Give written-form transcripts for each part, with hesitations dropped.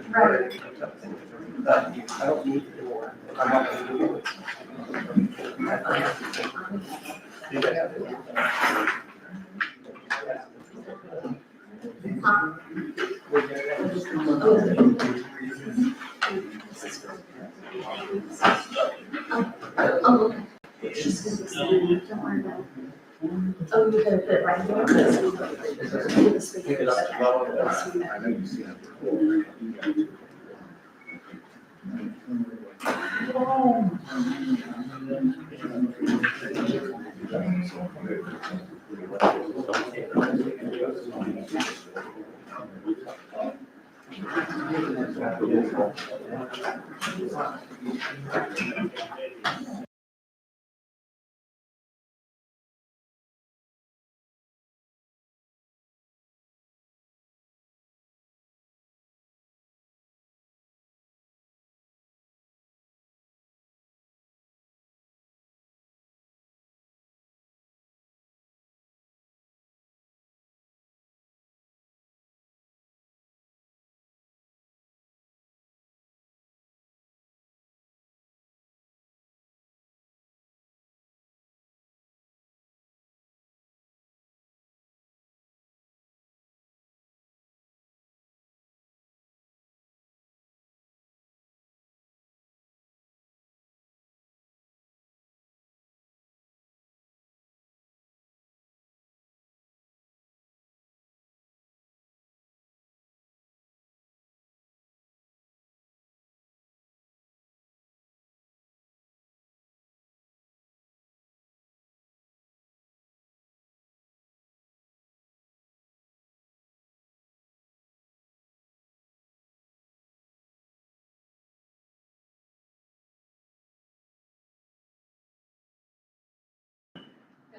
Right. I don't need it more. I'm not gonna do it. Oh, okay. Don't worry about it. Oh, you're gonna put it right here? Pick it up slow. I know you've seen it before.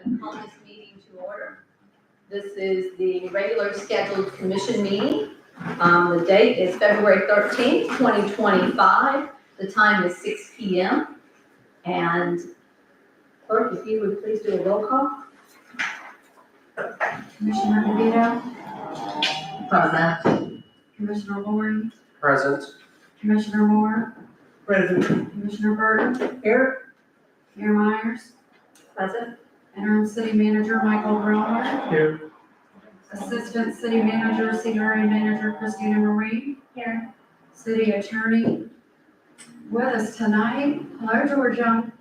Going to call this meeting to order. This is the regular scheduled commission meeting. The date is February 13th, 2025. The time is 6 p.m. And clerk, if you would please do a roll call. Commissioner DeVito? Present. Commissioner Loring? Present. Commissioner Moore? Present. Commissioner Burton? Here. Mayor Myers? Present. Interim City Manager Michael Brown? Here. Assistant City Manager, Senior Area Manager Christina Marie? Here. City Attorney with us tonight. Hello, Georgia.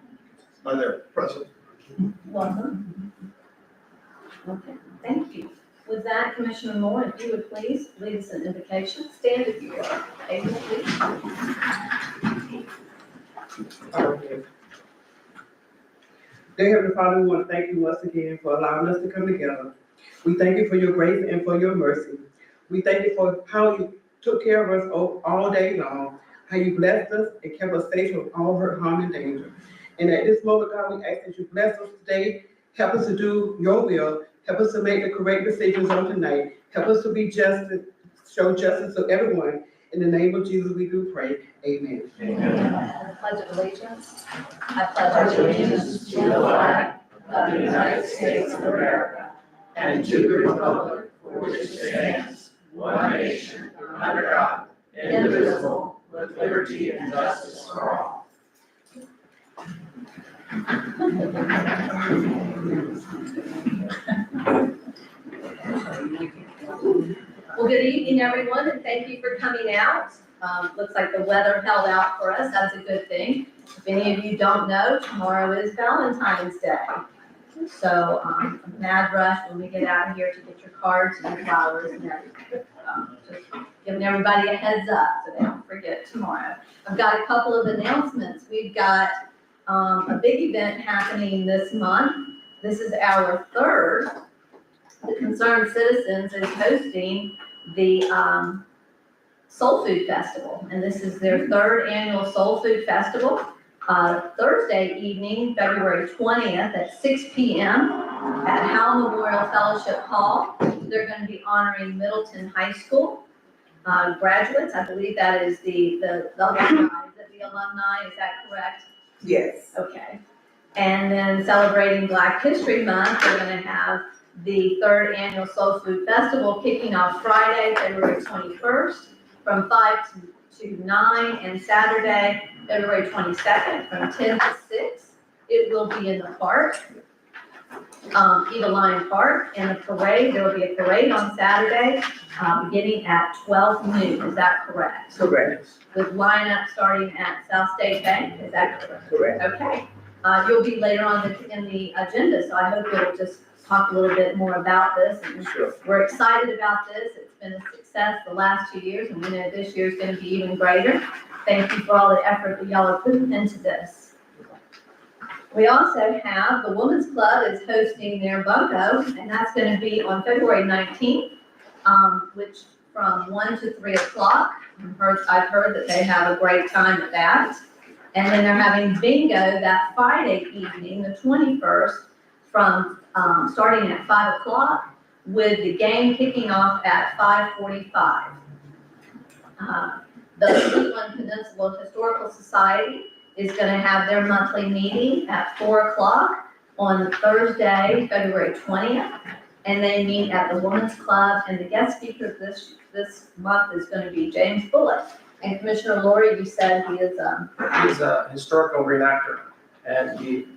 Hi there, present. Welcome. Okay, thank you. With that, Commissioner Moore, if you would please lead us an invocation. Stand if you are able, please. Dear Heavenly Father, we want to thank you once again for allowing us to come together. We thank you for your grace and for your mercy. We thank you for how you took care of us all day long, how you blessed us and kept us safe from all hurt, harm, and danger. And at this moment, God, we ask that you bless us today, help us to do your will, help us to make the correct decisions on tonight, help us to be just, show justice to everyone. In the name of Jesus, we do pray. Amen. The Pledge of Allegiance. I pledge allegiance to the flag of the United States of America and to the republic for which it stands, one nation, under God, indivisible, with liberty and justice for all. Well, good evening, everyone, and thank you for coming out. Looks like the weather held out for us. That's a good thing. If any of you don't know, tomorrow is Valentine's Day. So a mad rush when we get out of here to get your cards and your flowers and everything. Just giving everybody a heads up so they don't forget tomorrow. I've got a couple of announcements. We've got a big event happening this month. This is our third. The Concerned Citizens is hosting the Soul Food Festival, and this is their third annual Soul Food Festival. Thursday evening, February 20th at 6 p.m. at Howell Memorial Fellowship Hall. They're going to be honoring Middleton High School graduates. I believe that is the alumni. Is it the alumni? Is that correct? Yes. Okay. And then celebrating Black History Month, they're going to have the third annual Soul Food Festival kicking off Friday, February 21st from 5 to 9, and Saturday, February 22nd from 10 to 6. It will be in the park, Eagle Lion Park, and the parade, there will be a parade on Saturday, beginning at 12 noon, is that correct? Correct, With lineup starting at South State Bank, is that correct? correct. Okay, you'll be later on in the agenda, so I hope you'll just talk a little bit more about this. And Sure. we're excited about this. It's been a success the last 2 years, and we know this year is gonna be even greater. Thank you for all the effort that y'all have put into this. We also have, the Women's Club is hosting their bunko, and that's gonna be on February 19th, which from 1 to 3 o'clock. I've heard that they have a great time at that. And then they're having bingo that Friday evening, the 21st, from, starting at 5 o'clock, with the game kicking off at 5:45. The Cleveland Peninsula Historical Society is gonna have their monthly meeting at 4 o'clock on Thursday, February 20th. And they meet at the Women's Club, and the guest speaker this month is gonna be James Bullock. And Commissioner Lori, you said he is, He's a historical reenactor, and he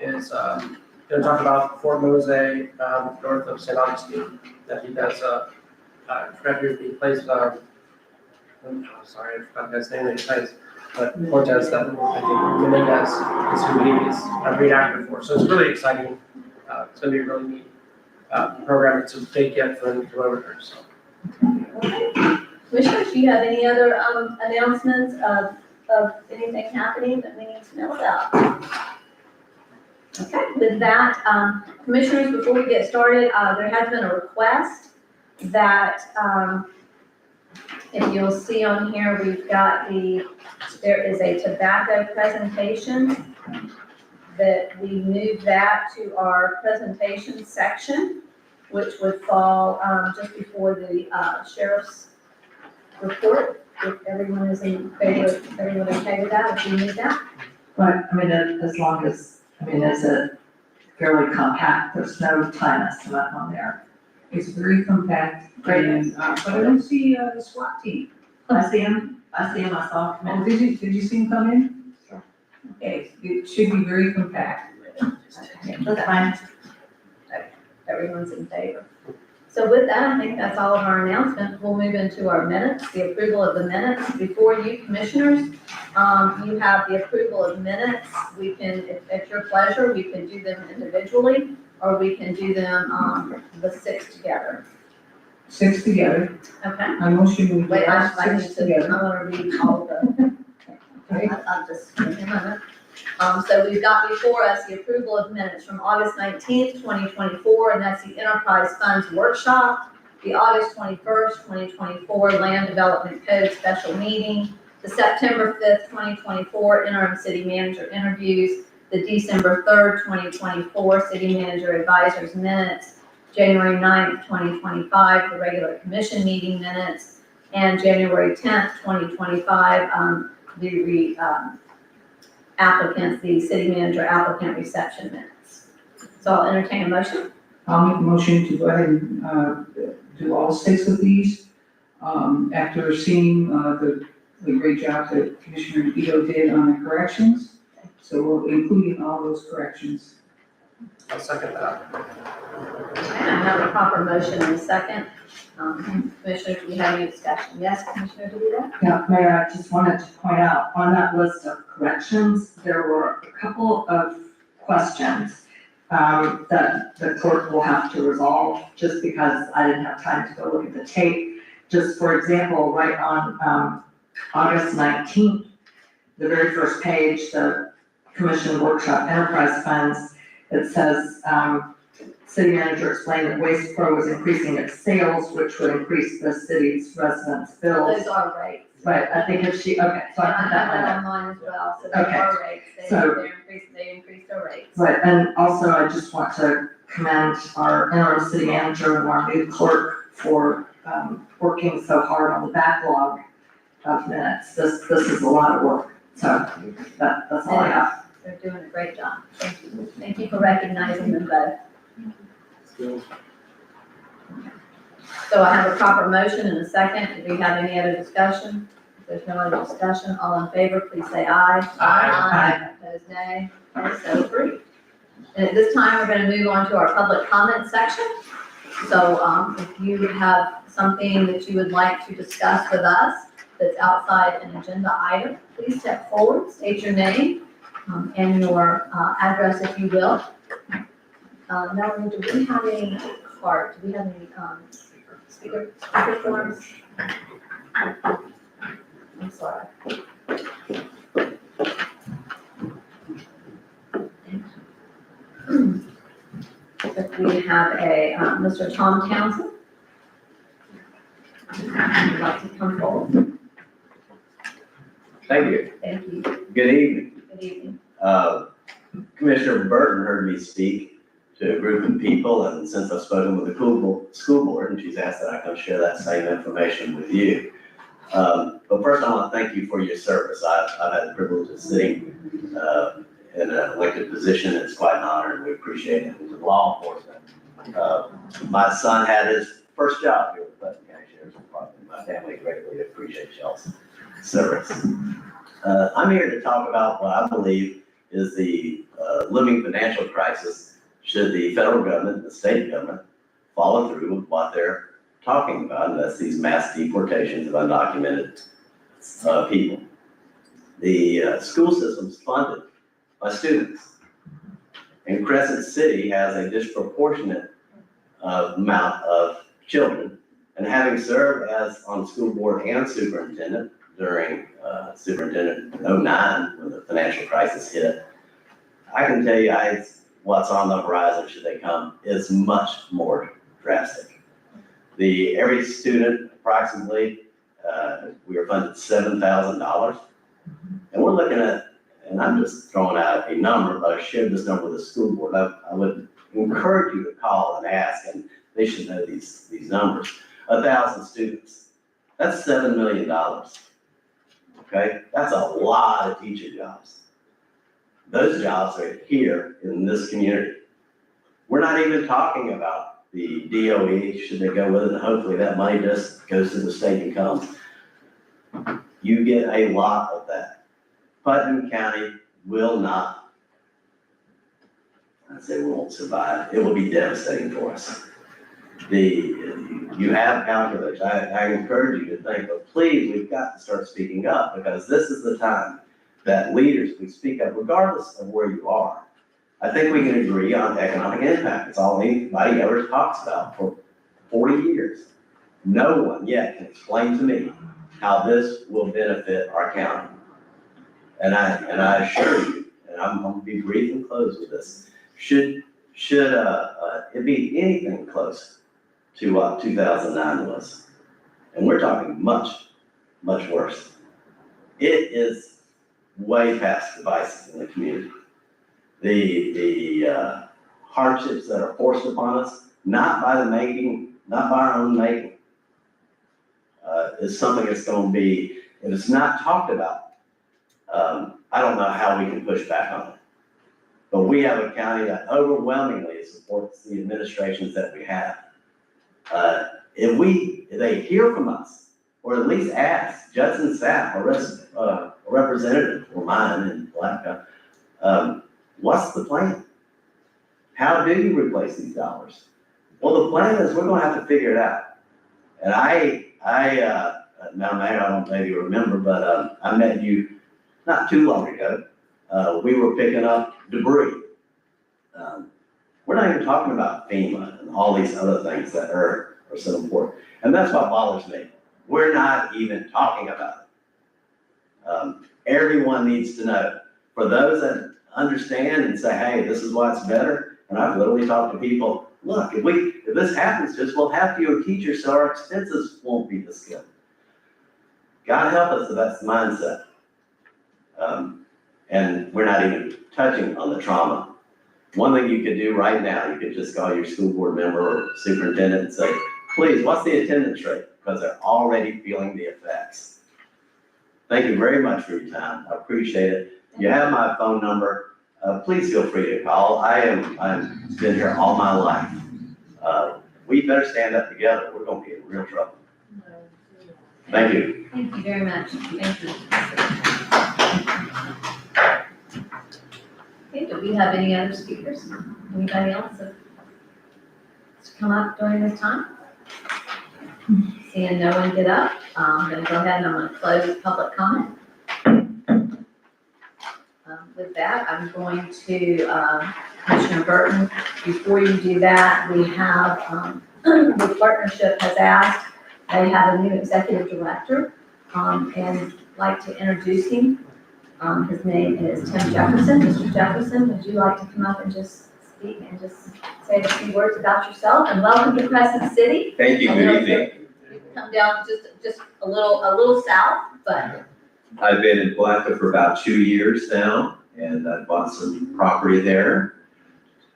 is going to talk about Fort Mose, north of St. Augustine, that he does, he plays, sorry, I forgot his name that he plays, but Cortez, that I think Menendez is who he is a reenactor for. So it's really exciting. It's going to be a really neat program. It's a big gift for them to go over there, so. Commissioners, do you have any other announcements of anything happening that we need to know about? Okay, with that, Commissioners, before we get started, there has been a request that, if you'll see on here, we've got there is a tobacco presentation, that we move that to our presentation section, which would fall just before the sheriff's report, if everyone is in favor, if everyone is okay with that, if we need that. But, I mean, as long as, I mean, is it fairly compact, there's no time estimate on there. It's very compact, and, but I don't see the SWAT team. I see him, I saw him. Oh, did you see him come in? Sure. Okay, it should be very compact. That's fine. Everyone's in favor. So with that, I think that's all of our announcements. We'll move into our minutes, the approval of the minutes. Before you, Commissioners, you have the approval of minutes. We can, if at your pleasure, we can do them individually, or we can do them, the 6 together. 6 together. Okay? I motion we do Wait, I all 6 I together. wanna read all of them. I'll just, give me a moment. So we've got before us the approval of minutes from August 19th, 2024, and that's the Enterprise Funds Workshop, the August 21st, 2024 Land Development Code Special Meeting, the September 5th, 2024 Interim City Manager Interviews, the December 3rd, 2024 City Manager Advisors Minutes, January 9th, 2025, the regular commission meeting minutes, and January 10th, 2025, the applicants, the city manager applicant reception minutes. So I'll entertain a motion. I'll make a motion to go ahead and, do all 6 of these. After seeing, the great job that Commissioner Ito did on the corrections. So including all those corrections. I'll second that. And I have a proper motion and a second. Commissioner, do you have any discussion? Yes, Commissioner DeVito? Yeah, Mayor, I just wanted to point out, on that list of corrections, there were a couple of questions that the clerk will have to resolve, just because I didn't have time to go look at the tape. Just for example, right on August 19th, the very first page, the Commission Workshop Enterprise Funds, it says, city manager explained that Waste Pro is increasing its sales, which would increase the city's residents' bills. Those are rates. Right, I think if she, okay, so And I I put that have one that there. on mine as well, so those Okay. are rates. So- They increased their rates. Right, and also I just want to commend our interim city manager and our new clerk for working so hard on the backlog of minutes. This is a lot of work, so that's all I have. They're doing a great job. Thank you. Thank you for recognizing them both. So I have a proper motion and a second. Do we have any other discussion? If there's no other discussion, all in favor, please say aye. Aye. Opposed, nay. Okay, so approved. And at this time, we're gonna move on to our public comment section. So, if you have something that you would like to discuss with us that's outside an agenda item, please step forward, state your name, and your, address if you will. Melanie, do we have any card, do we have any, speaker forms? I'm sorry. If we have a, Mr. Tom Townsend. Would like to come forward. Thank you. Thank you. Good evening. Good evening. Commissioner Burton heard me speak to a group of people, and since I've spoken with the school board, and she's asked that I come share that same information with you. But first, I want to thank you for your service. I've had the privilege of sitting in an elected position. It's quite an honor, and we appreciate it. With law enforcement, my son had his first job here with Crescent County Sheriff's Department. My family greatly appreciates y'all's service. I'm here to talk about what I believe is the looming financial crisis should the federal government and the state government follow through with what they're talking about, and that's these mass deportations of undocumented people. The school system's funded by students, and Crescent City has a disproportionate amount of children, and having served as on the school board and superintendent during Superintendent 09 when the financial crisis hit, I can tell you what's on the horizon should they come is much more drastic. Every student approximately, we are funded $7,000, and we're looking at, and I'm just throwing out a number, but I shared this number with the school board. I would encourage you to call and ask, and they should know these numbers. 1,000 students, that's $7 million. Okay, that's a lot of teacher jobs. Those jobs are here in this community. We're not even talking about the DOE, should they go with it, and hopefully that money just goes to the state and comes. You get a lot of that. Putnam County will not, I say we won't survive, it will be devastating for us. You have calculators. I encourage you to think, but please, we've got to start speaking up, because this is the time that leaders we speak up, regardless of where you are. I think we can agree on economic impact. It's all anybody ever talks about for 40 years. No one yet can explain to me how this will benefit our county. And I assure you, and I'm going to be brief and close with this, should it be anything close to what 2009 was, and we're talking much, much worse. It is way past devices in the community. The hardships that are forced upon us, not by our own making, is something that's going to be, if it's not talked about, I don't know how we can push back on it. But we have a county that overwhelmingly supports the administrations that we have. If they hear from us, or at least ask Judson Sapp, a representative for mine in Blacktop, what's the plan? How do you replace these dollars? Well, the plan is we're gonna have to figure it out. And now Mayor, I don't know if you remember, but I met you not too long ago. We were picking up debris. We're not even talking about FEMA and all these other things that are so important. And that's what bothers me. We're not even talking about it. Everyone needs to know. For those that understand and say, hey, this is what's better, and I've literally talked to people, look, if this happens to us, we'll have fewer teachers so our expenses won't be this good. God help us if that's the mindset. And we're not even touching on the trauma. One thing you could do right now, you could just call your school board member or superintendent and say, please, what's the attendance rate? Because they're already feeling the effects. Thank you very much for your time. I appreciate it. You have my phone number. Please feel free to call. I've been here all my life. We better stand up together. We're gonna be in real trouble. Thank you. Thank you very much. Thank you. Okay, do we have any other speakers? Anybody else that wants to come up during this time? Seeing no one get up, I'm gonna go ahead and I'm gonna close public comment. With that, I'm going to, Commissioner Burton, before you do that, we have, the partnership has asked, they have a new executive director, and like to introduce him. His name is Tim Jefferson. Mr. Jefferson, would you like to come up and just speak and just say a few words about yourself, and welcome to Crescent City. Thank you. Good evening. You can come down just a little south, but I've been in Palatka for about 2 years now, and I bought some property there.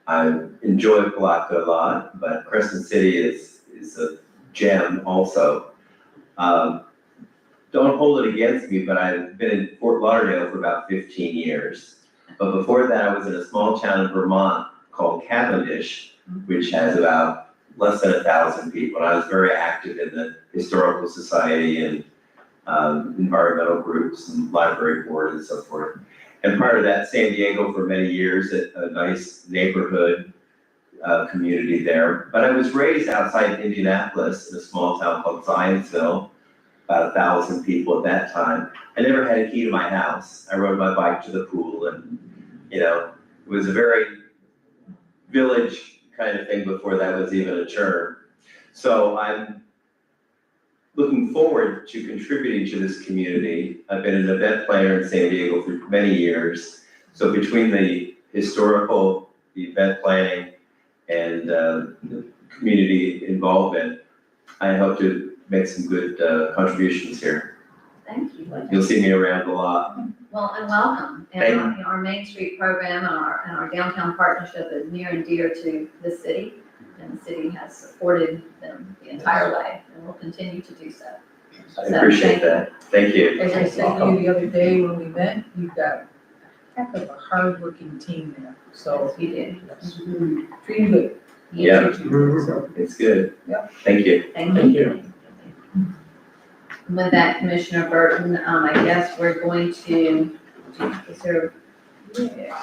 I enjoy Palatka a lot, but Crescent City is a gem also. Don't hold it against me, but I've been in Fort Lauderdale for about 15 years. But before that, I was in a small town in Vermont called Cavendish, which has about less than 1,000 people. And I was very active in the Historical Society and environmental groups and library board and so forth. And prior to that, San Diego for many years, a nice neighborhood community there. But I was raised outside Indianapolis in a small town called Zionsville, about 1,000 people at that time. I never had a key to my house. I rode my bike to the pool, and it was a very village kind of thing before that was even a term. So I'm looking forward to contributing to this community. I've been an event planner in San Diego for many years. So between the historical, the event planning, and the community involvement, I hope to make some good contributions here. thank you. You'll see me around a lot. Well, and welcome. Thank And our Main Street program and our downtown partnership is near and dear to the city. And the city has supported them the entire way and will continue to do so. I appreciate that. Thank you. As I said to you the other day when we met, you've got a heck of a hardworking team there, so You do. it's really treating good. Yeah. So, It's good. Yeah. Thank you. Thank you. With that, Commissioner Burton, I guess we're going to, is there, You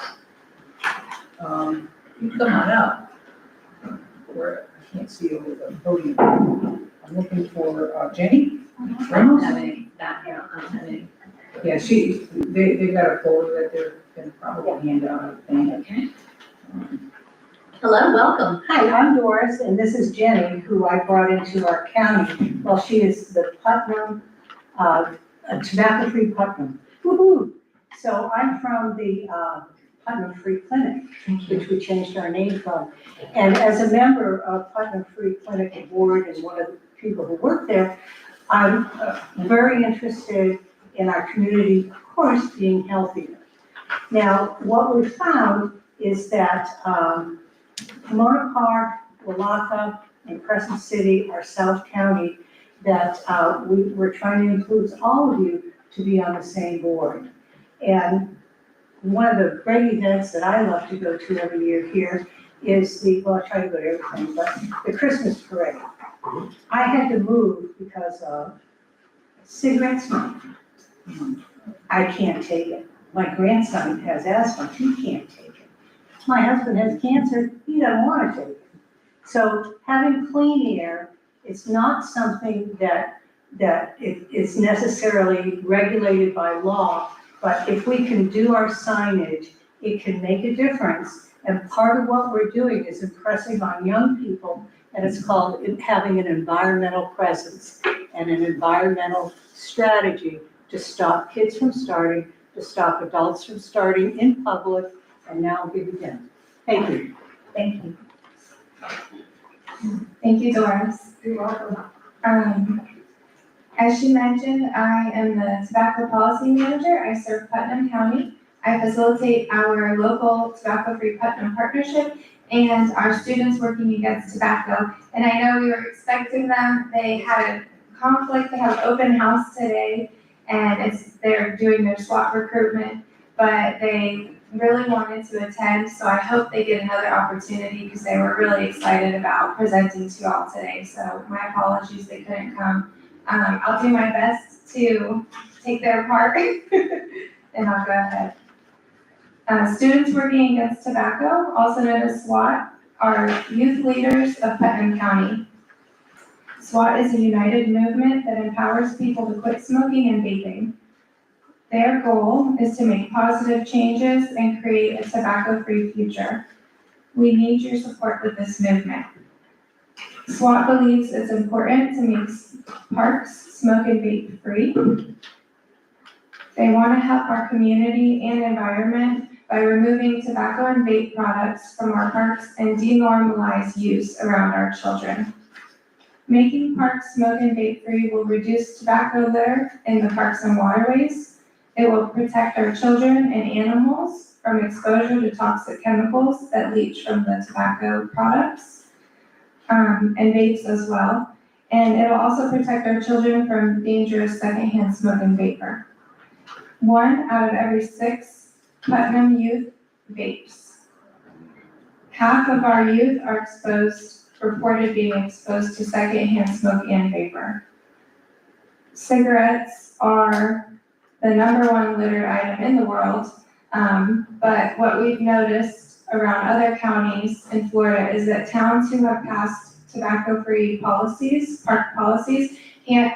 come on up. Where, I can't see over the podium. I'm looking for Jenny. I don't have any background, I don't have any. Yeah, they've got a folder that they're gonna probably hand out, I think. Okay. Hello, welcome. Hi, I'm Doris, and this is Jenny, who I brought into our county. Well, she is the Putnam, tobacco-free Putnam. Woo-hoo! So I'm from the Putnam Free Clinic, which we changed our name from. And as a member of Putnam Free Clinic Board and one of the people who work there, I'm very interested in our community, of course, being healthier. Now, what we found is that Pomona Park, Willaca, and Crescent City are South County, that we're trying to include all of you to be on the same board. And one of the great events that I love to go to every year here is I try to go to everything, but the Christmas parade. I had to move because of cigarette smoke. I can't take it. My grandson has asthma, he can't take it. My husband has cancer, he doesn't want to take it. So having clean air, it's not something that it is necessarily regulated by law, but if we can do our signage, it can make a difference. And part of what we're doing is impressing on young people, and it's called having an environmental presence and an environmental strategy to stop kids from starting, to stop adults from starting in public, and now give again. Thank you. Thank you. Thank you, Doris. You're welcome. As she mentioned, I am the tobacco policy manager. I serve Putnam County. I facilitate our local tobacco-free Putnam partnership and our students working against tobacco. And I know we were expecting them. They had a conflict. They have an open house today, and they're doing their SWAT recruitment, but they really wanted to attend, so I hope they get another opportunity because they were really excited about presenting to you all today. So my apologies they couldn't come. I'll do my best to take their part and I'll go ahead. Students Working Against Tobacco, also known as SWAT, are youth leaders of Putnam County. SWAT is a united movement that empowers people to quit smoking and vaping. Their goal is to make positive changes and create a tobacco-free future. We need your support with this movement. SWAT believes it's important to make parks smoke and vape free. They want to help our community and environment by removing tobacco and vape products from our parks and denormalize use around our children. Making parks smoke and vape free will reduce tobacco litter in the parks and waterways. It will protect our children and animals from exposure to toxic chemicals that leach from the tobacco products, and vapes as well. And it will also protect our children from dangerous secondhand smoke and vapor. 1 out of every 6 Putnam youth vapes. Half of our youth are reported being exposed to secondhand smoke and vapor. Cigarettes are the #1 littered item in the world, but what we've noticed around other counties in Florida is that towns who have passed tobacco-free policies, park policies,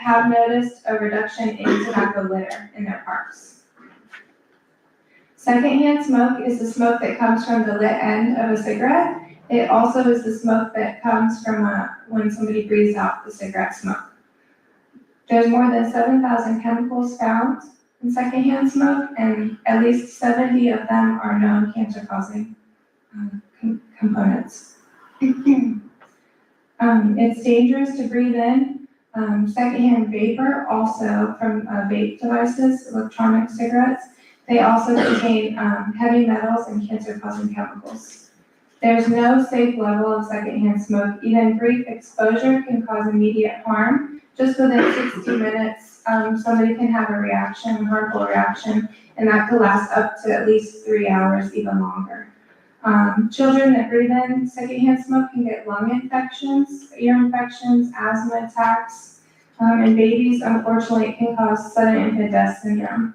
have noticed a reduction in tobacco litter in their parks. Secondhand smoke is the smoke that comes from the lit end of a cigarette. It also is the smoke that comes from when somebody breathes out the cigarette smoke. There's more than 7,000 chemicals found in secondhand smoke, and at least 70 of them are known cancer-causing components. It's dangerous to breathe in. Secondhand vapor, also from vape devices, electronic cigarettes, they also contain heavy metals and cancer-causing chemicals. There's no safe level of secondhand smoke. Even brief exposure can cause immediate harm. Just within 60 minutes, somebody can have a reaction, a harmful reaction, and that could last up to at least 3 hours, even longer. Children that breathe in secondhand smoke can get lung infections, ear infections, asthma attacks, and babies, unfortunately, it can cause sudden infant death syndrome.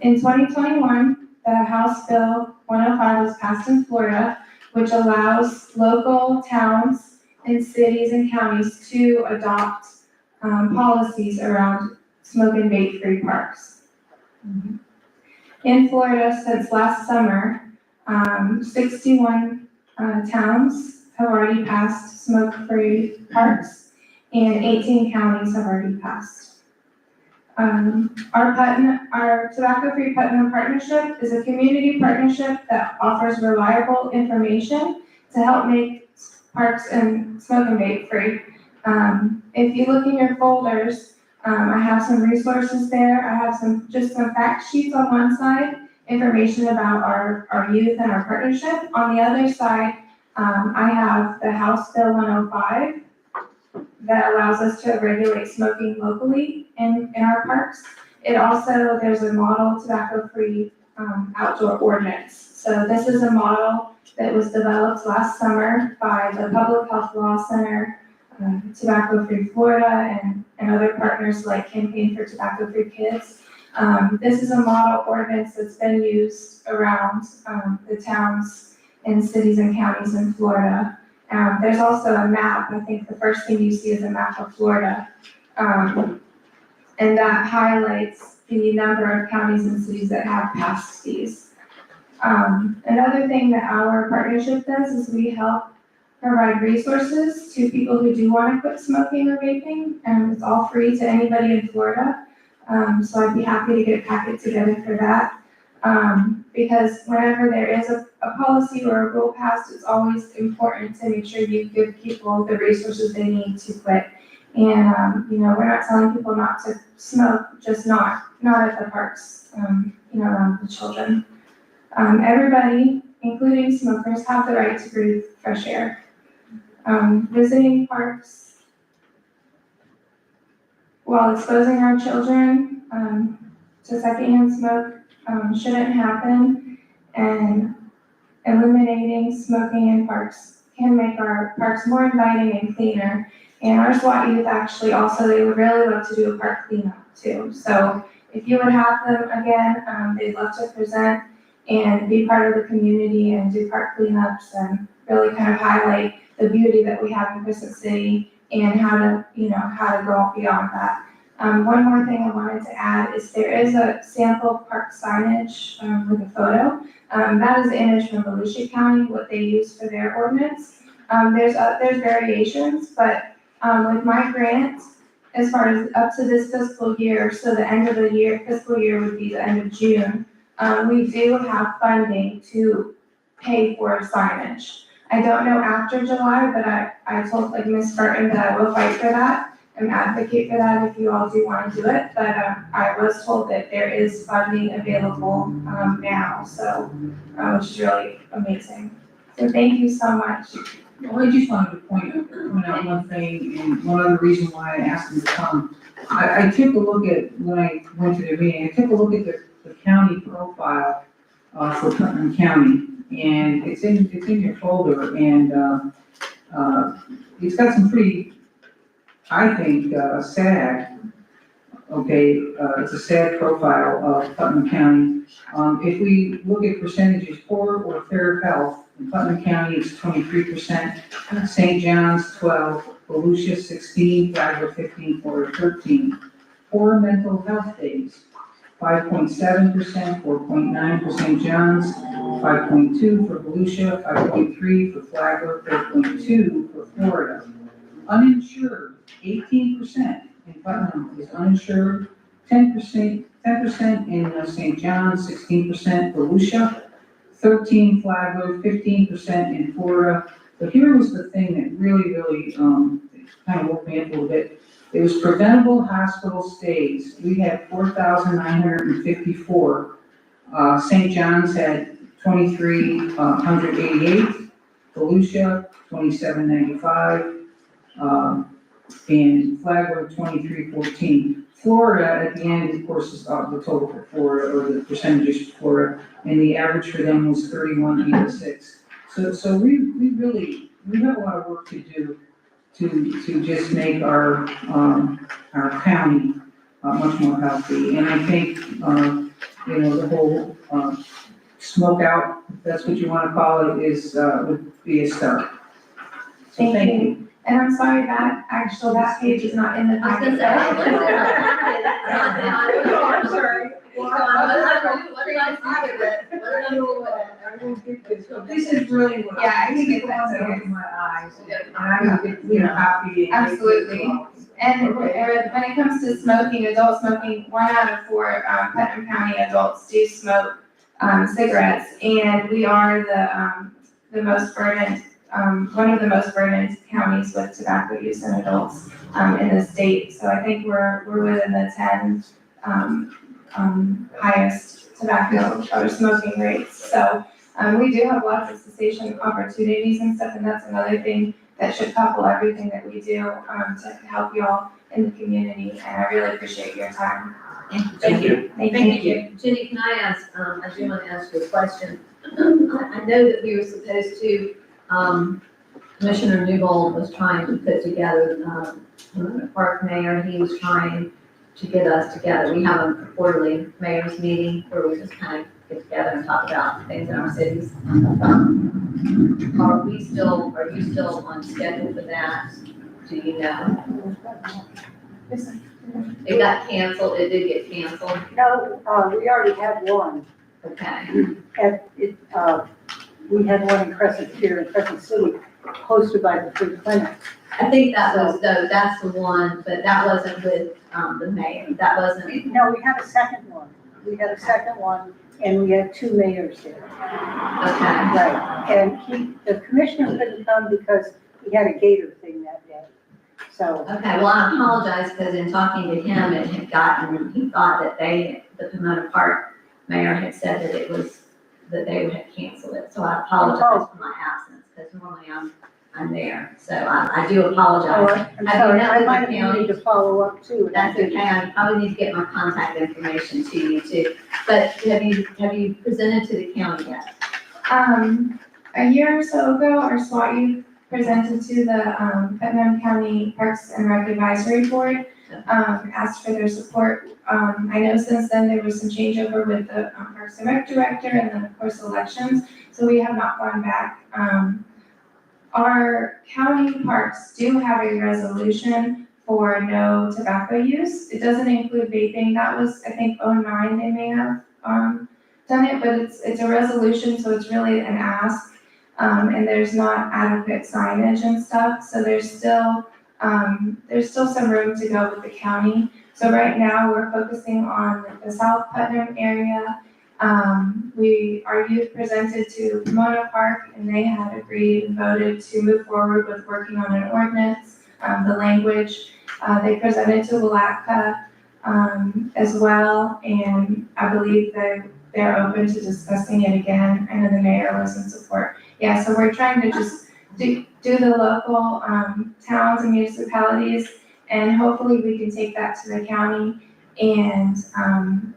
In 2021, the House Bill 105 was passed in Florida, which allows local towns and cities and counties to adopt policies around smoke and vape-free parks. In Florida, since last summer, 61 towns have already passed smoke-free parks, and 18 counties have already passed. Our Tobacco-Free Putnam Partnership is a community partnership that offers reliable information to help make parks and smoke and vape free. If you look in your folders, I have some resources there. I have some fact sheets on one side, information about our youth and our partnership. On the other side, I have the House Bill 105 that allows us to regulate smoking locally in our parks. There's a model tobacco-free outdoor ordinance. So this is a model that was developed last summer by the Public Health Law Center, Tobacco Free Florida, and other partners like Campaign for Tobacco Free Kids. This is a model ordinance that's been used around the towns and cities and counties in Florida. There's also a map. I think the first thing you see is a map of Florida. And that highlights the number of counties and cities that have passed these. Another thing that our partnership does is we help provide resources to people who do want to quit smoking or vaping, and it's all free to anybody in Florida. So I'd be happy to get a packet together for that. Because whenever there is a policy or a rule passed, it's always important to make sure you give people the resources they need to quit. And, we're not telling people not to smoke, just not at the parks, around the children. Everybody, including smokers, have the right to breathe fresh air. Visiting parks while exposing our children to secondhand smoke shouldn't happen. and eliminating smoking in parks can make our parks more inviting and cleaner. And our SWAT youth actually also, they would really love to do a park cleanup too. So if you would have them again, they'd love to present and be part of the community and do park cleanups and really kind of highlight the beauty that we have in Crescent City and how to go beyond that. One more thing I wanted to add is there is a sample park signage with a photo. That is the image from Volusia County, what they use for their ordinance. There's variations, but with my grant, as far as up to this fiscal year, so the end of the year, fiscal year would be the end of June, we do have funding to pay for signage. I don't know after July, but I told like Ms. Burton that I will fight for that and advocate for that if you all do want to do it. But I was told that there is funding available now, so which is really amazing. So thank you so much. Well, I just wanted to point out one thing, and one other reason why I asked him to come. I took a look at, when I went to the meeting, I took a look at the county profile for Putnam County, and it's in your folder, and it's got some pretty, I think, sad, it's a sad profile of Putnam County. If we look at percentages, poor or fair health, in Putnam County, it's 23%, St. John's 12, Volusia 16, Flagler 15, Florida 13. Poor mental health days, 5.7%, 4.9 for St. John's, 5.2 for Volusia, 5.3 for Flagler, 4.2 for Florida. Uninsured, 18% in Putnam is uninsured, 10% in St. John's, 16% Volusia, 13 Flagler, 15% in Florida. But here was the thing that really kind of woke me up a little bit. It was preventable hospital stays. We had 4,954. St. John's had 2,388. Volusia, 2,795. And Flagler, 2,314. Florida, at the end, of course, is the total for Florida, or the percentages for Florida, and the average for them was 3186. So we have a lot of work to do to just make our county much more healthy. And I think, the whole smoke out, if that's what you want to call it, would be a start. So thank you. And I'm sorry that page is not in the I was packet. gonna say, I'm sorry. What did I see with it? What did I do with it? This is really what. Yeah, I can get that It's too. open my eyes, and I would get, copy. Absolutely. And when it comes to smoking, adult smoking, 1 out of 4 Putnam County adults do smoke cigarettes, and we are the most burdened, one of the most burdened counties with tobacco use in adults in the state. So I think we're within the 10 highest tobacco or smoking rates. So we do have lots of cessation opportunities and stuff, and that's another thing that should couple everything that we do to help y'all in the community. And I really appreciate your time. Thank you. Thank you. Jenny, can I ask, I do want to ask you a question. I know that we were supposed to, Commissioner Newbold was trying to put together, the park mayor, he was trying to get us together. We have a quarterly mayor's meeting where we just kind of get together and talk about things in our cities. Are you still on schedule for that? Do you know? It got canceled, it did get canceled, No, we already had one. okay. And we had one in Crescent here in Crescent City, hosted by the Free Clinic. I think that's the one, but that wasn't with, the mayor, that wasn't, No, we had a second one. We had a second one, and we had 2 mayors there. okay. Right, and the commissioner couldn't come because he had a gator thing that day, so. Okay, well, I apologize, because in talking to him, it had gotten, he thought that the Pomona Park mayor had said that they had canceled it, so I apologize for my absence, because normally I'm there. So I do apologize. I'm Have you sorry, met I with might the have county? needed to follow up too. That's okay, I probably need to get my contact information to you too. But have you presented to the county yet? A year or so ago, our SWAT youth presented to the Putnam County Parks and Rec Advisory Board, asked for their support. I know since then there was some changeover with the Parks and Rec director and then of course elections, so we have not gone back. Our county parks do have a resolution for no tobacco use. It doesn't include vaping. That was, I think, '09 they may have, done it, but it's a resolution, so it's really an ask. And there's not adequate signage and stuff, so there's still some room to go with the county. So right now, we're focusing on the South Putnam area. Our youth presented to Pomona Park, and they had agreed and voted to move forward with working on an ordinance, the language. They presented to Willatka, as well, and I believe they're open to discussing it again. I know the mayor was in support. Yeah, so we're trying to just do the local, towns and municipalities, and hopefully we can take that to the county and,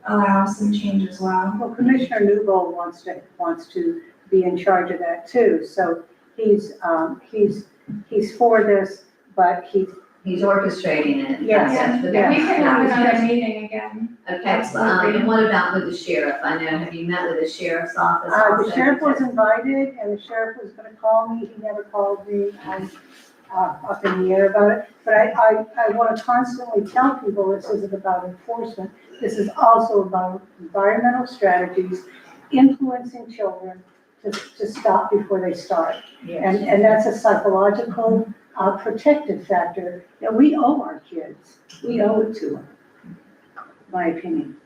allow some change as well. Well, Commissioner Newbold wants to be in charge of that too, so he's for this, but He's orchestrating it. Yes. That's And the- we can have another meeting again. Okay, Absolutely. and what about with the sheriff? I know, have you met with the sheriff's office? The also? sheriff was invited, and the sheriff was gonna call me, he never called me, I'm up in the air about it. But I wanna constantly tell people this isn't about enforcement, this is also about environmental strategies, influencing children to stop before they start. And that's a psychological, protective factor that we owe our kids, we owe it to them, my opinion.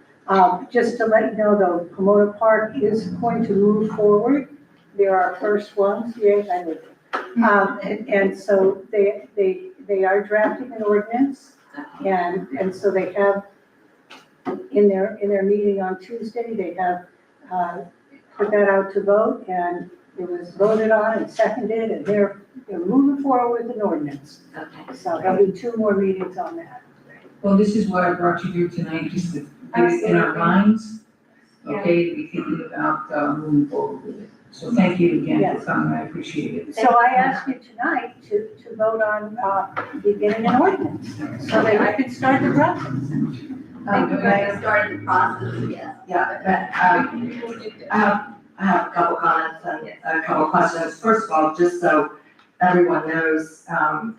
Just to let you know though, Pomona Park is going to move forward. They're our first ones, yes, I know. And so they are drafting an ordinance, and so they have, in their meeting on Tuesday, they have, put that out to vote, and it was voted on and seconded, and they're moving forward with an ordinance. Okay. So there'll be 2 more meetings on that. Well, this is what I brought you here tonight, just to get it in our minds, okay, to be thinking about, moving forward with it. So thank you again Yes. for coming, I appreciate it. So I ask you tonight to vote on, beginning an ordinance, so that I can start the process. Thank you, guys started the process, yes. Yeah, I have a couple comments and a couple questions. First of all, just so everyone knows,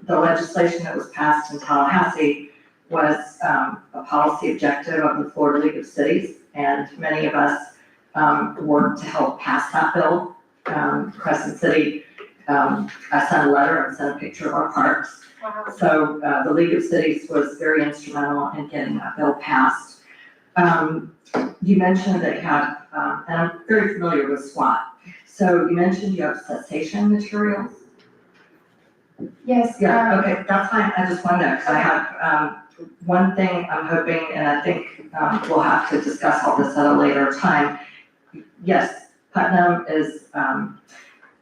the legislation that was passed in Tallahassee was a policy objective of the Florida League of Cities, and many of us worked to help pass that bill. Crescent City, I sent a letter and sent a picture of our parks. So the League of Cities was very instrumental in getting that bill passed. You mentioned that you have, and I'm very familiar with SWAT. So you mentioned you have cessation materials. Yes, Yeah, okay, that's fine. I just wanted to, because I have one thing I'm hoping, and I think we'll have to discuss all this at a later time. Yes, Putnam is,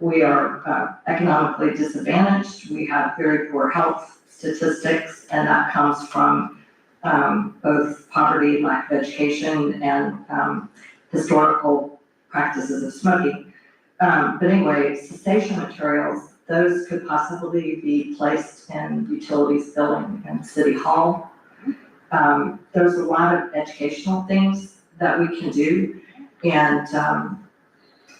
we are economically disadvantaged. We have very poor health statistics, and that comes from both poverty, lack of education, and historical practices of smoking. But anyway, cessation materials, those could possibly be placed in utilities billing and city hall. There's a lot of educational things that we can do, and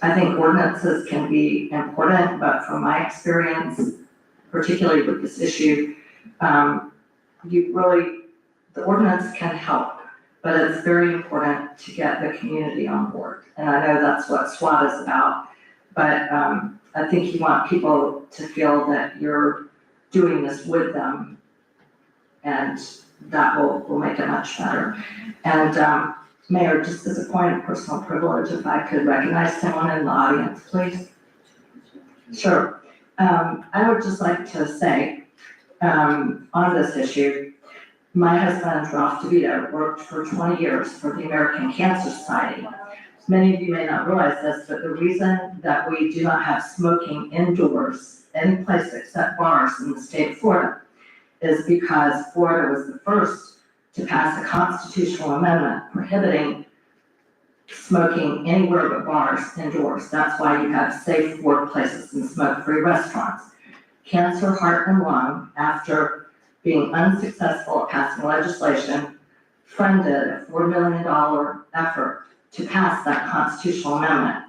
I think ordinances can be important, but from my experience, particularly with this issue, the ordinance can help, but it's very important to get the community on board. And I know that's what SWAT is about, but I think you want people to feel that you're doing this with them, and that will make it much better. And Mayor, just as a point of personal privilege, if I could recognize someone in the audience, please. Sure. I would just like to say, on this issue, my husband, Ralph DeVito, worked for 20 years for the American Cancer Society. Many of you may not realize this, but the reason that we do not have smoking indoors any place except bars in the state of Florida is because Florida was the first to pass a constitutional amendment prohibiting smoking anywhere but bars indoors. That's why you have safe workplaces and smoke-free restaurants. Cancer, Heart, and Lung, after being unsuccessful at passing legislation, funded a $4 million effort to pass that constitutional amendment.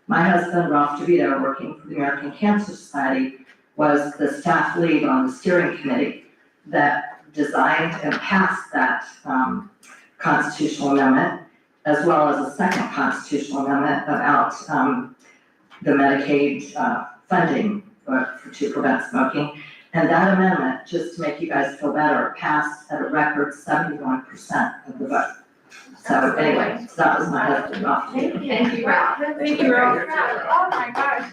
My husband, Ralph DeVito, working for the American Cancer Society, was the staff lead on the steering committee that designed and passed that constitutional amendment, as well as a second constitutional amendment about the Medicaid funding to prevent smoking. And that amendment, just to make you guys feel better, passed at a record 71% of the vote. So anyway, so that was my husband, Ralph. Thank you, Ralph. Thank you, Ralph. Oh my gosh.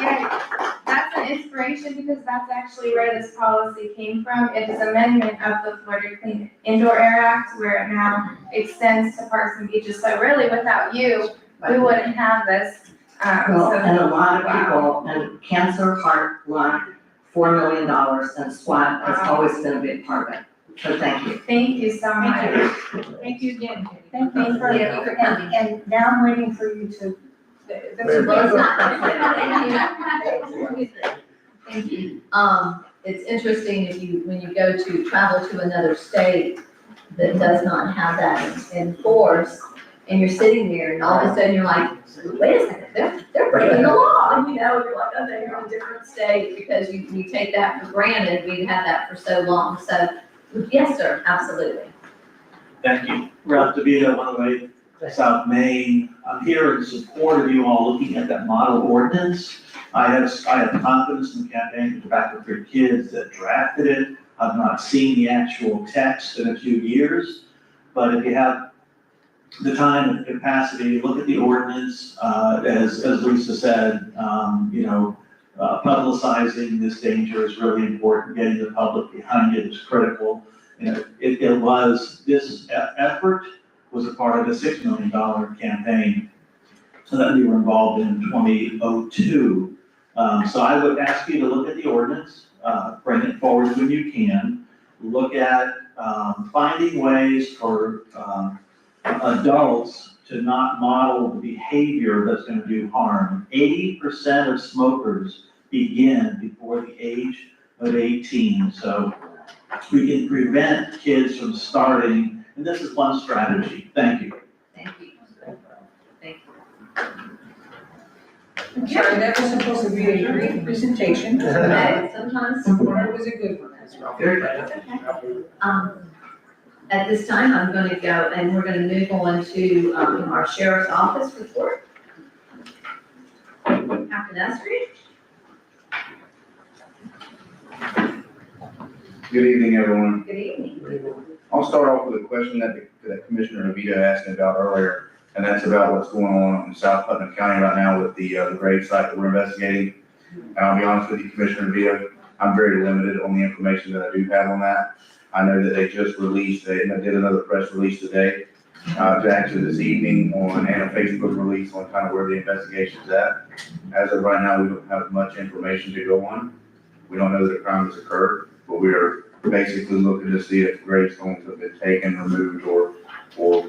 Yeah, that's an inspiration because that's actually where this policy came from. It is amendment of the Florida Clean Indoor Air Act where it now extends to parks and beaches. So really without you, we wouldn't have this. Well, So- and a lot of Wow. people, and cancer, heart, lung, $4 million, and SWAT has Wow. always been a big part of it. So thank you. Thank you so much. Thank you again. Thank you for, Yeah, for coming. and now I'm waiting for you to. Well, it's not. Thank you. It's interesting when you go to travel to another state that does not have that in force, and you're sitting there, and all of a sudden you're like, wait a second, they're breaking the law, and you're like, oh, they're in a different state, because you take that for granted, we've had that for so long, so, yes, sir, absolutely. Thank you. Ralph DeVito, 108 South Main. I'm here in support of you all looking at that model ordinance. I have confidence in the Campaign for Tobacco-Free Kids that drafted it. I've not seen the actual text in a few years, but if you have the time and capacity, look at the ordinance. As Lisa said, publicizing this danger is really important. Getting the public behind it is critical. This effort was a part of a $6 million campaign that we were involved in 2002. So I would ask you to look at the ordinance, bring it forward when you can. Look at finding ways for adults to not model the behavior that's going to do harm. 80% of smokers begin before the age of 18. So we can prevent kids from starting, and this is one strategy. Thank you. Thank you. Thank I'm sorry, that was supposed to be a great presentation. you. Okay, sometimes, That was a good one. Very good. At this time, I'm going to go, and we're going to move on to our sheriff's office report. Captain Estridge? Good evening, everyone. Good evening. I'll start off with a question that Commissioner Novita asked me about earlier, and that's about what's going on in South Putnam County right now with the grave site that we're investigating. And I'll be honest with you, Commissioner Novita, I'm very limited on the information that I do have on that. I know that they just released, they did another press release today, actually this evening and a Facebook release on kind of where the investigation's at. As of right now, we don't have much information to go on. We don't know that a crime has occurred, but we are basically looking to see if gravestones have been taken, removed, or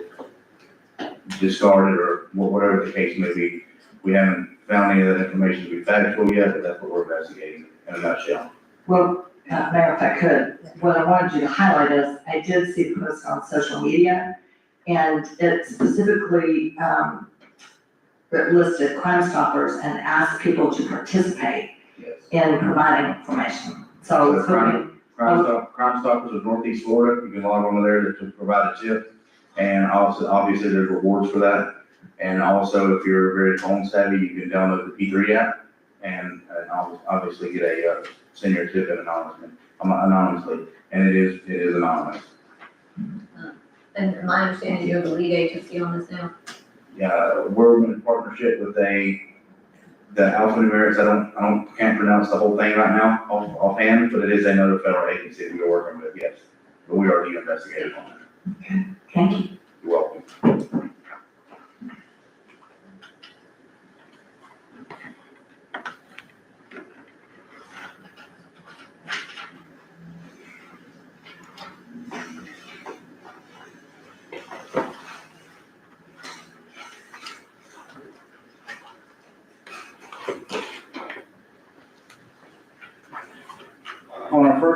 discarded, or whatever the case may be. We haven't found any of that information to be factual yet, but that's what we're investigating in a nutshell. Well, Mayor, if I could, what I wanted you to highlight is, I did see the post on social media, and it specifically it listed Crime Stoppers and asked people to participate Yes. in providing information. So it's hoping, Crime Stoppers of Northeast Florida, you can log on there to provide a tip, and also, obviously, there's rewards for that. And also, if you're very phone savvy, you can download the P3 app, and obviously get send your tip in anonymously, and it is anonymous. And my understanding, you're the lead agency on this now? Yeah, we're in partnership with the Alpha Numerics. Can't pronounce the whole thing right now offhand, but it is another federal agency that we're working with, yes. But we are the investigators on it. okay, thank you. You're welcome.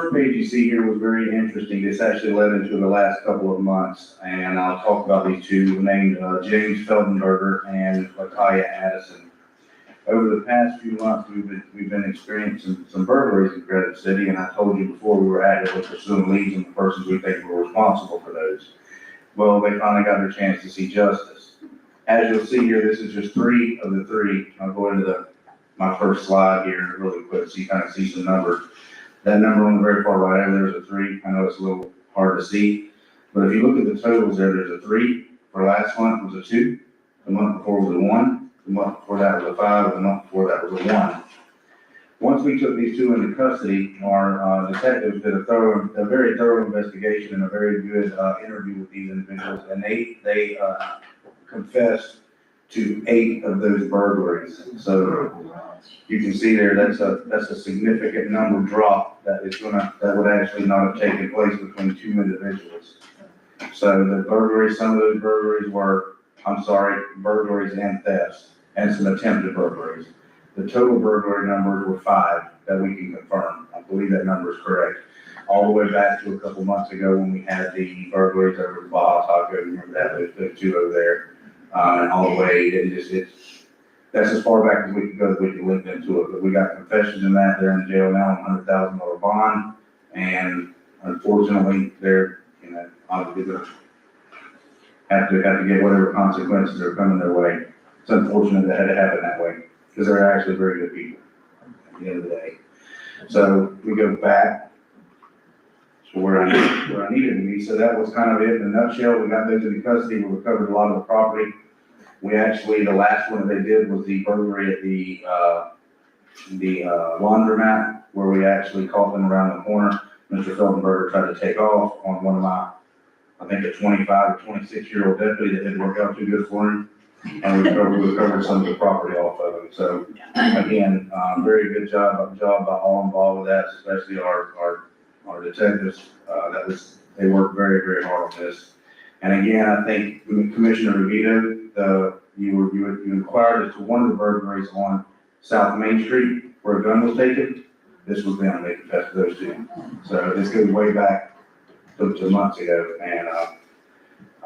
first page you see here was very interesting. This actually led into the last couple of months, and I'll talk about these two named James Feldenberger and Lakaya Addison. Over the past few months, we've been experiencing some burglaries in Crescent City, and I told you before we were actively pursuing leads on the persons we think were responsible for those. Well, they finally got their chance to see justice. As you'll see here, this is just three of the three. I'll go into my first slide here really quick so you kind of see some numbers. That number on the very far right over there is a 3. I know it's a little hard to see, but if you look at the totals there, there's a 3. For last month was a 2. The month before was a 1. The month before that was a 5. The month before that was a 1. Once we took these two into custody, our detectives did a very thorough investigation and a very good interview with these individuals, and they confessed to 8 of those burglaries. So you can see there, that's a significant number drop that would actually not have taken place between 2 individuals. So the burglaries, some of those burglaries were, burglaries and thefts, and some attempted burglaries. The total burglary numbers were 5 that we can confirm. I believe that number is correct. All the way back to a couple months ago when we had the burglaries over at Baja Taco, remember that, there's 2 over there. And all the way, that's as far back as we can go that we can link into it. But we got confessions in that. They're in jail now on $100,000 bond. And unfortunately, they're, obviously gonna have to get whatever consequences are coming their way. It's unfortunate that it had to happen that way because they're actually very good people at the end of the day. So we go back to where I needed to be. So that was kind of it in a nutshell. We got those into custody. We recovered a lot of the property. We actually, the last one that they did was the burglary at the laundromat, where we actually caught them around the corner. Mr. Feldenberger tried to take off on one of my, I think a 25 or 26-year-old deputy that didn't work out too good for him. And we recovered some of the property off of him. So again, very good job by all involved with that, especially our detectives. They worked very, very hard on this. And again, I think Commissioner Revito, you inquired as to one of the burglaries on South Main Street where a gun was taken. This was them, they confessed to those 2. So this goes way back to months ago, and I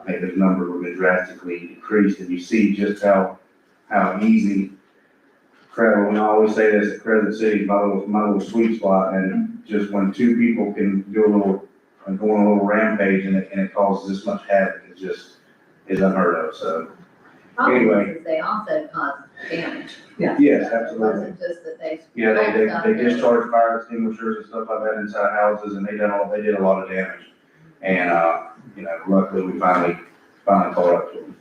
think those numbers have been drastically decreased, and you see just how easy Crescent, and I always say this, at Crescent City, my little sweet spot, and just when 2 people can go on a little rampage and it causes this much havoc, it just is unheard of, so. Anyway. They also cause damage. Yes, It absolutely. wasn't just that they. Yeah, stuff they in. discharged fire extinguishers and stuff like that inside houses, and they did a lot of damage. And, luckily we finally caught up to them.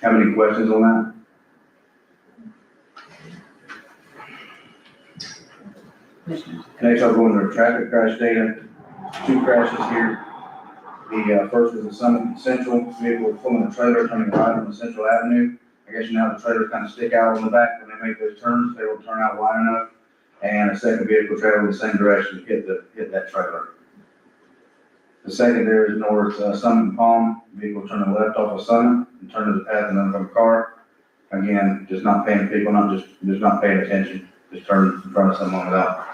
Have any questions on that? Next, I'll go into traffic crash data. 2 crashes here. The first was a Summit Central vehicle pulling a trailer turning right on the Central Avenue. I guess the trailers kind of stick out on the back when they make those turns. They will turn out wide enough. And a second vehicle traveling the same direction hit that trailer. The second there is north Summit and Palm. Vehicle turning left off of Summit and turning the path in front of a car. Again, just not paying people, just not paying attention. Just turning in front of someone without,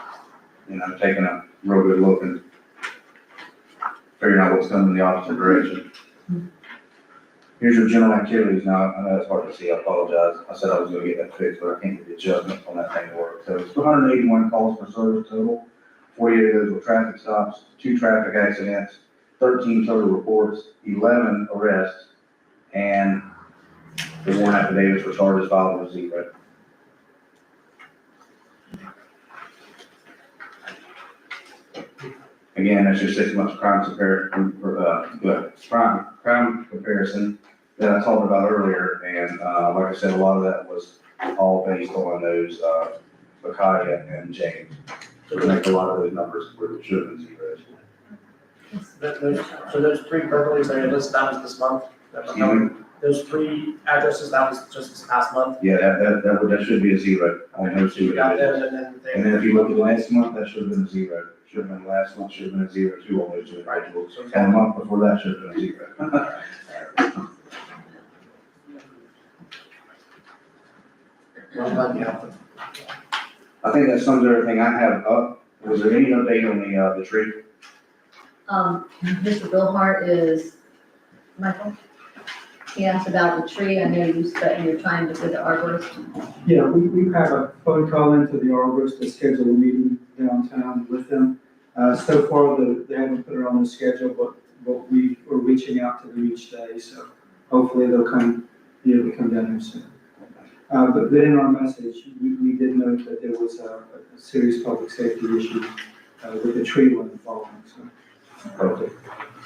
taking a real good look and figuring out what's coming in the opposite direction. Here's your general activities. Now, I know it's hard to see, I apologize. I said I was gonna get that fixed, but I can't get the adjustment on that thing to work. So it's 281 calls for service total, 48 of those were traffic stops, 2 traffic accidents, 13 total reports, 11 arrests, and the warrant affidavits for charges filed with 0. Again, that's your 6 months crime comparison that I talked about earlier, and like I said, a lot of that was all based on those Lakaya and James. So we make a lot of those numbers where it should have been 0. So those 3 burglaries that you listed, that was this month? Those 3 addresses, that was just this past month? Yeah, that should be a 0 on those 2 individuals. And then if you look at the next month, that should have been a 0. Should have been last month, should have been a 0 too on those 2 individuals. And the month before that should have been a 0. Well, glad you have them. I think that sums everything I have up. Was there any update on the tree? Mr. Billhart is, Michael? He asked about the tree. I know you said you're trying to put the arborist. Yeah, we have a phone call into the arborist to schedule a meeting downtown with them. So far, they haven't put it on the schedule, but we are reaching out to them each day, so hopefully they'll be able to come down here soon. But then in our message, we did note that there was a serious public safety issue with the tree line falling, so. Perfect.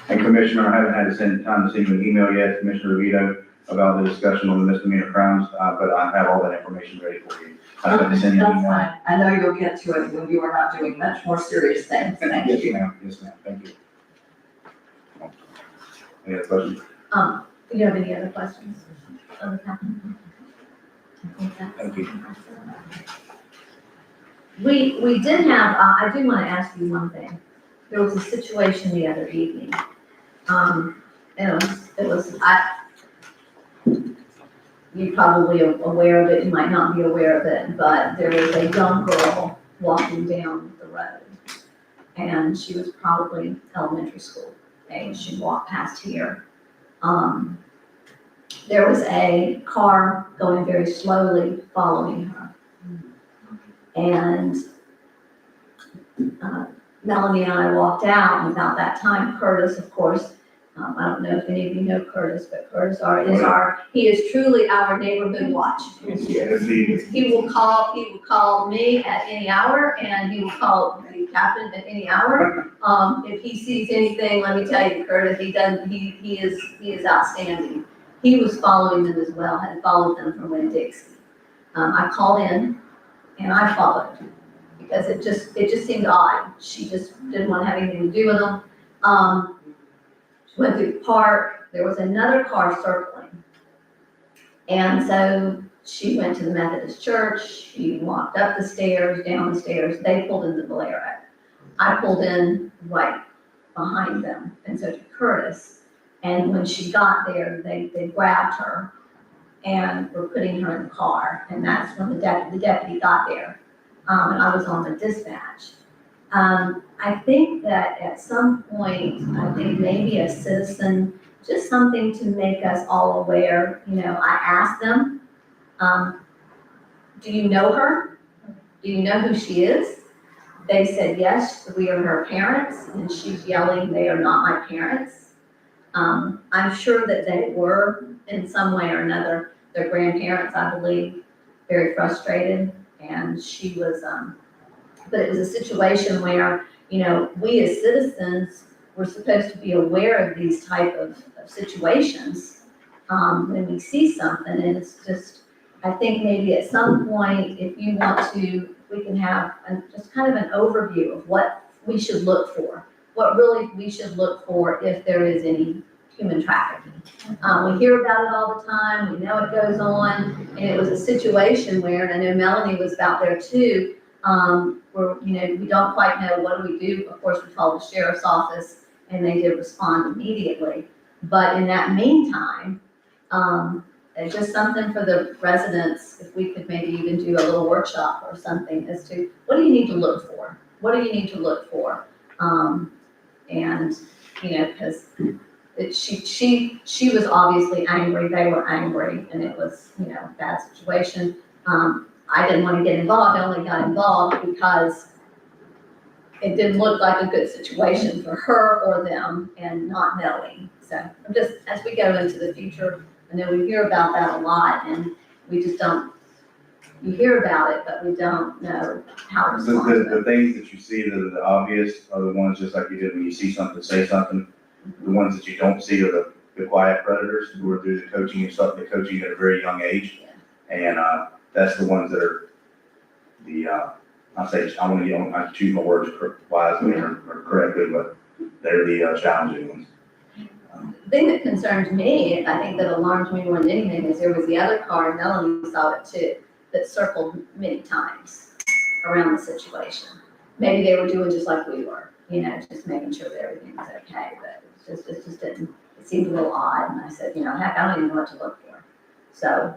And Commissioner, I haven't had to send time to send you an email yet, Commissioner Vito, about the discussion on the misdemeanor crimes, but I have all that information ready for you. I just have to send you an That's email. fine. I know you'll get to it when you are not doing much more serious things. Thank Yes, you. ma'am, thank you. Any other questions? Do you have any other questions? Okay. I think that's- Thank you. We did have, I do want to ask you one thing. There was a situation the other evening. You're probably aware of it, you might not be aware of it, but there was a young girl walking down the road. And she was probably elementary school age, she walked past here. There was a car going very slowly following her. And Melanie and I walked out, and about that time, Curtis, of course, I don't know if any of you know Curtis, but Curtis he is truly our neighborhood watch. He will call me at any hour, and he will call the captain at any hour. If he sees anything, let me tell you, Curtis, he is outstanding. He was following them as well, had followed them from Winn-Dixie. I called in, and I followed, because it just seemed odd. She just didn't want to have anything to do with them. She went through the park, there was another car circling. And so she went to the Methodist church, she walked up the stairs, down the stairs, they pulled into the Bolero. I pulled in right behind them, and so did Curtis. And when she got there, they grabbed her and were putting her in the car, and that's when the deputy got there. And I was on the dispatch. I think that at some point, I think maybe a citizen, just something to make us all aware, I asked them, do you know her? Do you know who she is? They said, yes, we are her parents, and she's yelling, they are not my parents. I'm sure that they were, in some way or another, their grandparents, I believe, very frustrated, and she was, but it was a situation where, we as citizens were supposed to be aware of these type of situations, when we see something, and it's just, I think maybe at some point, if you want to, we can have just kind of an overview of what we should look for, what really we should look for if there is any human trafficking. We hear about it all the time, we know it goes on, and it was a situation where, and I know Melanie was out there too, where, we don't quite know what do we do. Of course, we called the sheriff's office, and they did respond immediately. But in that meantime, it's just something for the residents, if we could maybe even do a little workshop or something as to, what do you need to look for? What do you need to look for? And, because she was obviously angry, they were angry, and it was, a bad situation. I didn't want to get involved, I only got involved because it didn't look like a good situation for her or them, and not knowing. So I'm just, as we go into the future, I know we hear about that a lot, and we just don't, you hear about it, but we don't know how to respond to it. The things that you see that are the obvious are the ones, just like you did when you see something, say something. The ones that you don't see are the quiet predators who are through the coaching and stuff, the coaching at a very young age. And, that's the ones that are I choose my words wisely or correctly, but they're the challenging ones. The thing that concerns me, I think that alarms me more than anything, is there was the other car, and Melanie saw it too, that circled many times around the situation. Maybe they were doing just like we were, just making sure that everything was okay, but it just didn't, it seemed a little odd, and I said, heck, I don't even know what to look for. So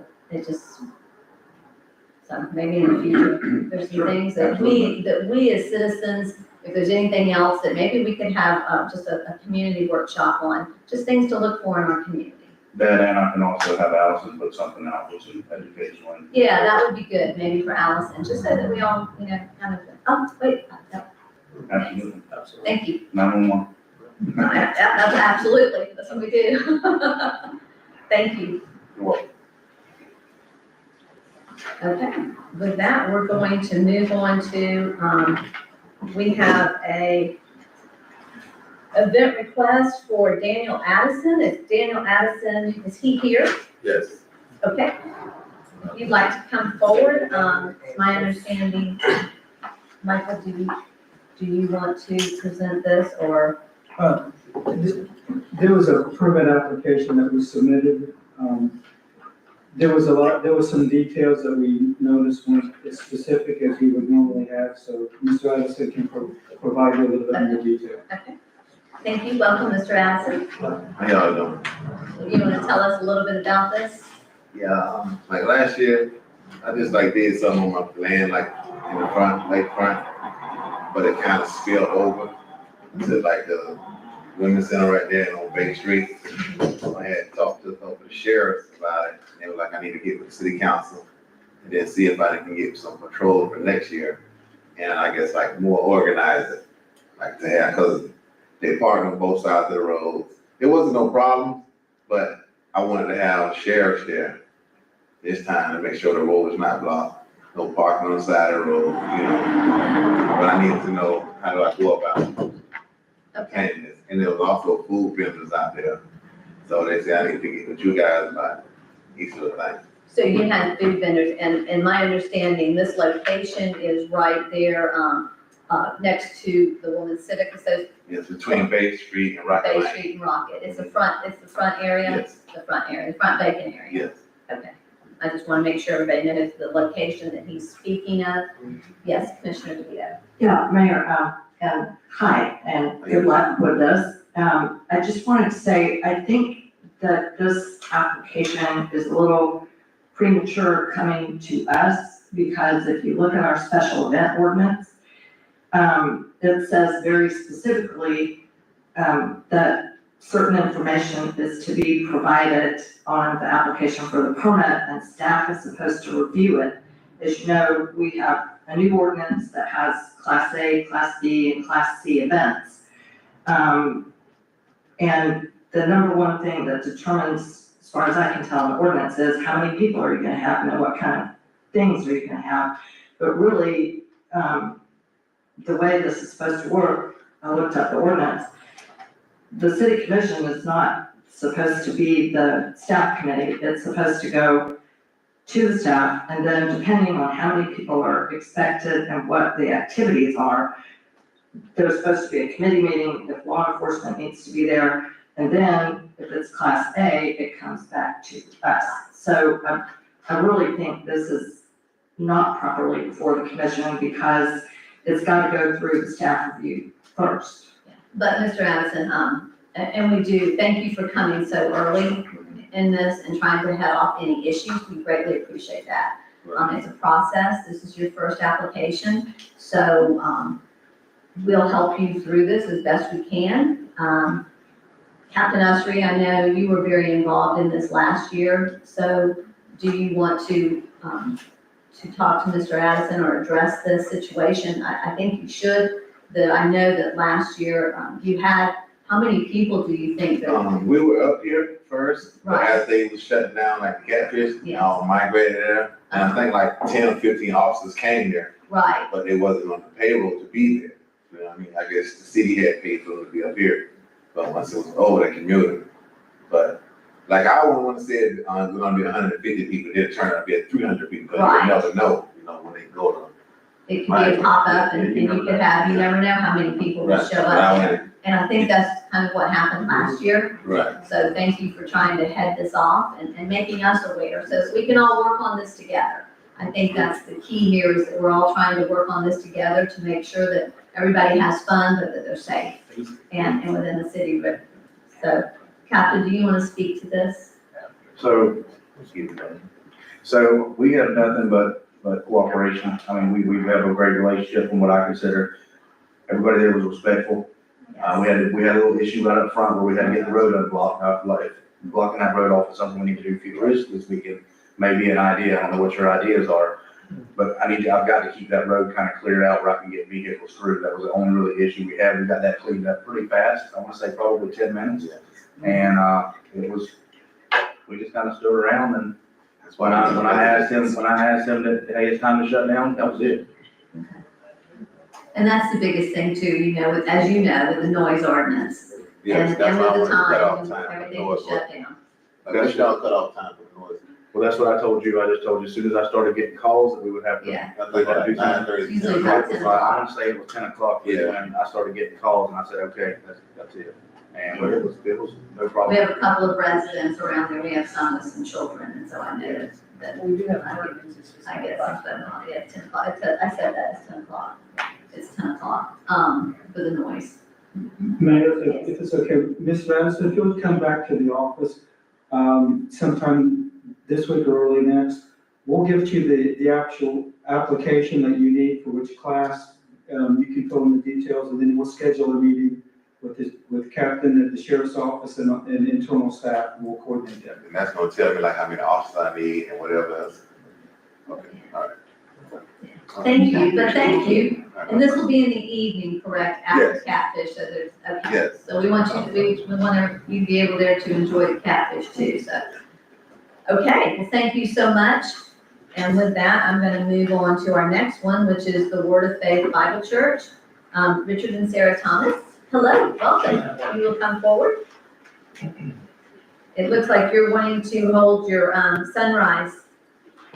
So maybe in the future, there's some things that we as citizens, if there's anything else that maybe we could have, just a community workshop on, just things to look for in our community. That, and I can also have Allison put something out with some educational. Yeah, that would be good, maybe for Allison, just so that we all, kind of, oh, wait, no, Absolutely. thank you. 911. That's absolutely, that's what we do. Thank you. You're welcome. Okay, with that, we're going to move on to, we have a event request for Daniel Addison. Is Daniel Addison, is he here? Yes. Okay. If you'd like to come forward, it's my understanding, Michael, do you want to present this or? There was a permit application that was submitted. There was some details that we noticed weren't as specific as we would normally have, so Mr. Addison can provide you a little bit more detail. Okay. Thank you. Welcome, Mr. Addison. How y'all doing? You want to tell us a little bit about this? Yeah, like last year, I just like did something on my land, like in the front, lakefront, but it kind of spilled over to like the women's center right there on Bay Street. So I had talked to the sheriff about it, and they were like, I need to get with the city council and then see if I can get some control for next year. And I guess like more organize it, like to have, cause they park on both sides of the road. It wasn't no problem, but I wanted to have sheriffs there this time to make sure the road was not blocked. No parking on the side of the road, But I needed to know, how do I go about paying this? And there was also food vendors out there. So they said, I need to get with you guys about each of the things. So you had food vendors, and my understanding, this location is right there, next to the Women's Civic Association. It's between Bay Street and Rocket Bay Lane. Street and Rocket. It's the front area? Yes. The front area, the front bacon area? Yes. Okay. I just want to make sure everybody knows the location that he's speaking of. Yes, Commissioner DeVito. Yeah, Mayor, and hi, and good luck with this. I just wanted to say, I think that this application is a little premature coming to us, because if you look at our special event ordinance, it says very specifically, that certain information is to be provided on the application for the permit, and staff is supposed to review it. As you know, we have a new ordinance that has Class A, Class B, and Class C events. And the number one thing that determines, as far as I can tell in the ordinance, is how many people are you gonna have and what kind of things are you gonna have. But really, the way this is supposed to work, I looked up the ordinance. The city commission is not supposed to be the staff committee. It's supposed to go to the staff, and then depending on how many people are expected and what the activities are, there's supposed to be a committee meeting if law enforcement needs to be there, and then if it's Class A, it comes back to us. So I really think this is not properly before the commission, because it's got to go through the staff review first. But Mr. Addison, and we do, thank you for coming so early in this and trying to head off any issues. We greatly appreciate that. It's a process. This is your first application. So, we'll help you through this as best we can. Captain Usry, I know you were very involved in this last year. So do you want to talk to Mr. Addison or address this situation? I think you should. I know that last year, you had, how many people do you think that? We were up here first, but Right. as they was shutting down like the catfish, Yes. migrated there. And I think like 10 or 15 officers came there, Right, but they wasn't on the payroll to be there. You know what I mean? I guess the city had paid for them to be up here, but once it was over, they commuted. But like I wouldn't want to say we're gonna be 150 people, then it turned out to be 300 people, because Right. you never know, when they go to. it could be a pop-up and you could have, you never know how many people will show up there. And I think that's kind of what happened last year. Right. So thank you for trying to head this off and making us aware so that we can all work on this together. I think that's the key here, is that we're all trying to work on this together to make sure that everybody has fun, but that they're safe and within the city limits. So Captain, do you want to speak to this? So we have nothing but but cooperation. I mean, we have a great relationship from what I consider. Everybody there was respectful. We had a little issue right up front where we had to get the road unblocked. I feel like blocking that road off is something we need to do futuristically, this weekend. Maybe an idea, I don't know what your ideas are, but I've got to keep that road kind of cleared out where I can get vehicles through. That was the only really issue we had. We got that cleaned up pretty fast. I want to say probably 10 minutes. And, we just kind of stood around, and when I asked him that, hey, it's time to shut down, that was it. And that's the biggest thing too, you know, as you know, with the noise ordinance. Yes, And that's why I with the want to cut off time, time for everything noise. was shut down. Like, y'all cut off time for noise. Well, that's what I told you. I just told you, as soon as I started getting calls, that we would have to. Yeah. We'd have to do something. 9:30. Usually about 10 o'clock. I want to say it was 10 o'clock Yeah. when I started getting calls, and I said, okay, that's it. And it was no We problem. have a couple of residents around there, we have some with some children, and so I know that We do have I ordinances. I guess it's 10 o'clock, yeah, 10 o'clock, I said that, it's 10 o'clock. It's 10 o'clock, for the noise. Mayor, if it's okay, Ms. Madison, if you'll come back to the office, sometime this week or early next, we'll give you the actual application that you need for which class. You can fill in the details, and then we'll schedule a meeting with Captain at the sheriff's office and internal staff, and we'll coordinate that. And that's gonna tell me like how many officers I need and whatever else. Okay, all right. Thank you, All right. and this will be in the evening, correct, after Yes. catfish, so there's, okay. Yes. So we want you to be able there to enjoy the catfish too, so. Okay, well, thank you so much. And with that, I'm gonna move on to our next one, which is the Word of Faith Bible Church. Richard and Sarah Thomas, hello, welcome. You will come forward. It looks like you're wanting to hold your sunrise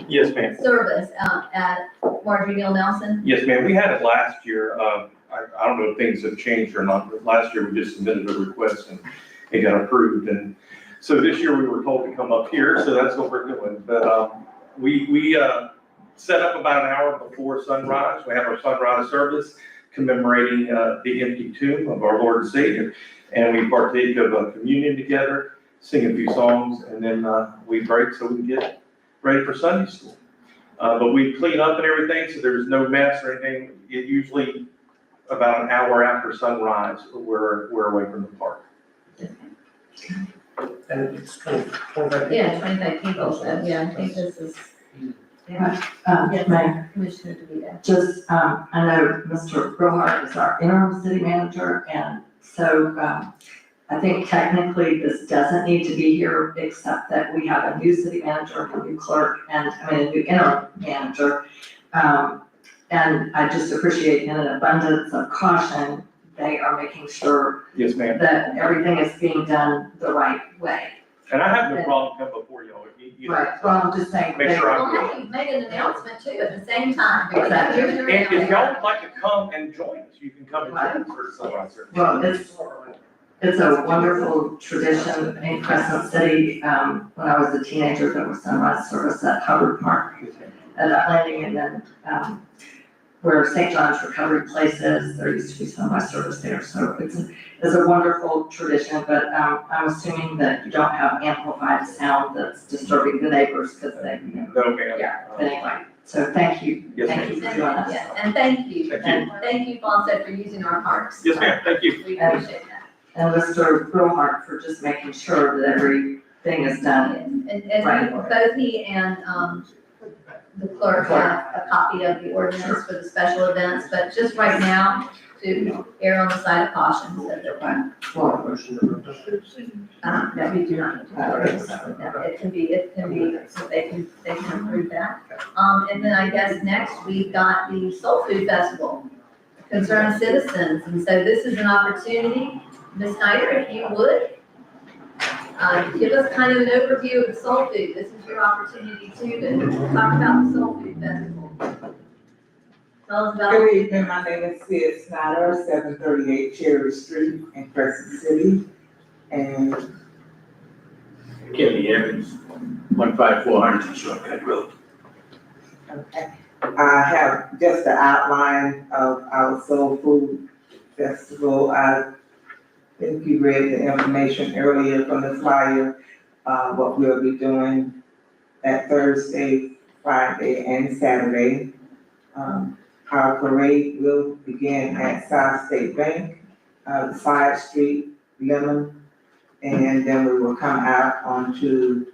Yes, ma'am. service at Marjorie Neal Nelson. Yes, ma'am. We had it last year. I don't know if things have changed or not, but last year we just submitted a request and it got approved. And so this year we were told to come up here, so that's what we're doing. But we set up about an hour before sunrise. We have our sunrise service commemorating the empty tomb of our Lord and Savior. And we partake of a communion together, sing a few songs, and then we break so we can get ready for Sunday school. But we clean up and everything, so there's no mess or anything. It usually about an hour after sunrise, we're away from the park. And it's 25. Yeah, 25 people, so yeah, I think this is. Yeah. Yes, Mayor, Commissioner DeVito. just, I know Mr. Brillhart is our interim city manager, and so, I think technically this doesn't need to be here, except that we have a new city manager, a new clerk, and, a new interim manager. And I just appreciate in an abundance of caution, they are making sure Yes, ma'am. that everything is being done the right way. And I have no problem coming before y'all. You know, Right, well, I'm just saying. Make sure I'm Well, hey, you've made an announcement too at the same time. Exactly. Here's your And if y'all announcement. would like to come and join us, you can come and join us for sunrise service. Well, it's a wonderful tradition in Crescent City. When I was a teenager, there was sunrise service at Hubbard Park at that landing, and then, where St. John's Recovery Place is, there used to be sunrise service there, so it's a wonderful tradition, but, I'm assuming that you don't have amplified sound that's disturbing the neighbors, because they, No, ma'am. yeah, but anyway, so thank you. Yes, Thank you for joining us. Yes, and thank you, Thank you. and thank you also for using our parks. Yes, ma'am. Thank you. We appreciate that. And Mr. Brillhart for just making sure that everything is done. And Right. both he and, the clerk have a copy of the ordinance for the special events, but just right now, to err on the side of caution, that they're fine. That we do not. It can be, so they can approve that. And then I guess next we've got the Soul Food Festival, Concerned Citizens, and so this is an opportunity, Ms. Snyder, if you would, give us kind of an overview of the Soul Food. This is your opportunity too to talk about the Soul Food Festival. Tell us about. Good evening, my name is Sid Snyder, 738 Cherry Street in Crescent City. And Kelly Evans, 15400 Shortcut Road. okay, I have just an outline of our Soul Food Festival. I think you read the information earlier from the flyer, what we'll be doing that Thursday, Friday and Saturday. Our parade will begin at South State Bank, side street, Lemon, and then we will come out onto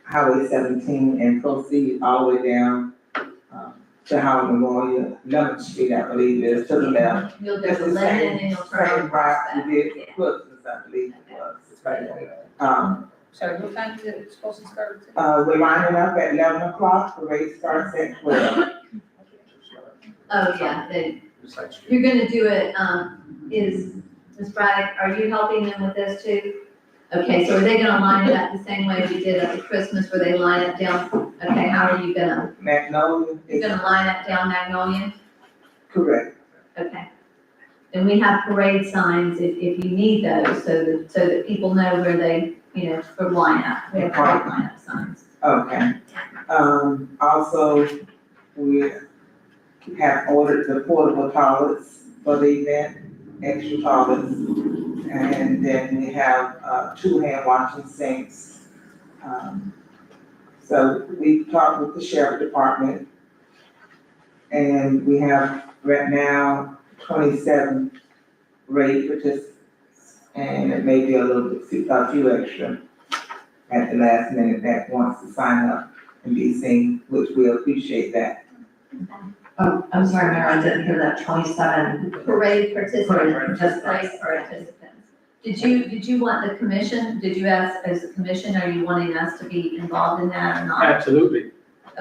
Highway 17 and proceed all the way down to Howard Memorial, 11th Street, I believe it is, to the left. You'll do That's the the Lebanon same, and you'll turn same on route Prospect. we did for Christmas, I believe it was. Sorry, what time is it supposed to start? We're lining up at 11 o'clock, the race starts at 12. Oh, yeah, you're gonna do it, is, Ms. Braddock, are you helping them with this too? Okay, so are they gonna line it up the same way we did at the Christmas where they line it down? Okay, how are you gonna, Magnolia you're is gonna line it down Magnolia? correct. Okay. And we have parade signs if you need those, so that people know where they, for lineup, we have parade lineup signs. Okay. Also, we have ordered the portable toilets for the event, extra toilets. And then we have, 2 hand washing sinks. So we talked with the sheriff department. And we have right now 27 rate participants. And it may be a few extra at the last minute that wants to sign up and be seen, which we appreciate that. Oh, I'm sorry, Mayor, I didn't hear that, 27. Parade participants. Parade Participants. Did you want the commission, did you ask, as a commission, are you wanting us to be involved in that or not? Absolutely,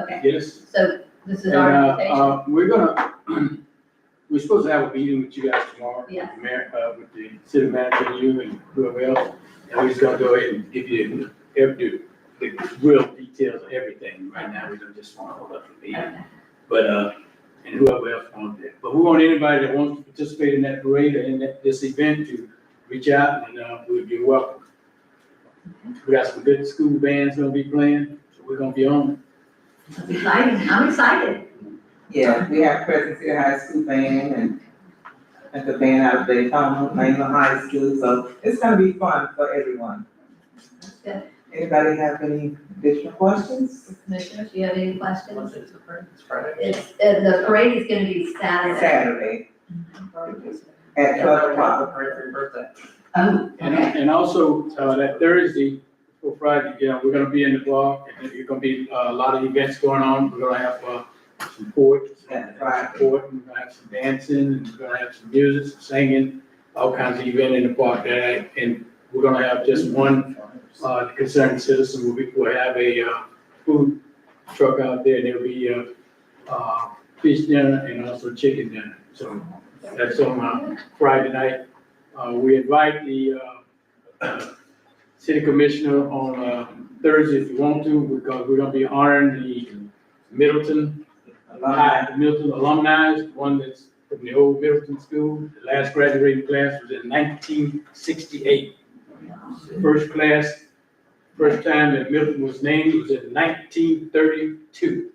Okay, yes. so this is our invitation. We're supposed to have a meeting with you guys tomorrow. Yeah. With the mayor, with the city manager and you and whoever else. And we're just gonna go ahead and give you the real details of everything. Right now, we don't just wanna hold up the meeting. Okay. But, and whoever else wants it. But we want anybody that wants to participate in that parade or in this event to reach out and, you're welcome. We got some good school bands gonna be playing, so we're gonna be on. That's exciting, I'm excited. Yeah, we have Crescent City High School band and the band out of Daytona, Mainland High School, so it's gonna be fun for everyone. That's good. Anybody have any additional questions? Commissioners, do you have any questions? It's Friday. It's, the parade is gonna be Saturday. Saturday at 12 o'clock. Parade for your birthday. Oh, And also, that Thursday or Friday, we're gonna be in the block, and there's gonna be a lot of events going on. We're gonna have, some poetry, That's right. we're gonna have some dancing, and we're gonna have some music, some singing, all kinds of event in the park that, and we're gonna have just one, concerned citizen, we'll have a, food truck out there, and there'll be fish dinner and also chicken dinner. So that's on Friday night. We invite the city commissioner on Thursday if you want to, because we're gonna be honoring the Middleton alumni, one that's from the old Middleton school. The last graduating class was in 1968. First time that Middleton was named was in 1932.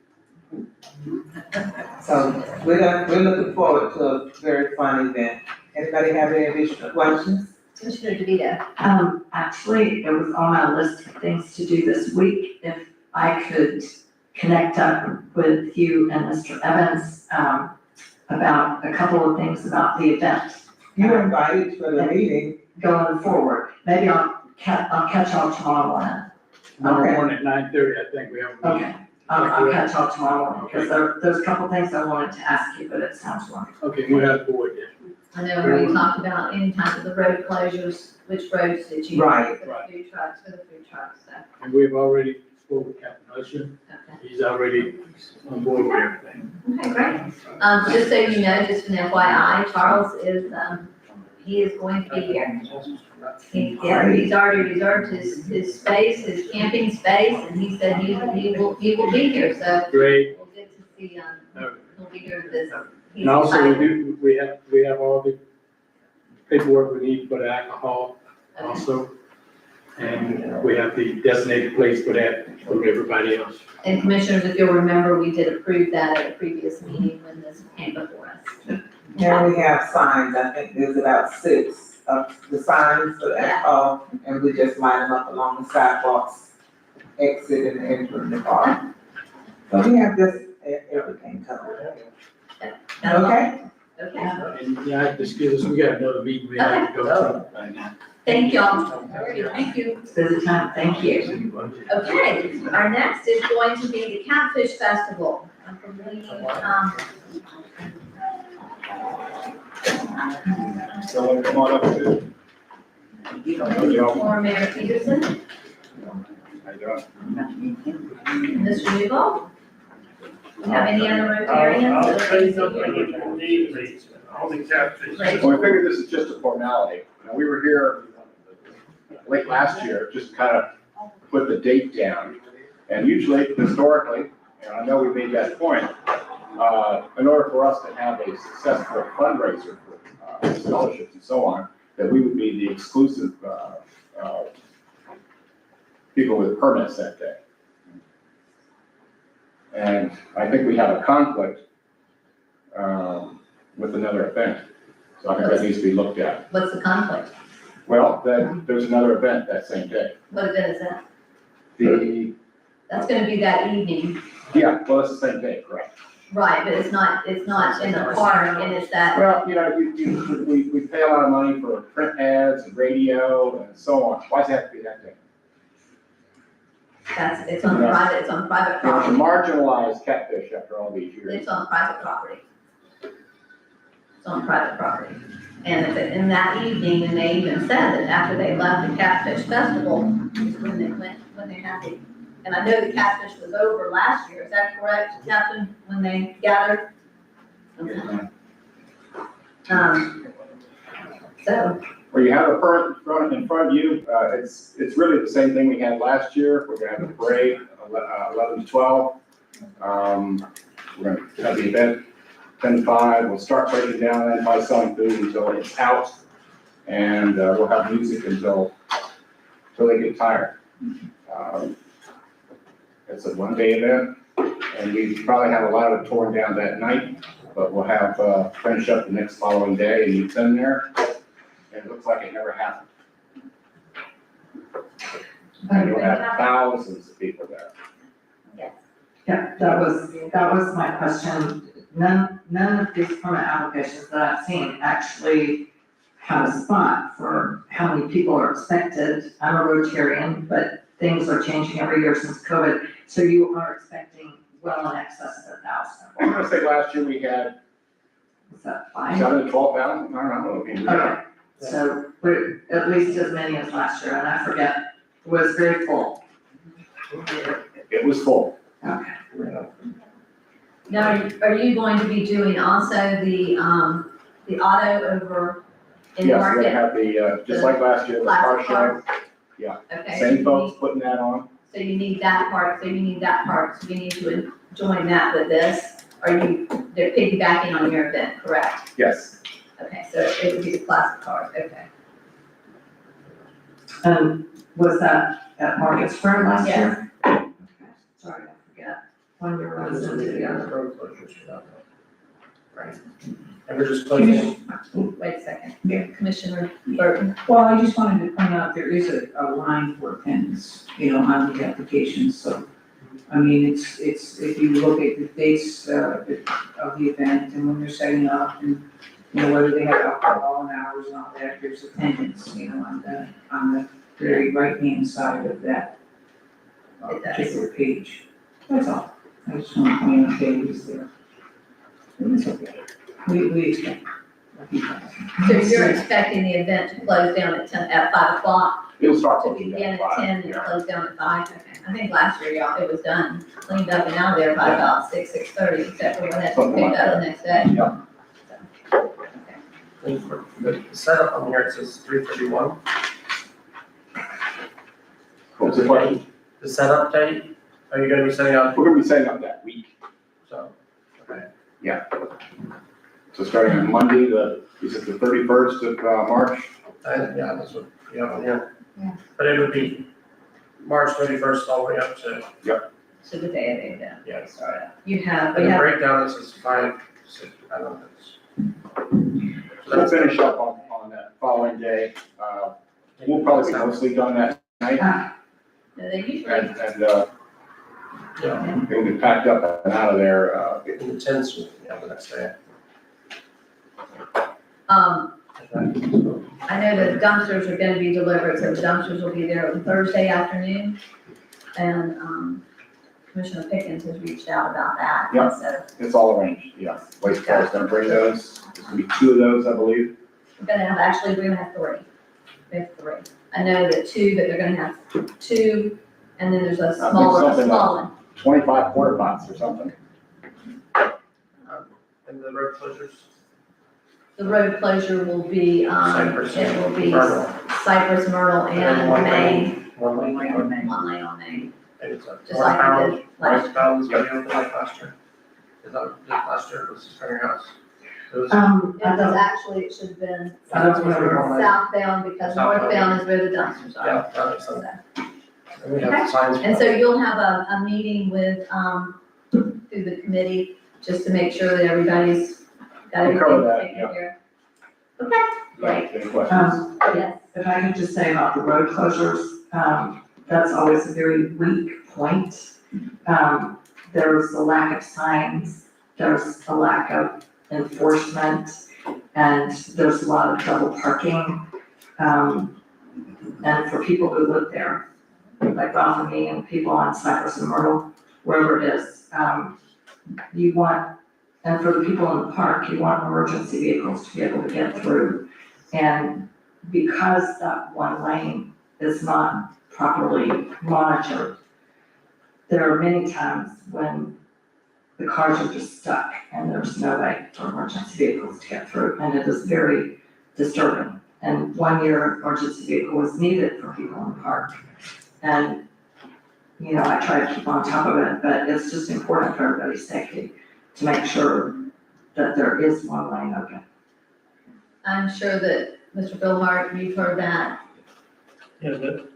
So we're looking forward to a very fun event. Anybody have any additional questions? Commissioner DeVito. Actually, it was on my list of things to do this week. If I could connect up with you and Mr. Evans, about a couple of things about the event. You were invited to the meeting. Going forward. Maybe I'll catch y'all tomorrow morning. Tomorrow morning at 9:30, I think we have a meeting. Okay, I'll catch y'all tomorrow morning, because there's a couple things I wanted to ask you, but it sounds wonderful. Okay, we'll have the board then. I know we talked about any type of the road closures, which roads did you? Right. For the food trucks, so, And we've already spoken with Captain Usher. okay. He's already on board with everything. Okay, great. Just so you know, just an FYI, Charles is, he is going to be here. He's already reserved his space, his camping space, and he said he will be here, so Great. we'll get to see, he'll be here to visit. He's And also, excited. we have all the paperwork we need for the alcohol also. And we have the designated place for that for everybody else. And commissioners, if you'll remember, we did approve that at a previous meeting when this came before us. And we have signs, I think there's about 6 of the signs for that, and we just line them up along the sidewalks, exit and enter the park. So we have this, everything covered. Okay? Okay, And, yeah, excuse us, we got another meeting we have to go to right now. thank y'all. Thank you. Busy time, thank you. Okay, our next is going to be the Catfish Festival. I believe, So come on up to. or Mayor Peterson, How you doing? Mr. Duval. Do you have any other Rotarians? I'll say something if you need me, only catfish. Well, I figured this is just a formality. We were here late last year, just kind of put the date down. And usually, historically, and I know we made that point, in order for us to have a successful fundraiser for scholarships and so on, that we would be the exclusive people with permits that day. And I think we have a conflict with another event. So I think that needs to be looked at. What's the conflict? Well, there's another event that same day. What event is that? That's gonna be that evening. Yeah, well, it's the same day, correct? Right, but it's not in the park, and it's that, Well, we pay a lot of money for print ads and radio and so on. Why does it have to be that day? it's on private It's a property. marginalized catfish after all these years. It's on private property. It's on private property. And if in that evening, and they even said that after they left the Catfish Festival, is when they had the, and I know the catfish was over last year, is that correct, Captain, when they gathered? Okay. So, Where you have a permit in front of you, it's really the same thing we had last year. We're gonna have a parade, 11 to 12. We're gonna have the event 10 to 5. We'll start breaking down then by selling food until it's out. And we'll have music until they get tired. It's a one-day event, and we probably have a lot of it torn down that night, but we'll have finish up the next following day, and it's in there. And it looks like it never happened. And you'll have thousands of people there. Yeah, that was my question. None of these permit applications that I've seen actually have a spot for how many people are expected. I'm a Rotarian, but things are changing every year since COVID. So you are expecting well in excess of 1,000. I'm gonna say last year we had Is that fine? 7,000 to 12,000, I don't know. Okay, so we're at least as many as last year, and I forget, it was very full. It was full. Okay. now, are you going to be doing also the auto over in Yes, we're Market? gonna have the, just like last year, the car show. Yeah, Okay. same folks putting that on. So you need that part, so you need to join that with this, they're piggybacking on your event, correct? Yes. Okay, so it would be the classic cars, okay. Was that at Market Square last Yes. year? Okay. Sorry, I forget. One year was into the other. Road closures for that. Right. And we're just closing. Wait a second, Commissioner Burton. Well, I just wanted to point out, there is a line for attendance, on the application, so, I mean, it's, if you look at the dates, of the event and when they're setting up and, whether they have alcohol and hours and all that, there's attendance, on the very right-hand side of that particular page. That's all. I just want to point out that it was there. It's okay. We expect. So you're expecting the event to close down at 5 o'clock? It'll start To closing begin down at at 10 5. and close down at 5? Okay. I think last year, y'all, it was done, cleaned up and out there by about 6:30, except for when that was picked up the next day. Yeah. The setup on here, it says 3:31. What's the question? The setup date, are you gonna be setting up? We're gonna be setting up that week. So, okay. Yeah. So starting on Monday, is it the 31st of March? Yeah, that's what, on here. Yeah. But it would be March 31st all the way up to, So the day of the event. yes. You have, And the breakdown, this is 5, 6, I don't know. We'll finish up on that following day. We'll probably be mostly done that night. they usually, And Yeah, It'll be packed up and out of there, in the tents, the next day. I know that dumpsters are gonna be delivered, so the dumpsters will be there on Thursday afternoon. And, Commissioner Pickens has reached out about that. Yep. So It's all arranged, yeah. Waste Paul's gonna bring those. There's gonna be 2 of those, I believe. we're gonna have 3. We have 3. I know that 2, but they're gonna have 2, and then there's a think smaller, something small one. 25 quarter pots or something. And the road closures. The road closure will be, Cypress it will be Myrtle. Cypress, Myrtle, and one Maine. One lane. One lane on Main. And it's a Just like we did last North Bound is gonna be open like last year. Is that, last year it was Spring House? It was, It was actually, it should have been I don't remember. southbound, because Southbound. northbound is where the dumpsters are. Yeah, that makes sense. And we have the signs. And so you'll have a meeting with, through the committee, just to make sure that everybody's got We'll cover everything that, taken yeah. care of. Okay, great. Any questions? Yes. If I could just say about the road closures, that's always a very weak point. There's a lack of signs, there's a lack of enforcement, and there's a lot of double parking. And for people who live there, like Ralph and me and people on Cypress and Myrtle, wherever it is, you want, and for the people in the park, you want emergency vehicles to be able to get through. And because that one lane is not properly monitored, there are many times when the cars are just stuck and there's no way for emergency vehicles to get through, and it is very disturbing. And one year, emergency vehicle was needed for people in the park. And, you know, I try to keep on top of it, but it's just important for everybody's safety to make sure that there is one lane open. I'm sure that Mr. Bill Hart, you've heard that, Yeah, but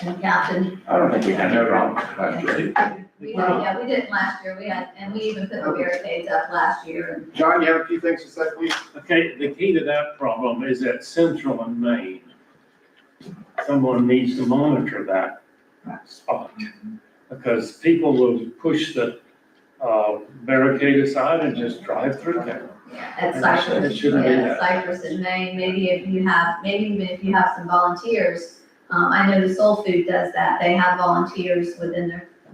and Captain. I don't think we had no problem last year. We didn't last year, and we even put the barricades up last year. John, you have a few things to say, please? okay, the key to that problem is at Central and Main. Someone needs to monitor that spot, because people will push the barricade aside and just drive through there. At It Cypress, shouldn't be yeah, that. Cypress and Maine, maybe even if you have some volunteers. I know the Soul Food does that, they have volunteers within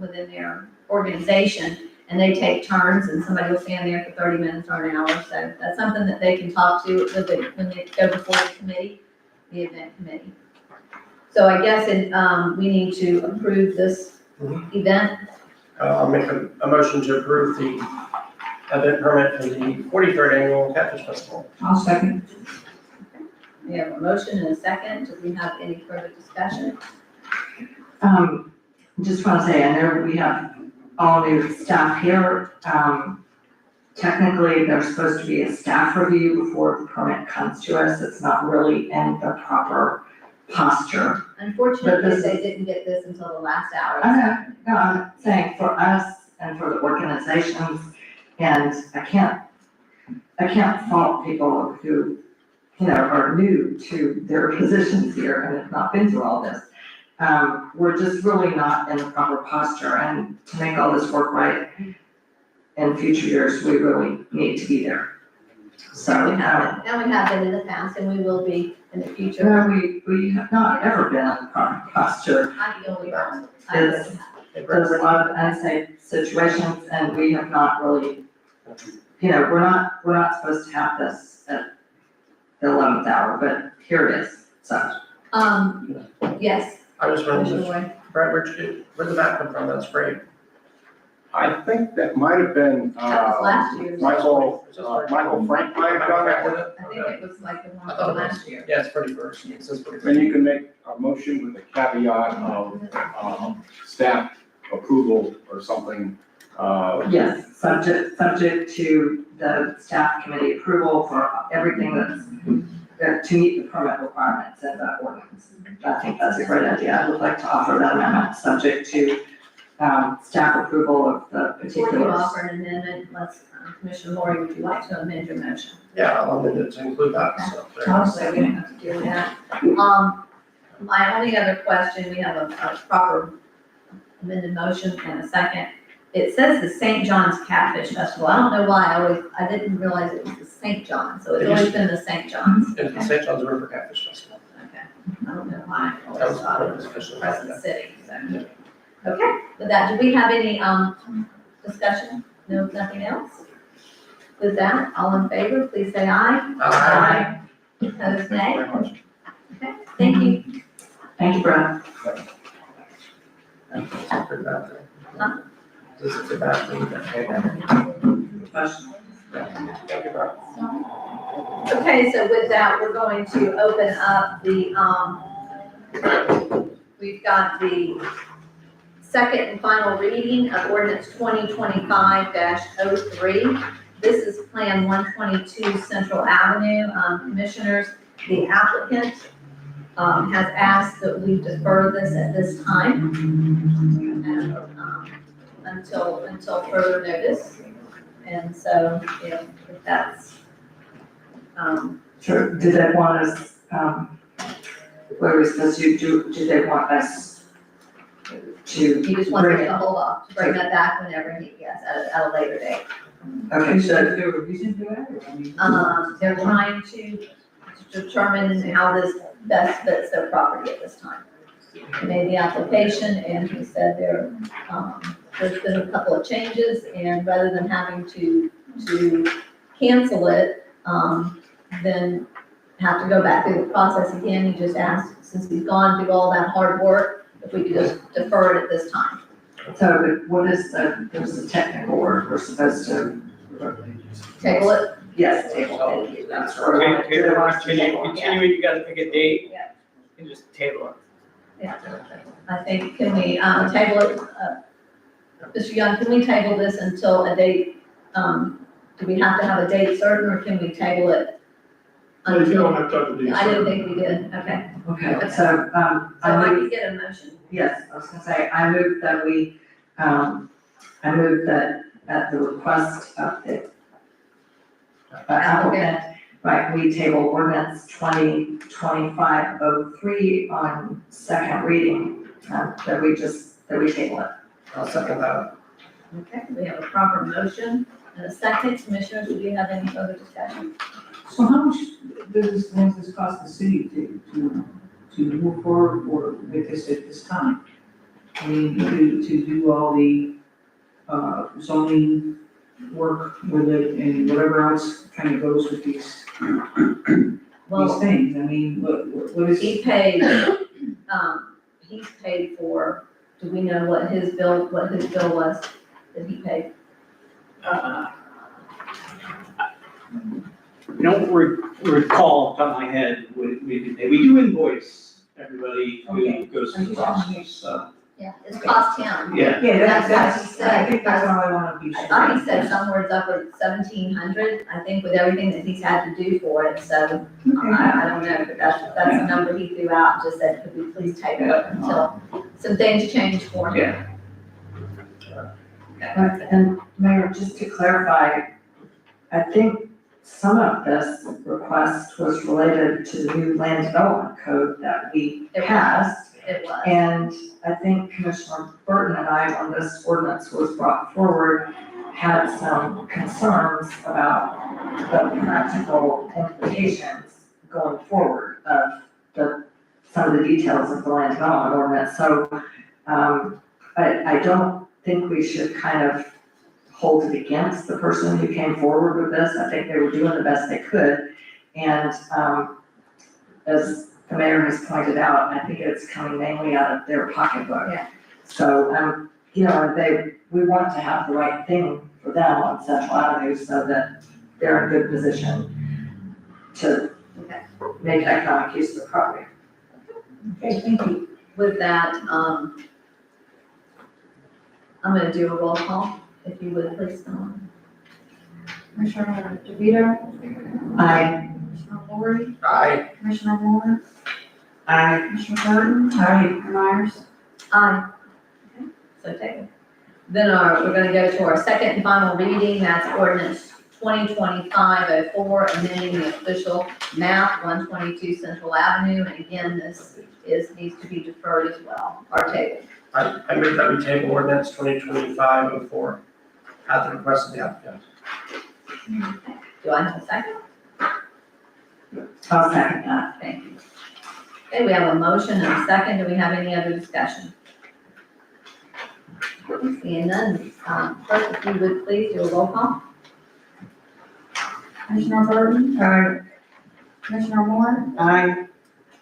their organization, and they take turns, and somebody will stand there for 30 minutes or an hour, so that's something that they can talk to when they go before the committee, the event committee. So I guess we need to approve this event. I'll make a motion to approve the event permit for the 43rd annual Catfish Festival. I'll second. We have a motion and a second. Do we have any further discussion? Just want to say, I know we have all new staff here. Technically, there's supposed to be a staff review before the permit comes to us. It's not really in the proper posture. Unfortunately, this they didn't get this until the last hour. I know, no, I'm saying for us and for the organizations, and I can't fault people who, you know, are new to their positions here and have not been through all this. We're just really not in the proper posture, and to make all this work right in future years, we really need to be there. So, We have been in the past, and we will be in the future. no, we have not ever been in the proper posture. I'm the only one. There's a lot of unsafe situations, and we have not really, you know, we're not supposed to have this at the 11th hour, but here it is, so. Yes. I just wanted Commissioner to, Ward. Brad, where'd the map come from? That's great. I think that might have been, That was last year. Michael Frank might have done that. I think it was like the one from last year. Yeah, it's pretty first. It says pretty Then you can make a motion with a caveat of, staff approval or something. Yes, subject to the staff committee approval for everything that's, to meet the permit requirements in the ordinance. I think that's a great idea. I would like to offer that amendment, subject to, staff approval of the Before you particulars. offer an amendment, Commissioner Lori, would you like to amend your motion? Yeah, I'll amend it to include that, so. So we don't have to do that. My only other question, we have a proper amended motion and a second. it says the St. John's Catfish Festival. I don't know why, I didn't realize it was the St. John's, so it's always been the St. John's. It's the St. John's River Catfish Festival. Okay, I don't know why, I That always was thought it the was official. Crescent City, so. Okay, with that, do we have any, discussion? No, nothing else? With that, all in favor, please say aye. Aye. Opposed, Thank you nay? very much. Okay, thank you. Thank you, Brad. Huh? This is a bad thing. Thank you, Brian. Okay, so with that, we're going to open up the, we've got the second and final reading of ordinance 2025-03. This is Plan 122 Central Avenue. Commissioners, the applicant has asked that we defer this at this time until further notice. And so if that's, Sure, do they want us, where is this, do they want us to he just wants bring us it? to hold off, to bring that back whenever he gets at a later date. Okay, Is so, there a reason for that, or I mean? They're trying to determine how this best fits their property at this time. He made the application and he said there's been a couple of changes, and rather than having to cancel it, then have to go back through the process again, he just asked, since he's gone through all that hard work, if we could just defer it at this time. so what is there's a technical word we're supposed to, Table it? yes, table, thank you, that's what I wanted. Do they want us to table? Continue, you gotta pick a date. Yeah. And just table it. Yeah, I think, can we, table it, Mr. Young, can we table this until a date, do we have to have a date certain, or can we table it? You don't have to have a date I didn't certain. think we did, okay. Okay, so, So I I move, can get a motion. yes, I was gonna say, I move that we, I move that at the request of the applicant, right, we table ordinance 2025-03 on second reading, that we table it. I'll second that. Okay, we have a proper motion and a second. Commissioners, do you have any further discussion? So how much does this cost the city to move forward with this at this time? I mean, to do all the zoning work with it and whatever else kind of goes with these Well, things, I mean, what is? he paid, he's paid for, do we know what his bill was that he paid? I don't recall off the top of my head, we do invoice everybody who goes through the process, so. Yeah, it's cost him. Yeah. Yeah, That's what he I said. think that's all I wanna be I sure. thought he said somewhere upward 1,700, I think, with everything that he's had to do for it, so I don't know, but that's the number he threw out, just said, could we please table it until some things change for him? Yeah. And Mayor, just to clarify, I think some of this request was related to the new land development code that we passed. It was. And I think Commissioner Burton and I, when this ordinance was brought forward, had some concerns about the practical implications going forward of some of the details of the land development ordinance. So, I don't think we should kind of hold it against the person who came forward with this. I think they were doing the best they could. And, as the mayor has pointed out, I think it's coming mainly out of their pocketbook. Yeah. So, we want to have the right thing for them on Central Avenue so that they're in a good position to make economic use of the property. Okay, thank you. With that, I'm gonna do a roll call, if you would, please. Commissioner DeVito? Aye. Commissioner Lori? Aye. Commissioner Moore? Aye. Commissioner Burton? Aye. Commissioner Myers? Aye. Okay, so taken. Then we're gonna go to our second and final reading, that's ordinance 2025-04, amending the official map, 122 Central Avenue. And again, this needs to be deferred as well, our table. I I move that we table ordinance 2025-04 at the request of the applicant. Do I have a second? I'll second that. Thank you. Okay, we have a motion and a second. Do we have any other discussion? Seeing none, clerk, if you would please do a roll call. Commissioner Burton? Aye. Commissioner Moore? Aye.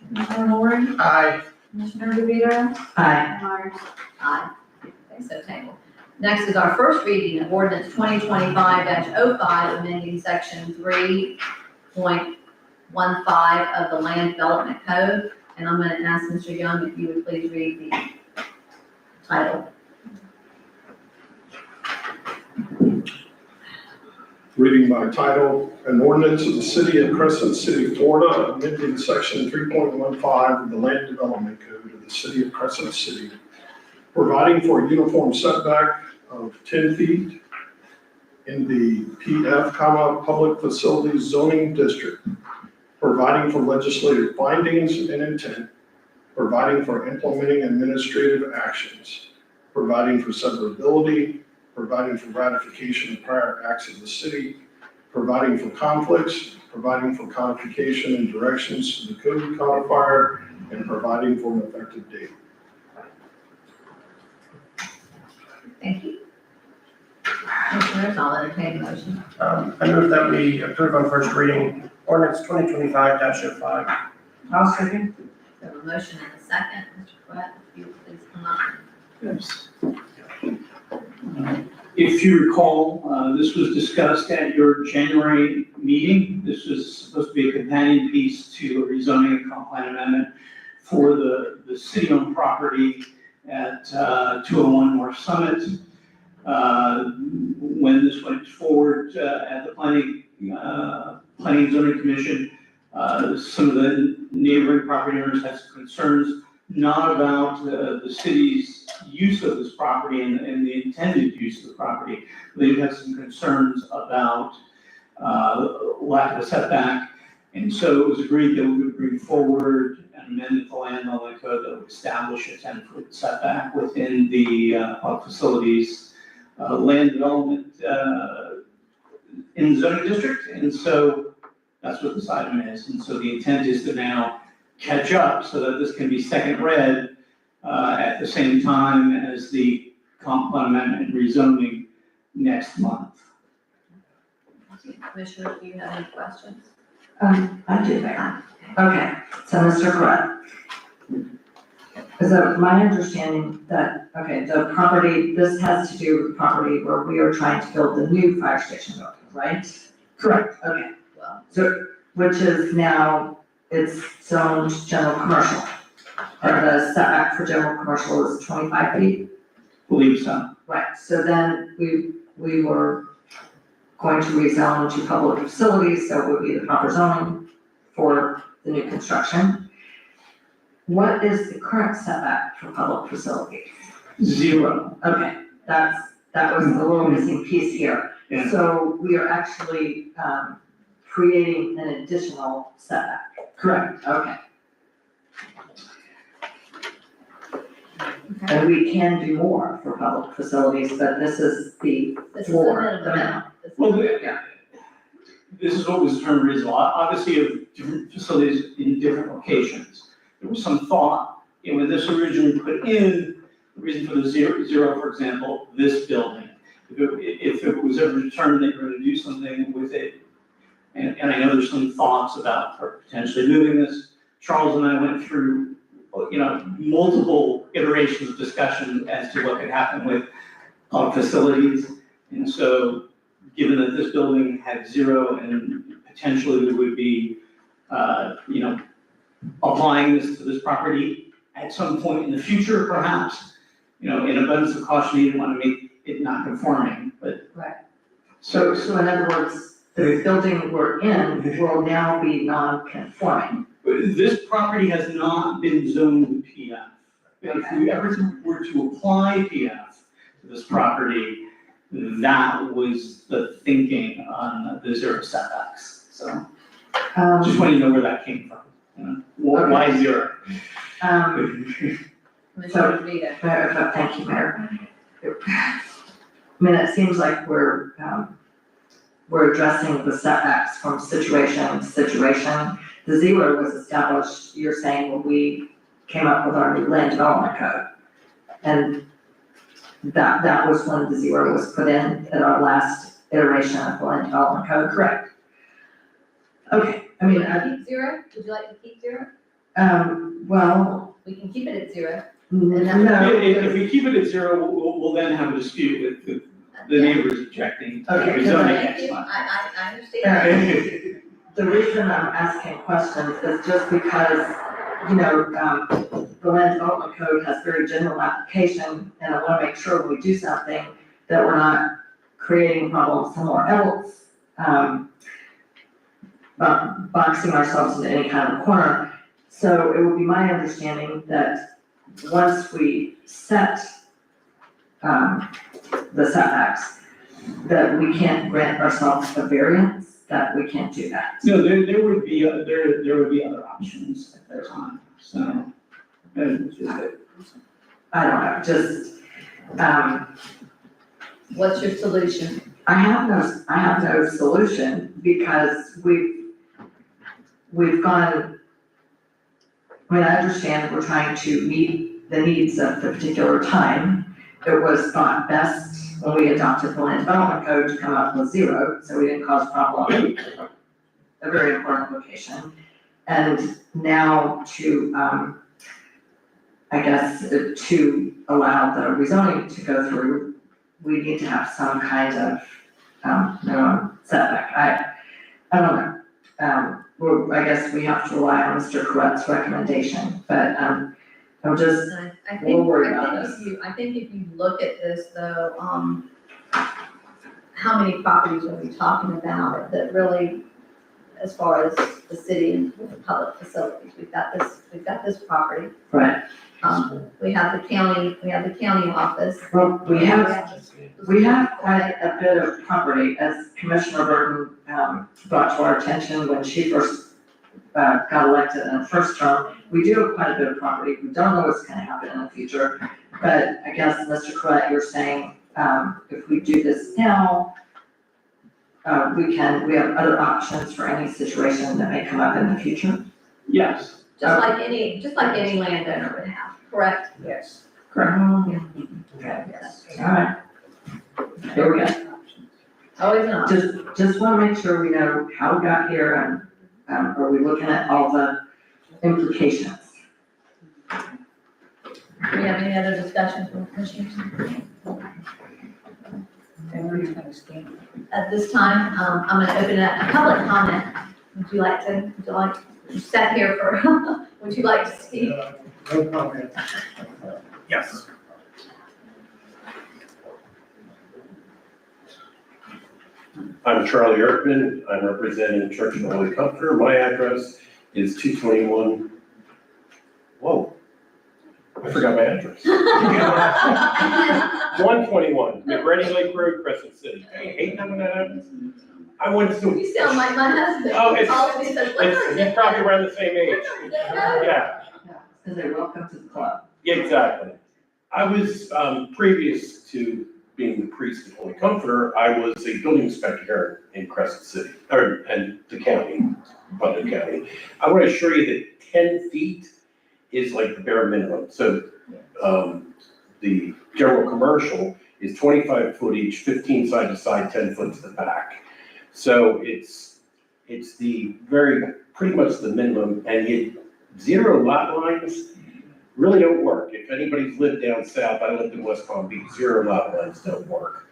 Commissioner Lori? Aye. Commissioner DeVito? Aye. Myers? Aye. Okay, so table. Next is our first reading of ordinance 2025-05, amending section 3.15 of the Land Development Code. And I'm gonna ask Mr. Young if you would please read the title. Reading by title, an ordinance of the city of Crescent City, Florida, amending section 3.15 of the Land Development Code of the city of Crescent City, providing for a uniform setback of 10 feet in the PF, Public Facilities Zoning District, providing for legislative findings and intent, providing for implementing administrative actions, providing for severability, providing for ratification of prior acts of the city, providing for conflicts, providing for codification and directions to the code codifier, and providing for an effective date. Thank you. Commissioners, I'll entertain the motion. I move that we approve on first reading ordinance 2025-05. I'll second. We have a motion and a second. Mr. Quett, if you would please come up. Yes. If you recall, this was discussed at your January meeting. This was supposed to be a companion piece to a rezoning and comp plan amendment for the city-owned property at 201 North Summit. When this went forward at the Planning and Zoning Commission, some of the neighboring property owners had some concerns, not about the city's use of this property and the intended use of the property. They had some concerns about lack of a setback. And so it was agreed that we would bring forward an amendment to the land development code that would establish a 10-foot setback within the public facilities land development in the zoning district. And so that's what this item is. And so the intent is to now catch up so that this can be second read at the same time as the comp plan amendment and rezoning next month. Commissioner, do you have any questions? I do, Mayor. Okay, so Mr. Correct. Is it my understanding that, okay, the property, this has to do with property where we are trying to build the new fire station building, right? Correct. Okay, Well, so, which is now, it's zoned general commercial. Or the setback for general commercial is 25 feet? Believe so. Right, so then we were going to rezone to public facilities, so it would be the proper zoning for the new construction. What is the current setback for public facilities? 0. Okay, that was the little missing piece here. Yeah. So we are actually creating an additional setback. Correct. Okay. And we can do more for public facilities, but this is the this is the floor, the minimum. minimum. Well, this is what was determined reasonable. Obviously, you have different facilities in different locations. There was some thought, when this originally put in, the reason for the zero, for example, this building. If it was ever determined that you're gonna do something with it, and I know there's some thoughts about potentially moving this. Charles and I went through, multiple iterations of discussion as to what could happen with facilities. And so, given that this building had 0 and potentially we would be, applying this to this property at some point in the future, perhaps, in abundance of caution, you didn't want to make it not conforming, but. Right. So in other words, the building we're in will now be non-conforming. This property has not been zoned PF. If we ever were to apply PF to this property, that was the thinking on the 0 setbacks. So just want you to know where that came from. Why 0? Commissioner DeVito. Thank you, Mayor. I mean, it seems like we're addressing the setbacks from situation to situation. The zero was established, you're saying, when we came up with our new land development code. And that was when the zero was put in at our last iteration of the land development code, correct? Okay, I mean, Keep zero? Would you like to keep zero? well, We can keep it at zero. no. If we keep it at zero, we'll then have a dispute with the neighbors objecting. Okay, Zoning, Thank that's you, fine. I understand. The reason I'm asking questions is just because, you know, the land development code has very general application, and I wanna make sure when we do something that we're not creating problems somewhere else, but boxing ourselves into any kind of corner. So it would be my understanding that once we set, the setbacks, that we can't grant ourselves a variance, that we can't do that. No, there would be, there would be other options at that time, so. I don't know, just, What's your solution? I have no solution because we've gone, I mean, I understand we're trying to meet the needs of the particular time. It was thought best when we adopted the land development code to come up with zero, so we didn't cause problem. A very important location. And now to, I guess, to allow the rezoning to go through, we need to have some kind of, minimum setback. I don't know. I guess we have to rely on Mr. Corrett's recommendation, but, I'm just, I we'll think, worry about this. I think if you look at this though, how many properties are we talking about that really, as far as the city and the public facilities, we've got this property. Right. We have the county office. Well, we have quite a bit of property, as Commissioner Burton, brought to our attention when she first, got elected in her first term. We do have quite a bit of property. We don't know what's gonna happen in the future. But I guess, Mr. Corrett, you're saying, if we do this now, we have other options for any situation that may come up in the future? Yes. Just like any landowner would have, correct? Yes. Correct. Okay. All right. Here we go. Always an option. Just wanna make sure we know how we got here and, are we looking at all the implications? Do we have any other discussion from commissioners? At this time, I'm gonna open up a public comment. Would you like, you sat here for, would you like to speak? No comment. Yes. I'm Charlie Erkman. I'm representing Church of the Holy Comforter. My address is 221. Whoa, I forgot my address. 121 McReady Lake Road, Crescent City. I hate having that address. I went to. You sound like my husband. Oh, Always says, "What's our he's probably around the same age. Yeah. Because they're welcome to the club. Yeah, exactly. I was, previous to being the priest of Holy Comforter, I was a building inspector here in Crescent City, and the county, Putnam County. I want to assure you that 10 feet is like the bare minimum. So, the general commercial is 25 foot each, 15 side to side, 10 foot to the back. So it's pretty much the minimum, and yet zero lot lines really don't work. If anybody's lived down south, I lived in West Palm Beach, zero lot lines don't work.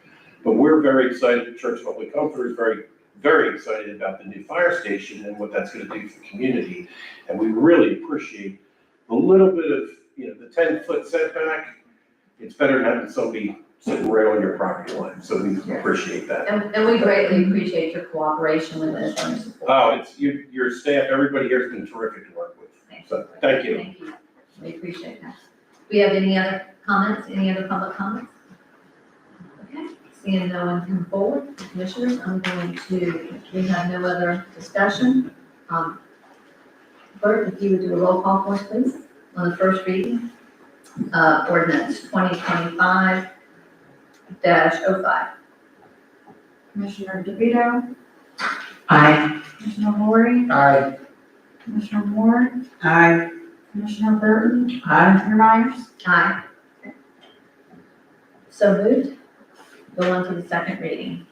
But we're very excited, the Church of Holy Comforter is very, very excited about the new fire station and what that's gonna do for the community. And we really appreciate a little bit of, the 10-foot setback. It's better than having somebody sitting right on your property line, so we appreciate that. And we greatly appreciate your cooperation with this and support. Oh, it's your staff, everybody here has been terrific to work with, so thank you. Thank you. We appreciate that. Do we have any other comments, any other public comments? Okay, seeing no one come forward, commissioners, we have no other discussion. Bert, if you would do a roll call for us, please, on the first reading. ordinance 2025-05. Commissioner DeVito, Aye. Commissioner Lori, Aye. Commissioner Ward, Aye. Commissioner Burton, Aye. Mayor Myers. Aye. So moved. Go on to the second reading.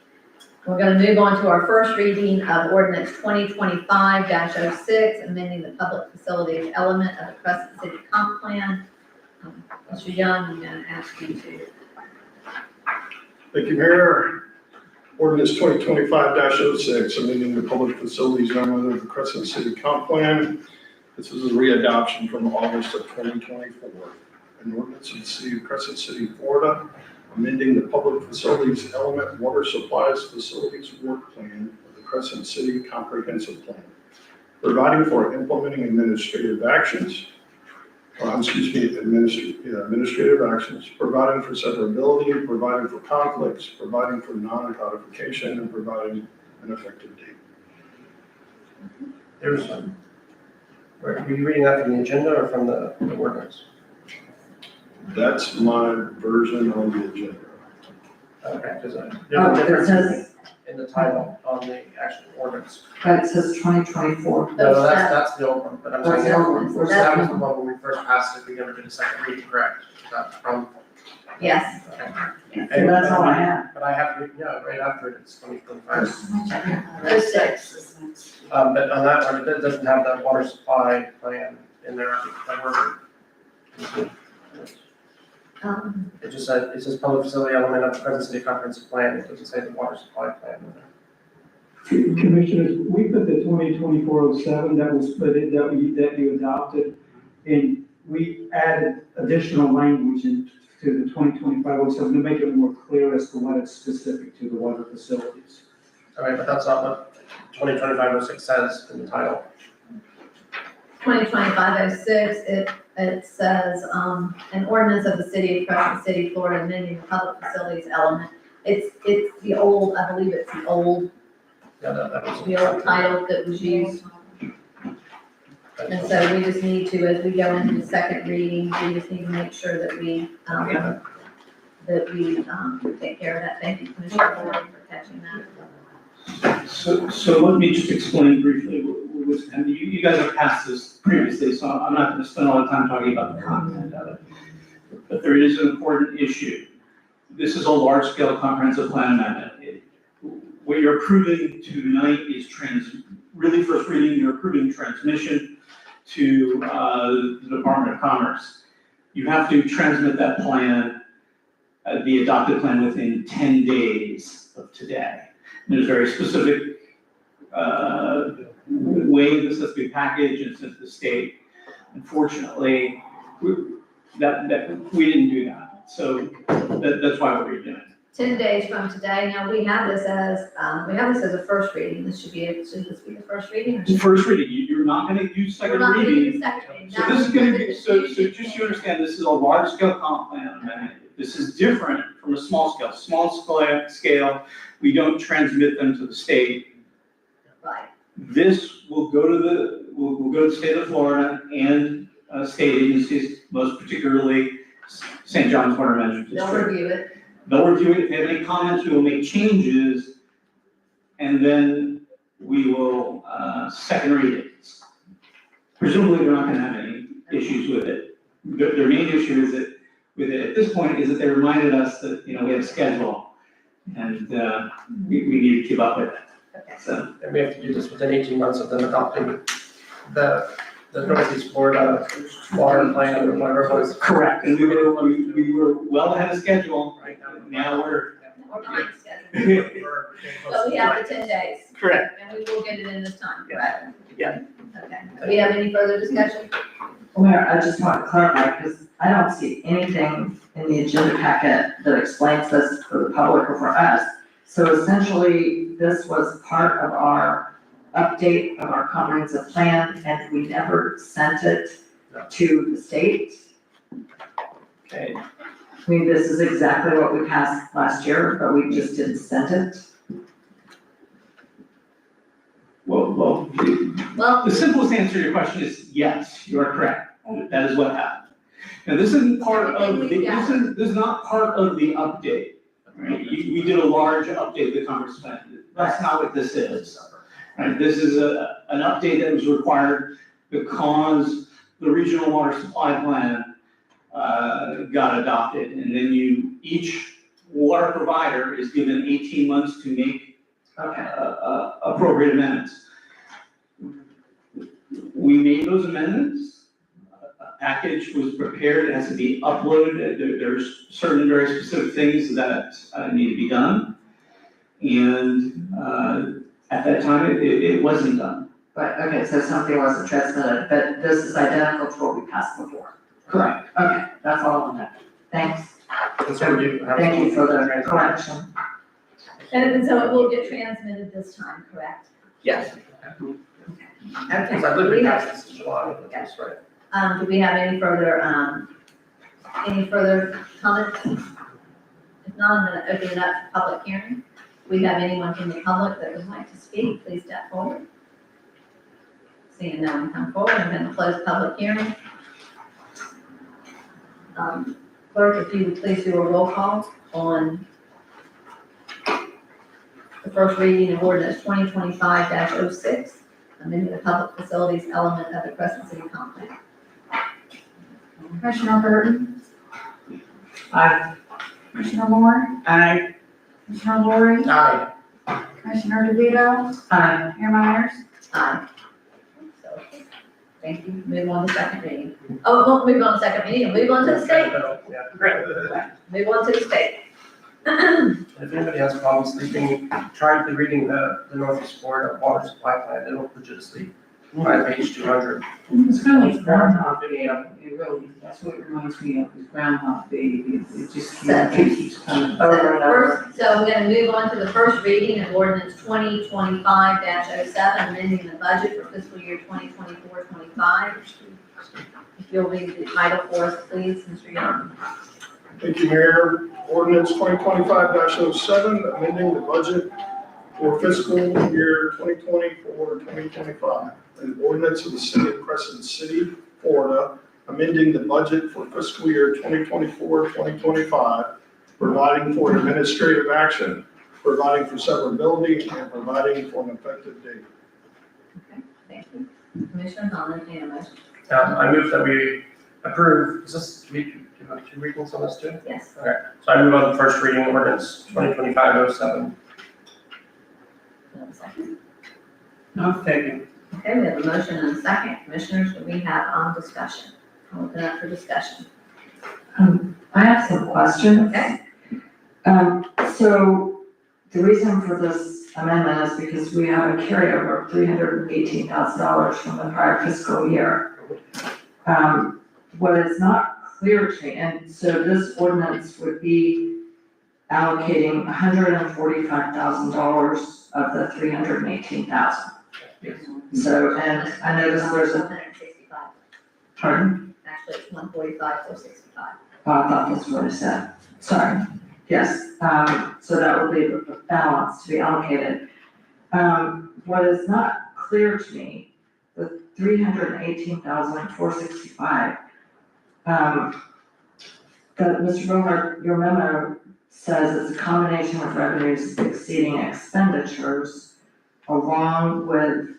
We're going to move on to our first reading of ordinance 2025-06, amending the public facilities element of the Crescent City Comp Plan. Mr. Young, I'm going to ask you to. Thank you, Mayor. Ordinance 2025-06, amending the public facilities element of the Crescent City Comp Plan. This is a readoption from August of 2024. An ordinance of the City of Crescent City, Florida, amending the public facilities element water supplies facilities work plan of the Crescent City Comprehensive Plan, providing for implementing administrative actions, administrative actions, providing for severability, providing for conflicts, providing for non-codification, and providing an effective date. There's, were you reading that from the agenda or from the ordinance? That's my version on the agenda. Okay, there's a Oh, difference it says, in the title on the actual ordinance. but it says 2024. No, that's the old one, but I'm saying That's the old one. that was the one when we first passed it, we never did a second reading, correct? That's from. Yes. Okay. So that's all I have. But I have, yeah, right after it, it's 2025. 06. But on that one, it doesn't have that water supply plan in there, that word. It just said, it says public facility element of the Crescent City Comprehensive Plan, it doesn't say the water supply plan in there. Commissioners, we put the 2024-07 that was put in, that you adopted, and we added additional language into the 2025-07 to make it more clear as to what is specific to the water facilities. All right, but that's not what 2025-06 says in the title. 2025-06, it says, an ordinance of the City of Crescent City, Florida, amending the public facilities element. It's the old, I believe it's the old Yeah, that was. the old title that was used. And so we just need to, as we go into the second reading, we just need to make sure that we take care of that. Thank you, Commissioner Ward, for catching that. So let me just explain briefly what was, and you guys have passed this previously, so I'm not gonna spend all the time talking about the content of it. But there is an important issue. This is a large-scale comprehensive plan amendment. What you're approving tonight is really first reading, you're approving transmission to the Department of Commerce. You have to transmit that plan, the adopted plan, within 10 days of today. And there's a very specific way this has to be packaged and sent to the state. Unfortunately, we didn't do that. So that's why we're redoing it. 10 days from today. Now, we have this as a first reading. Should this be the first reading? Or The first reading, you're not gonna do We're second not going to reading. do second reading. So this is gonna be, so just so you understand, this is a large scale comp plan amendment. This is different from a small scale. Small scale, we don't transmit them to the state. Right. This will go to the state of Florida and state agencies, most particularly St. John's Water Management They'll District. review it. They'll review it. If they have any comments, we will make changes, and then we will second read it. Presumably, they're not gonna have any issues with it. Their main issue is that, with it at this point, is that they reminded us that, we have a schedule, and we need to keep up with it. Okay. So, And we have to do this within 18 months of them adopting the Northeast Florida water plan or whatever it was. correct, and we were well ahead of schedule. Right Now we're. We're behind schedule. So we have the 10 days. Correct. And we will get it in this time, correct? Yeah. Okay. Do we have any further discussion? Mayor, I just want to clarify, because I don't see anything in the agenda packet that explains this for the public or for us. So essentially, this was part of our update of our comprehensive plan, and we never sent it to the state. Okay. I mean, this is exactly what we passed last year, but we just didn't send it. Well, the simplest answer to your question is yes, you are correct. That is what happened. Now, this isn't part of the, Everything we've got. this is not part of the update. Right? You did a large update of the Congress plan. That's not what this is. Right? This is an update that was required because the regional water supply plan got adopted, and then each water provider is given 18 months to make appropriate amendments. We made those amendments. A package was prepared, it has to be uploaded. There's certain very specific things that need to be done. And at that time, it wasn't done. But, okay, so something wasn't transmitted, but this is identical to what we passed before. Correct. Okay, that's all on that. Thanks. Thank you. Thank you for the correction. And so it will get transmitted this time, correct? Yes. Okay. Because I literally passed this in July, that's right. Do we have any further comments? If not, I'm gonna open it up to public hearing. We have anyone from the public that would like to speak, please step forward. Seeing no one come forward, I'm gonna close public hearing. Clerk, if you would please do a roll call on the first reading of ordinance 2025-06, amending the public facilities element of the Crescent City Comp Plan. Commissioner Burton, Aye. Commissioner Moore, Aye. Commissioner Lori, Aye. Commissioner DeVito, Aye. Mayor Myers. Aye. So, thank you. Move on to second reading. Oh, won't move on to second reading, move on to the state. Yeah, great. Move on to the state. If anybody has problems sleeping, try reading the Northeast Florida Water Supply Plan, it'll put you to sleep. By page 200. It's kind of like Groundhog Day, it really, that's what it reminds me of, is Groundhog Day, it just keeps coming over and over. So I'm gonna move on to the first reading of ordinance 2025-07, amending the budget for fiscal year 2024-25. If you'll read the title for us, please, Mr. Young. Thank you, Mayor. Ordinance 2025-07, amending the budget for fiscal year 2024-2025. An ordinance of the City of Crescent City, Florida, amending the budget for fiscal year 2024-2025, providing for administrative action, providing for severability, and providing for an effective date. Okay, thank you. Commissioner Holland, any motion? I move that we approve, is this, do you have two readings on this too? Yes. Okay, so I move on the first reading ordinance 2025-07. Second. I'll second. Okay, we have a motion and a second. Commissioners, do we have on discussion? I'll open up for discussion. I have some questions. Okay. So the reason for this amendment is because we have a carryover of $318,000 from the prior fiscal year. What is not clear to me, and so this ordinance would be allocating $145,000 of the $318,000. So, and I noticed there's a, 165. pardon? Actually, it's 145, 465. Oh, I thought that's what I said. Sorry. Yes, so that would be the balance to be allocated. What is not clear to me, the $318,465, that Mr. Bernhardt, your memo says it's a combination of revenues exceeding expenditures along with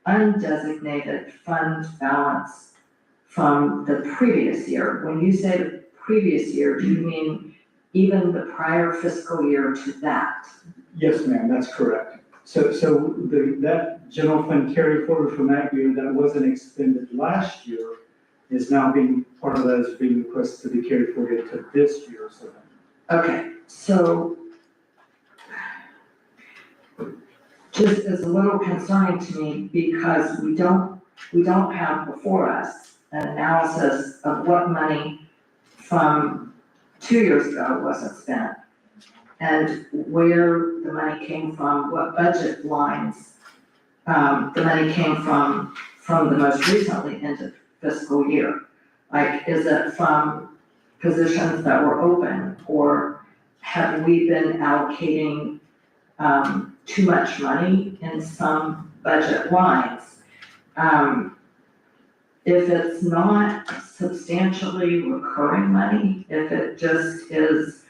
undesignated fund balance from the previous year. When you say the previous year, do you mean even the prior fiscal year to that? Yes, ma'am, that's correct. So that general fund carry forward from that year that wasn't expended last year is now being, part of that is being requested to be carried forward to this year, so. Okay, so just is a little concerning to me because we don't have before us an analysis of what money from 2 years ago wasn't spent and where the money came from, what budget lines the money came from the most recently ended fiscal year. Like, is it from positions that were open, or have we been allocating too much money in some budget lines? if it's not substantially recurring money, if it just is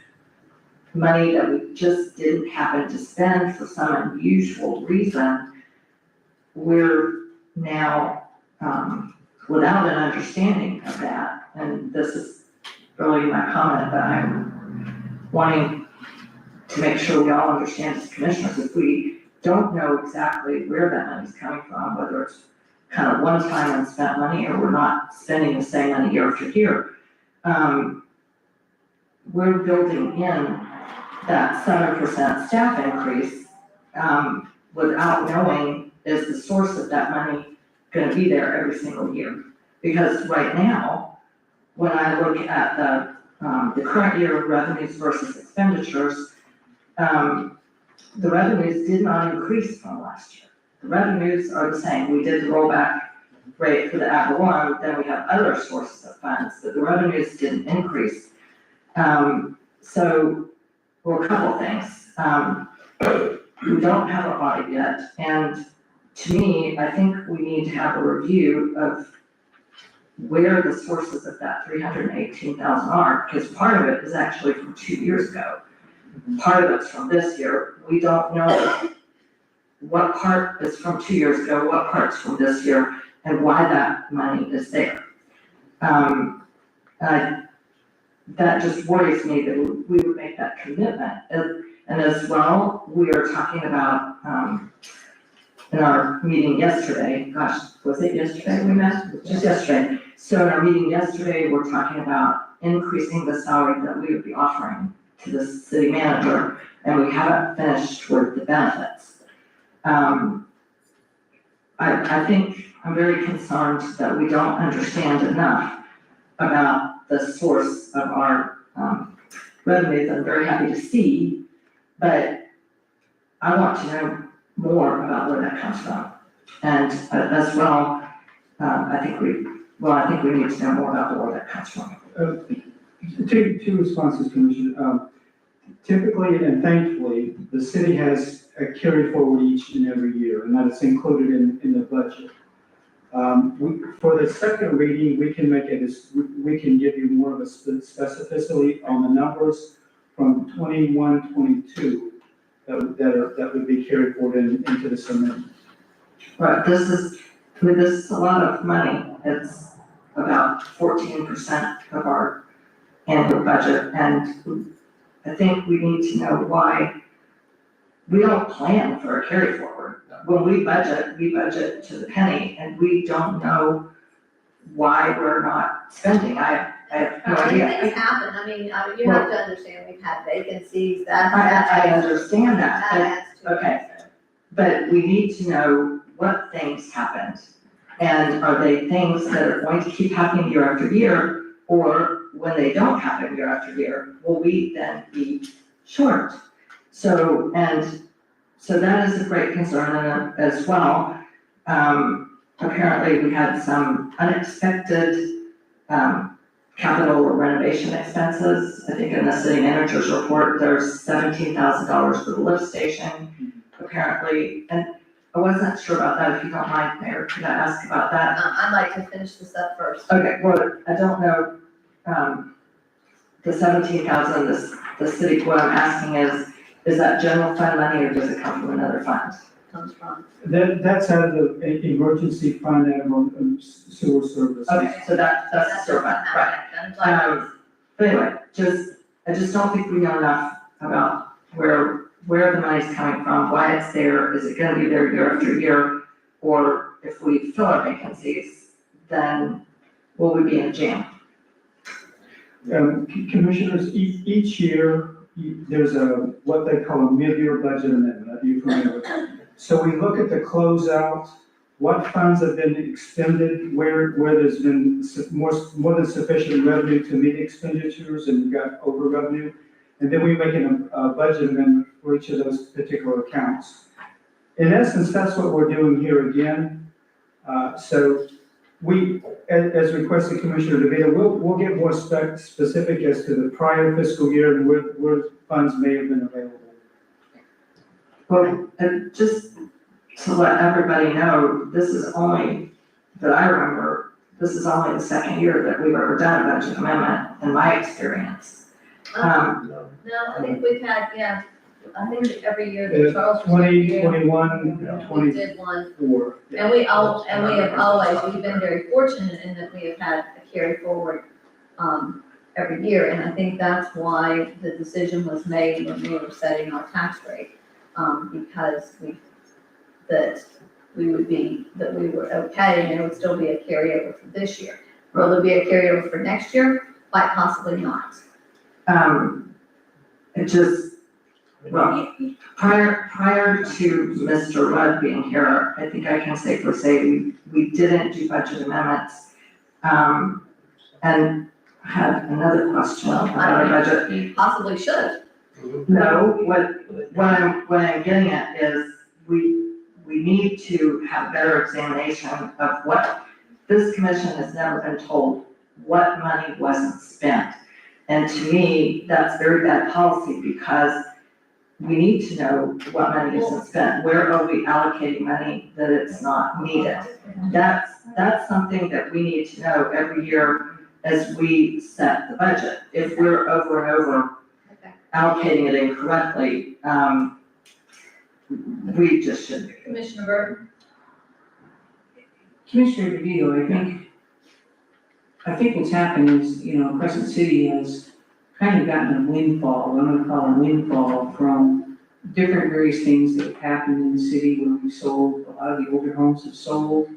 money that we just didn't happen to spend for some unusual reason, we're now, without an understanding of that, and this is really my comment that I'm wanting to make sure we all understand as commissioners, if we don't know exactly where that money's coming from, whether it's kind of one-time unspent money or we're not spending the same money year after year, we're building in that 7% staff increase without knowing, is the source of that money gonna be there every single year? Because right now, when I look at the current year revenues versus expenditures, the revenues did not increase from last year. The revenues are the same. We did the rollback rate for the Act One, then we have other sources of funds, but the revenues didn't increase. So, well, a couple things. We don't have an audit yet, and to me, I think we need to have a review of where the sources of that 318,000 are, because part of it is actually from 2 years ago. Part of it's from this year. We don't know what part is from 2 years ago, what part's from this year, and why that money is there. That just worries me that we would make that commitment. And as well, we are talking about, in our meeting yesterday, gosh, was it yesterday we met? Just yesterday. So in our meeting yesterday, we're talking about increasing the salary that we would be offering to the city manager, and we haven't finished with the benefits. I think I'm very concerned that we don't understand enough about the source of our revenues. I'm very happy to see, but I want to know more about where that comes from. And as well, I think we need to know more about where that comes from. Two responses, Commissioner. Typically and thankfully, the city has a carry forward each and every year, and that is included in the budget. For the second reading, we can give you more of a specificity on the numbers from 21, 22 that would be carried forward into this amendment. Right, this is a lot of money. It's about 14% of our annual budget, and I think we need to know why we don't plan for a carry forward. When we budget to the penny, and we don't know why we're not spending. I have no idea. Things happen, I mean, you have to understand, we've had vacancies, I understand that, adds to it. okay. But we need to know what things happened. And are they things that are going to keep happening year after year, or when they don't happen year after year, will we then be short? So that is a great concern as well. Apparently we had some unexpected, capital renovation expenses. I think in the city manager's report, there's $17,000 for the lift station, apparently. And I wasn't sure about that. If you don't mind, Mayor, could I ask about that? I'd like to finish this up first. Okay, well, I don't know, the 17,000, the city, what I'm asking is that general fund money or does it come from another fund? Comes from. That's out of the emergency fund and sewer services. Okay, so that's the sewer fund, right. But anyway, I just don't think we know enough about where the money's coming from, why it's there, is it gonna be there year after year? Or if we fill our vacancies, then will we be in a jam? Commissioners, each year, there's what they call a mid-year budget amendment. Are you familiar with that? So we look at the closeout, what funds have been expended, where there's been more than sufficient revenue to meet expenditures and we've got over revenue. And then we make a budget amendment for each of those particular accounts. In essence, that's what we're doing here again. So we, as requested Commissioner DeVito, we'll get more specific as to the prior fiscal year and where funds may have been available. Well, and just to let everybody know, this is only, that I remember, this is only the second year that we've ever done a budget amendment, in my experience. No, I think we've had, yeah, I think every year that Charles was 20, here, 21, we did one. 24. And we have always, we've been very fortunate in that we have had a carry forward, every year. And I think that's why the decision was made when we were setting our tax rate, because that we were okay, and there would still be a carryover for this year. Will there be a carryover for next year? Quite possibly not. It just, well, prior to Mr. Rudd being here, I think I can safely say we didn't do budget amendments. And I had another question about our budget. You possibly should. No, what I'm getting at is we need to have better examination of what, this commission has never been told what money wasn't spent. And to me, that's very bad policy, because we need to know what money isn't spent. Where are we allocating money that it's not needed? That's something that we need to know every year as we set the budget. If we're over and over allocating it incorrectly, we just shouldn't be. Commissioner Burton? Commissioner DeVito, I think what's happened is, Crescent City has kind of gotten a windfall, I'm gonna call it a windfall, from different various things that have happened in the city where we sold, a lot of the older homes have sold.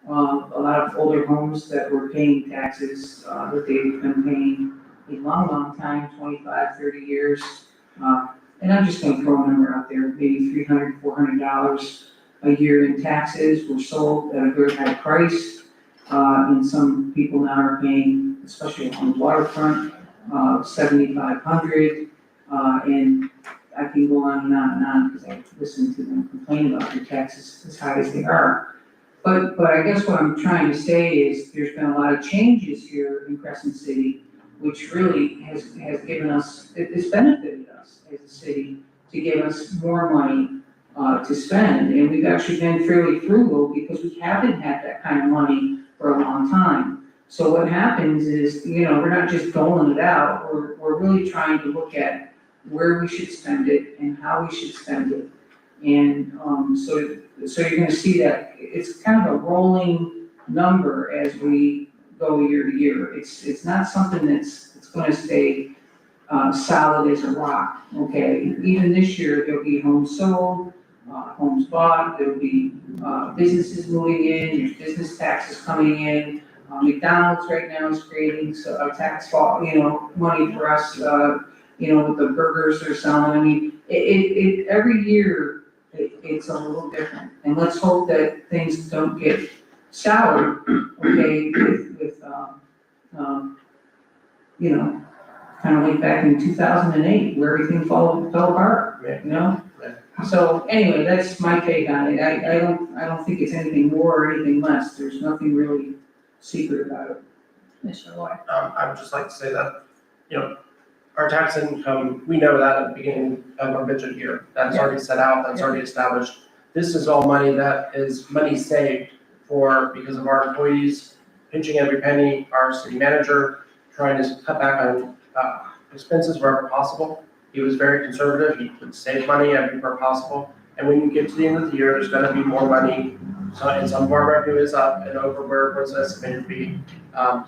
A lot of older homes that were paying taxes, that they've been paying a long, long time, 25, 30 years. And I'm just gonna throw a number out there, maybe $300, $400 a year in taxes were sold at a very high price. And some people now are paying, especially on the waterfront, $7,500. And I can go on and on and on, because I listen to them complain about their taxes as high as they are. But I guess what I'm trying to say is there's been a lot of changes here in Crescent City, which really has given us, it's benefited us as a city to give us more money to spend. And we've actually been fairly frugal because we haven't had that kind of money for a long time. So what happens is, we're not just doling it out, we're really trying to look at where we should spend it and how we should spend it. And so you're gonna see that it's kind of a rolling number as we go year to year. It's not something that's gonna stay solid as a rock, okay? Even this year, there'll be homes sold, homes bought, there'll be businesses moving in, there's business taxes coming in. McDonald's right now is creating a tax fall, money for us, with the burgers they're selling. I mean, every year, it's a little different. And let's hope that things don't get soured, okay, with kind of like back in 2008, where everything fell apart, So anyway, that's my take on it. I don't think it's anything more or anything less. There's nothing really secret about it. Commissioner Lloyd? I would just like to say that, our tax income, we know that at the beginning of our budget year. That's already set out, that's already established. This is all money that is money saved because of our employees pinching every penny, our city manager trying to cut back on expenses wherever possible. He was very conservative, he would save money everywhere possible. And when you get to the end of the year, there's gonna be more money. So, and some of our revenue is up and over where it was estimated to be.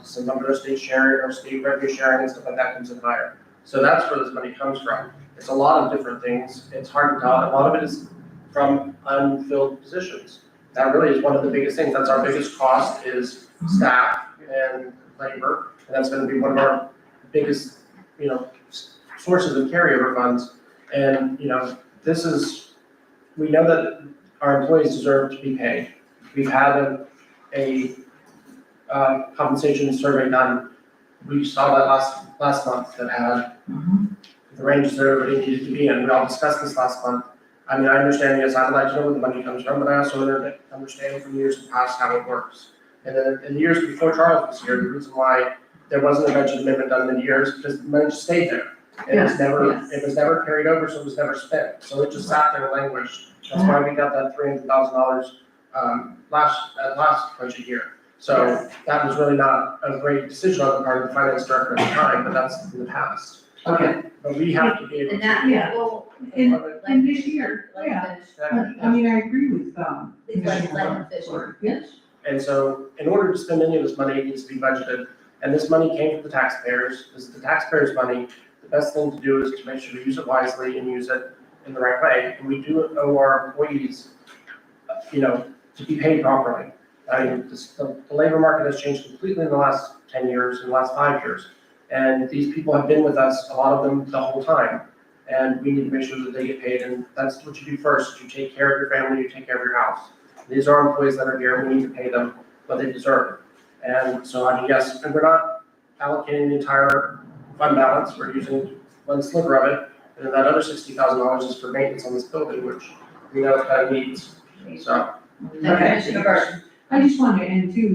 Some of our state sharing or state revenue sharing and stuff like that comes in higher. So that's where this money comes from. It's a lot of different things. It's hard to tell. A lot of it is from unfilled positions. That really is one of the biggest things. That's our biggest cost is staff and labor. And that's gonna be one of our biggest, sources of carryover funds. And, we know that our employees deserve to be paid. We've had a compensation survey done. We saw that last month that had the ranges that everybody needed to be in. We all discussed this last month. I mean, I understand, yes, I'd like to know where the money comes from, but I also understand from years past how it works. And then in the years before Charles was here, the reason why there wasn't a budget amendment done in the years because the money just stayed there. And it was never carried over, so it was never spent. So it just sat there and languished. That's why we got that $300,000 last budget year. So that was really not a great decision on the part of the finance director at the time, but that's in the past. Okay. But we have to be able And to. that, Yeah. well. In this year, Let me yeah. finish. I mean, I agree with, Please let him Commissioner finish. Ward. Finish. And so in order to spend any of this money, it needs to be budgeted. And this money came from the taxpayers. This is the taxpayers' money. The best thing to do is to make sure we use it wisely and use it in the right way. And we do owe our employees, to be paid properly. I mean, the labor market has changed completely in the last 10 years, in the last 5 years. And these people have been with us, a lot of them, the whole time. And we need to make sure that they get paid. And that's what you do first. You take care of your family, you take care of your house. These are employees that are here, we need to pay them what they deserve. And so, I mean, yes, and we're not allocating the entire fund balance, we're using one sliver of it. And then that other $60,000 is for maintenance on this building, which we know it kind of needs, so. Commissioner Burton. I just wanted to end too,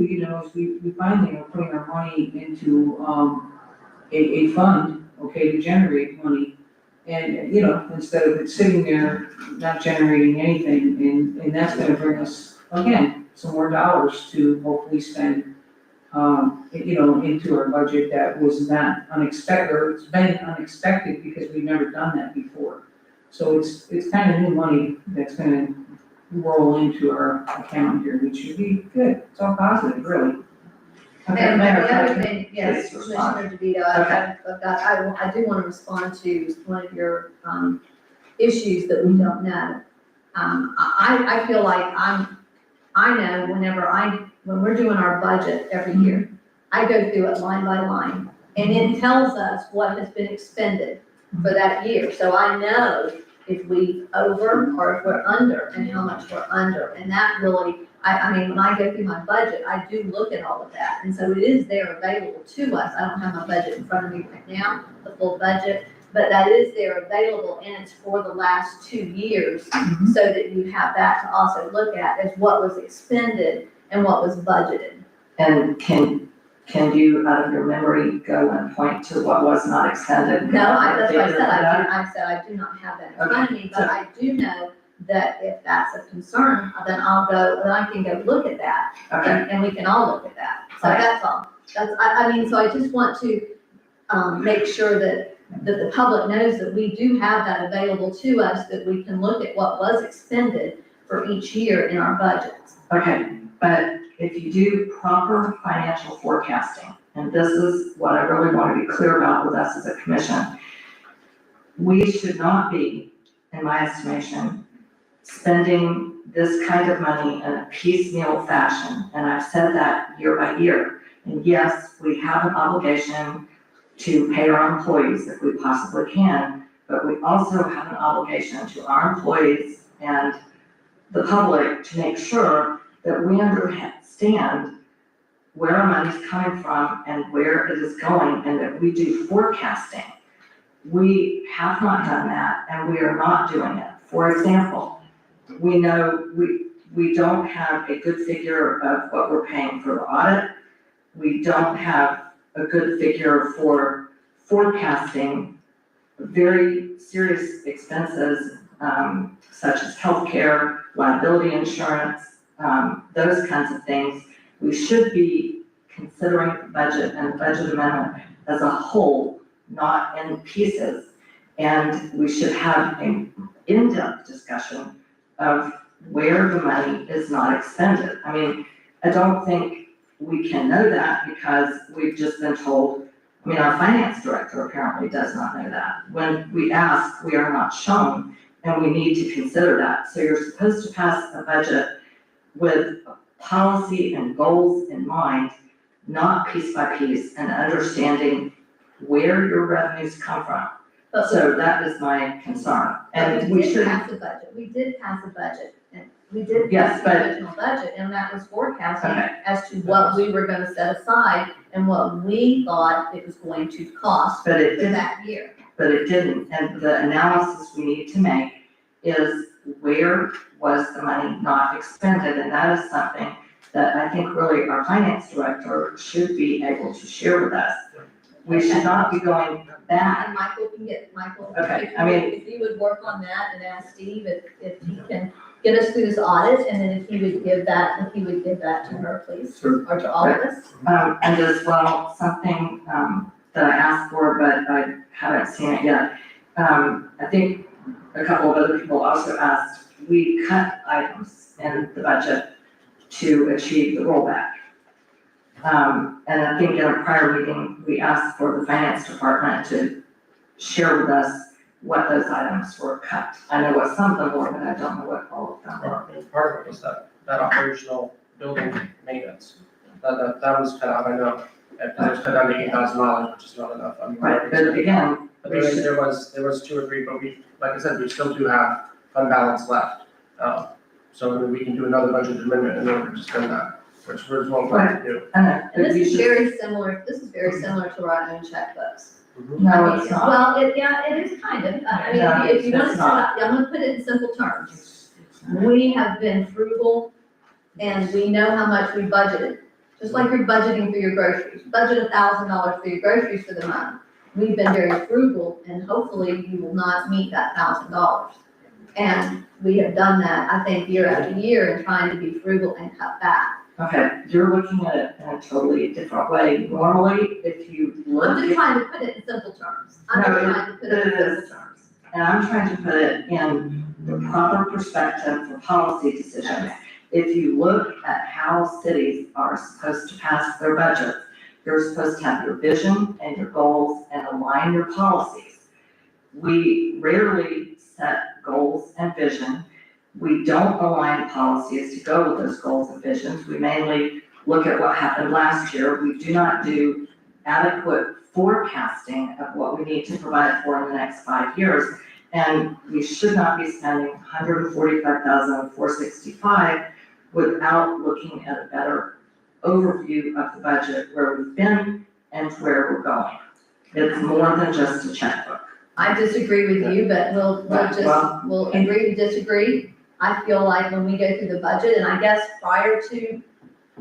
as we finally are putting our money into, a fund, okay, to generate money. And, instead of it sitting there, not generating anything, and that's gonna bring us, again, some more dollars to hopefully spend, into our budget that was not unexpected, or it's been unexpected because we've never done that before. So it's kind of new money that's gonna roll into our account here, which should be good. It's all positive, really. Okay, And the Mayor, other can I- thing, yes, please respond. Commissioner DeVito, Okay. I do want to respond to one of your, issues that we don't know. I feel like I know when we're doing our budget every year, I go through it line by line, and it tells us what has been expended for that year. So I know if we over or if we're under and how much we're under. And that really, I mean, when I go through my budget, I do look at all of that. And so it is there available to us. I don't have my budget in front of me right now, the full budget, but that is there available, and it's for the last 2 years, so that you have that to also look at as what was expended and what was budgeted. And can you, out of your memory, go and point to what was not extended? No, that's what I said, I do not have that in front of me, but I do know that if that's a concern, then I can go look at that, and we can all look at that. So that's all. I mean, so I just want to, make sure that the public knows that we do have that available to us, that we can look at what was expended for each year in our budgets. Okay, but if you do proper financial forecasting, and this is what I really want to be clear about with us as a commission, we should not be, in my estimation, spending this kind of money in a piecemeal fashion. And I've said that year by year. And yes, we have an obligation to pay our employees if we possibly can, but we also have an obligation to our employees and the public to make sure that we understand where our money's coming from and where it is going, and that we do forecasting. We have not done that, and we are not doing it. For example, we know we don't have a good figure of what we're paying for the audit. We don't have a good figure for forecasting very serious expenses, such as healthcare, liability insurance, those kinds of things. We should be considering the budget and the budget amendment as a whole, not in pieces. And we should have an in-depth discussion of where the money is not expended. I mean, I don't think we can know that because we've just been told, our finance director apparently does not know that. When we ask, we are not shown, and we need to consider that. So you're supposed to pass a budget with policy and goals in mind, not piece by piece, and understanding where your revenues come from. So that is my concern. And we should. We did pass a budget, and we did Yes, pass but- the original budget, and that was forecasting Okay. as to what we were gonna set aside and what we thought it was going to cost for But it didn't. that year. But it didn't, and the analysis we need to make is where was the money not expended, and that is something that I think really our finance director should be able to share with us. We should not be going back. And Michael can get, Okay, I mean- if you would work on that and ask Steve if he can get us through this audit, and then if he would give that to her, please, or to all of us. And as well, something, that I asked for, but I haven't seen it yet. I think a couple of other people also asked, we cut items in the budget to achieve the rollback. And I think in a prior meeting, we asked for the finance department to share with us what those items were cut. I know what some of them were, but I don't know what all of them were. Part of it was that operational building maintenance. That was cut out, I know. And that was cut down to $8,000, which is not enough. I mean, Right, but again, But there was 2 or 3, but we, like I said, we still do have fund balance left. So I mean, we can do another budget amendment in order to spend that, which we're going to do. And this is very similar to our own checkbooks. No, it's not. Well, it is kind of, I mean, No, if you want to, it's not. I'm gonna put it in simple terms. We have been frugal and we know how much we budgeted. Just like you're budgeting for your groceries, budget $1,000 for your groceries for the month. We've been very frugal and hopefully you will not meet that $1,000. And we have done that, I think, year after year in trying to be frugal and cut back. Okay, you're looking at it in a totally different way. Normally, if you look. I'm just trying to put it in simple terms. I'm just trying to put it in simple terms. And I'm trying to put it in the proper perspective for policy decisions. If you look at how cities are supposed to pass their budgets, you're supposed to have your vision and your goals and align your policies. We rarely set goals and vision. We don't align policies to go with those goals and visions. We mainly look at what happened last year. We do not do adequate forecasting of what we need to provide for in the next 5 years. And we should not be spending $145,465 without looking at a better overview of the budget, where we've been and where we're going. It's more than just a checkbook. I disagree with you, but we'll agree to disagree. I feel like when we go through the budget, and I guess prior to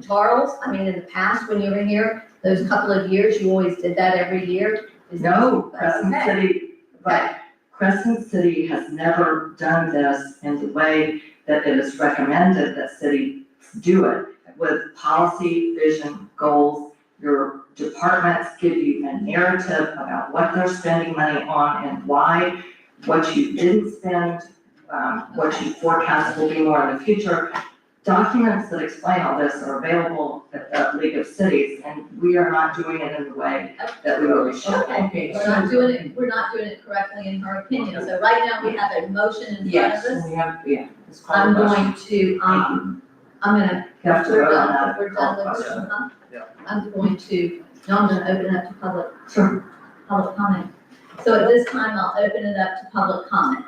Charles, I mean, in the past, when you were here, those couple of years, you always did that every year. No, Crescent City, but Crescent City has never done this in the way that it is recommended that cities do it, with policy, vision, goals. Your departments give you a narrative about what they're spending money on and why, what you didn't spend, what you forecast will be more in the future. Documents that explain all this are available at the League of Cities, and we are not doing it in the way that we really should. Okay, we're not doing it correctly in her opinion. So right now, we have a motion in front of us. Yes, we have, yeah. it's called I'm a motion. going to, I'm gonna, You have to we're vote on done, that. we're done with this, huh? Yeah. I'm going to open up to public comment. So at this time, I'll open it up to public comment.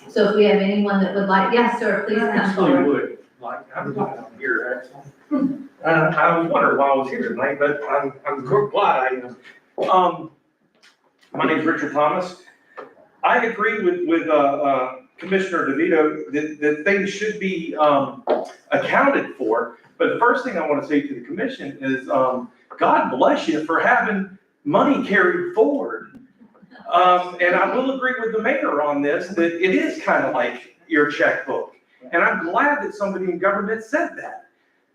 So if we have anyone that would like, yes, sir, please come Actually forward. would, like, I'm not here, actually. I was wondering why I was here tonight, but I'm glad I am. My name's Richard Thomas. I agree with Commissioner DeVito that things should be accounted for. But the first thing I want to say to the commission is, God bless you for having money carried forward. And I will agree with the mayor on this, that it is kind of like your checkbook. And I'm glad that somebody in government said that.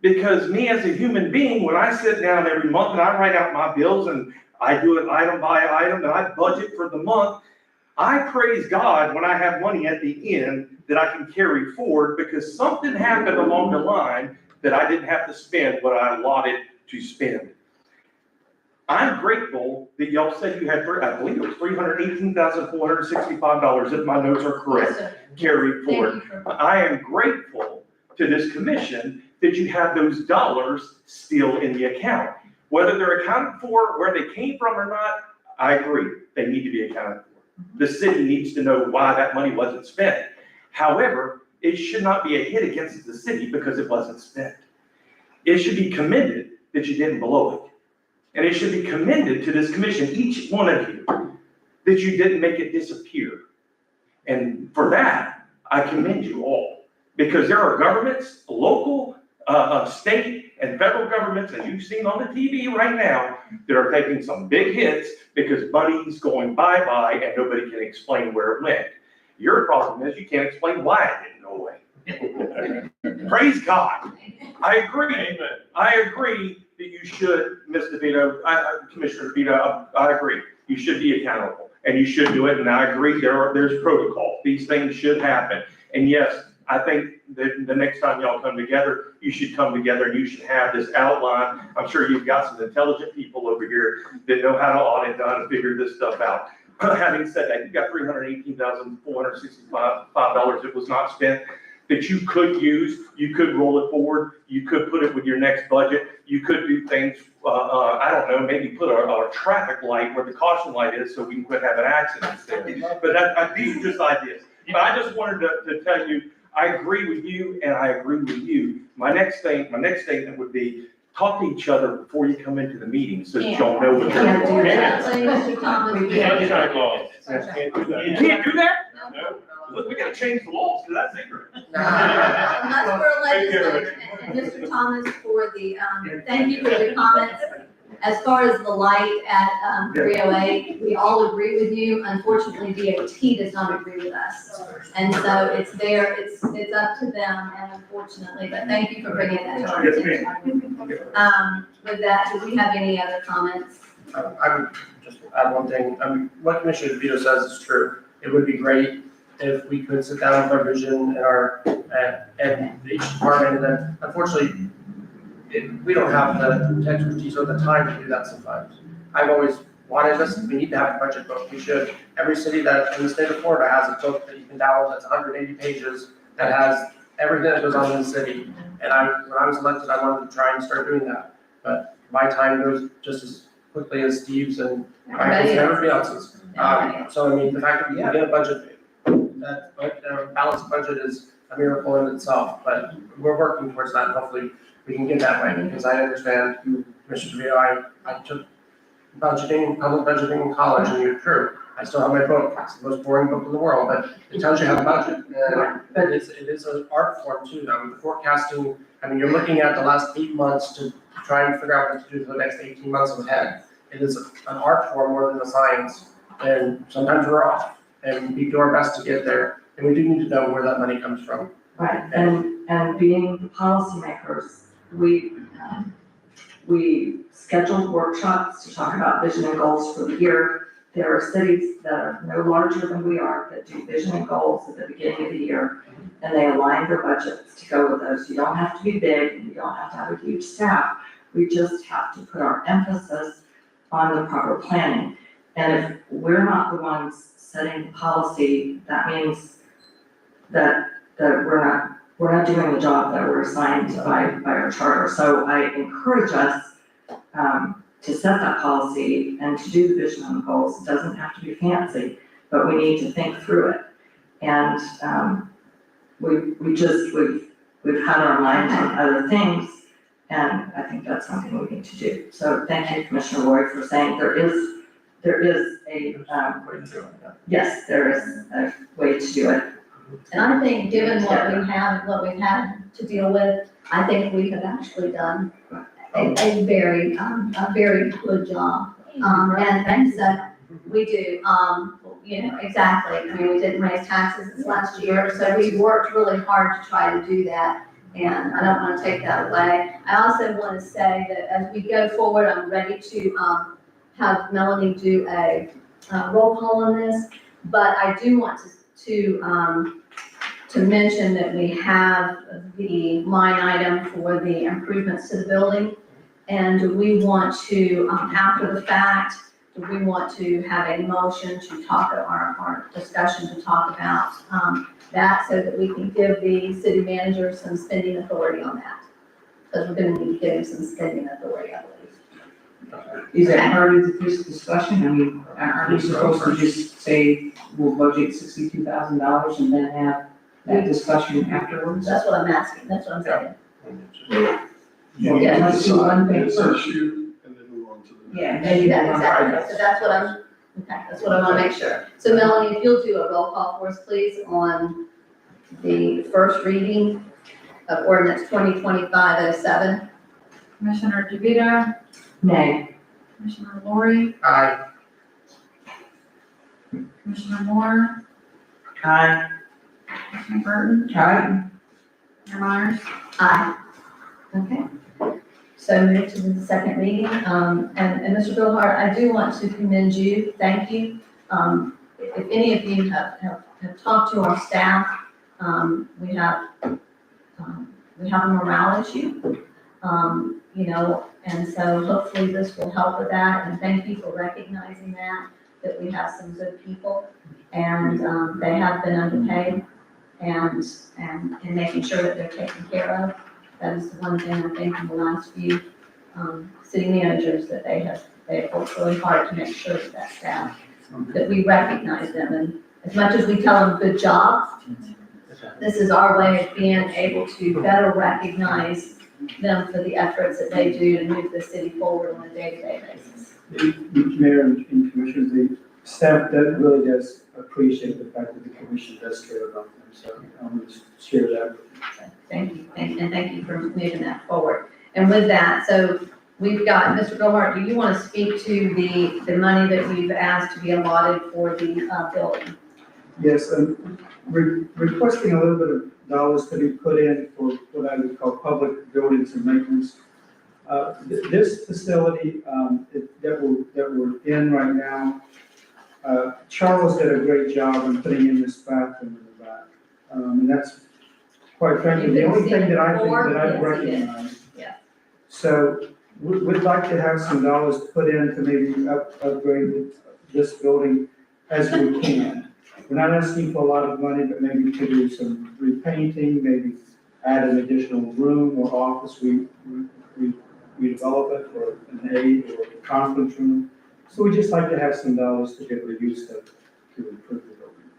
Because me as a human being, when I sit down every month and I write out my bills and I do it item by item and I budget for the month, I praise God when I have money at the end that I can carry forward, because something happened along the line that I didn't have to spend what I allotted to spend. I'm grateful that y'all said you had, I believe it was $318,465, if my notes are correct, carried forward. I am grateful to this commission that you have those dollars still in the account. Whether they're accounted for, where they came from or not, I agree, they need to be accounted for. The city needs to know why that money wasn't spent. However, it should not be a hit against the city because it wasn't spent. It should be commended that you didn't blow it. And it should be commended to this commission, each one of you, that you didn't make it disappear. And for that, I commend you all. Because there are governments, local, state, and federal governments, as you've seen on the TV right now, that are taking some big hits because money's going bye-bye and nobody can explain where it went. Your problem is you can't explain why it didn't go away. Praise God. I agree. I agree that you should, Ms. DeVito, Commissioner DeVito, I agree. You should be accountable and you should do it. And I agree, there's protocol. These things should happen. And yes, I think that the next time y'all come together, you should come together and you should have this outline. I'm sure you've got some intelligent people over here that know how to audit done and figure this stuff out. Having said that, you've got $318,465 that was not spent that you could use. You could roll it forward. You could put it with your next budget. You could do things, I don't know, maybe put a traffic light where the caution light is so we can quit having accidents there. But these are just ideas. But I just wanted to tell you, I agree with you and I agree with you. My next statement would be, talk to each other before you come into the meeting so that y'all know what you're Can't do doing. that. Mr. Thomas, we can't do that. You can't do that? No. Look, we gotta change the laws to that secret. And that's for legislature, and Mr. Thomas, for the, thank you for your comments. As far as the light at 308, we all agree with you. Unfortunately, DOT does not agree with us. And so it's up to them, and unfortunately, but thank you for bringing that to our attention. With that, do we have any other comments? I would just add one thing. What Commissioner DeVito says is true. It would be great if we could sit down with our vision and each department, and then unfortunately, we don't have the expertise or the time to do that sometimes. I've always wanted this, we need to have a budget book, we should. Every city that in the state of Florida has a book that you can download that's 180 pages that has everything that goes on in the city. And when I was elected, I wanted to try and start doing that. But my time goes just as quickly as Steve's and everybody else's. So I mean, the fact that we can get a budget, that balanced budget is a miracle in itself, but we're working towards that, and hopefully we can get that way, because I understand, Commissioner DeVito, I took budgeting, public budgeting in college, and you're true. I still have my book, it's the most boring book in the world, but it tells you how to budget. And it is an art form too, the forecasting, I mean, you're looking at the last 8 months to try and figure out what to do for the next 18 months ahead. It is an art form more than a science, and sometimes we're off, and we do our best to get there, and we do need to know where that money comes from. Right, and being the policymakers, we scheduled workshops to talk about vision and goals for the year. There are cities that are no larger than we are that do vision and goals at the beginning of the year, and they align their budgets to go with those. You don't have to be big, and you don't have to have a huge staff. We just have to put our emphasis on the proper planning. And if we're not the ones setting the policy, that means that we're not doing the job that we're assigned by our charter. So I encourage us to set that policy and to do the vision and goals. It doesn't have to be fancy, but we need to think through it. And we've had our minds on other things, and I think that's something we need to do. So thank you, Commissioner Lloyd, for saying there is a yes, there is a way to do it. And I think, given what we've had to deal with, I think we have actually done a very good job. And so we do, exactly. I mean, we didn't raise taxes this last year, so we worked really hard to try to do that. And I don't want to take that away. I also want to say that as we go forward, I'm ready to have Melanie do a roll call on this, but I do want to mention that we have the line item for the improvements to the building. And do we want to, after the fact, do we want to have a motion to talk, our discussion to talk about that, so that we can give the city manager some spending authority on that? Because we're going to need to give him some spending authority, I believe. Is that part of this discussion? I mean, aren't we supposed to just say we'll budget $62,000 and then have that discussion afterwards? That's what I'm asking, that's what I'm saying. You need to let's do decide one thing this first. issue and then move on to the next. Yeah, Maybe that, exactly, so that's what I want to make sure. So Melanie, if you'll do a roll call for us, please, on the first reading of ordinance 2025-07. Commissioner DeVito, Nay. Commissioner Lori, Aye. Commissioner Moore, Aye. Commissioner Burton, Aye. Mayor Myers? Aye. Okay. So move to the second reading, and Mr. Billhart, I do want to commend you, thank you. If any of you have talked to our staff, we have a morale issue, you know, and so hopefully this will help with that, and thank you for recognizing that we have some good people, and they have been underpaid, and making sure that they're taken care of. That is the one thing I think in the last few city managers that they have worked really hard to make sure that staff, that we recognize them. And as much as we tell them good job, this is our way of being able to better recognize them for the efforts that they do to move the city forward on a day-to-day basis. Mayor and Commissioners, the staff that really does appreciate the fact that the commission does care about them, so I'm going to share that with you. Thank you, and thank you for moving that forward. And with that, so we've got, Mr. Gohart, do you want to speak to the money that we've asked to be allotted for the building? Yes, requesting a little bit of dollars to be put in for what I would call public buildings and maintenance. This facility that we're in right now, Charles did a great job in putting in this bathroom in the back. And that's quite frankly, the only thing that I think that I recognize. Yeah. So we'd like to have some dollars put in to maybe upgrade this building as we can. We're not asking for a lot of money, but maybe to do some repainting, maybe add an additional room or office. We develop it for an aid or a conference room. So we just like to have some dollars to be able to use to improve the building.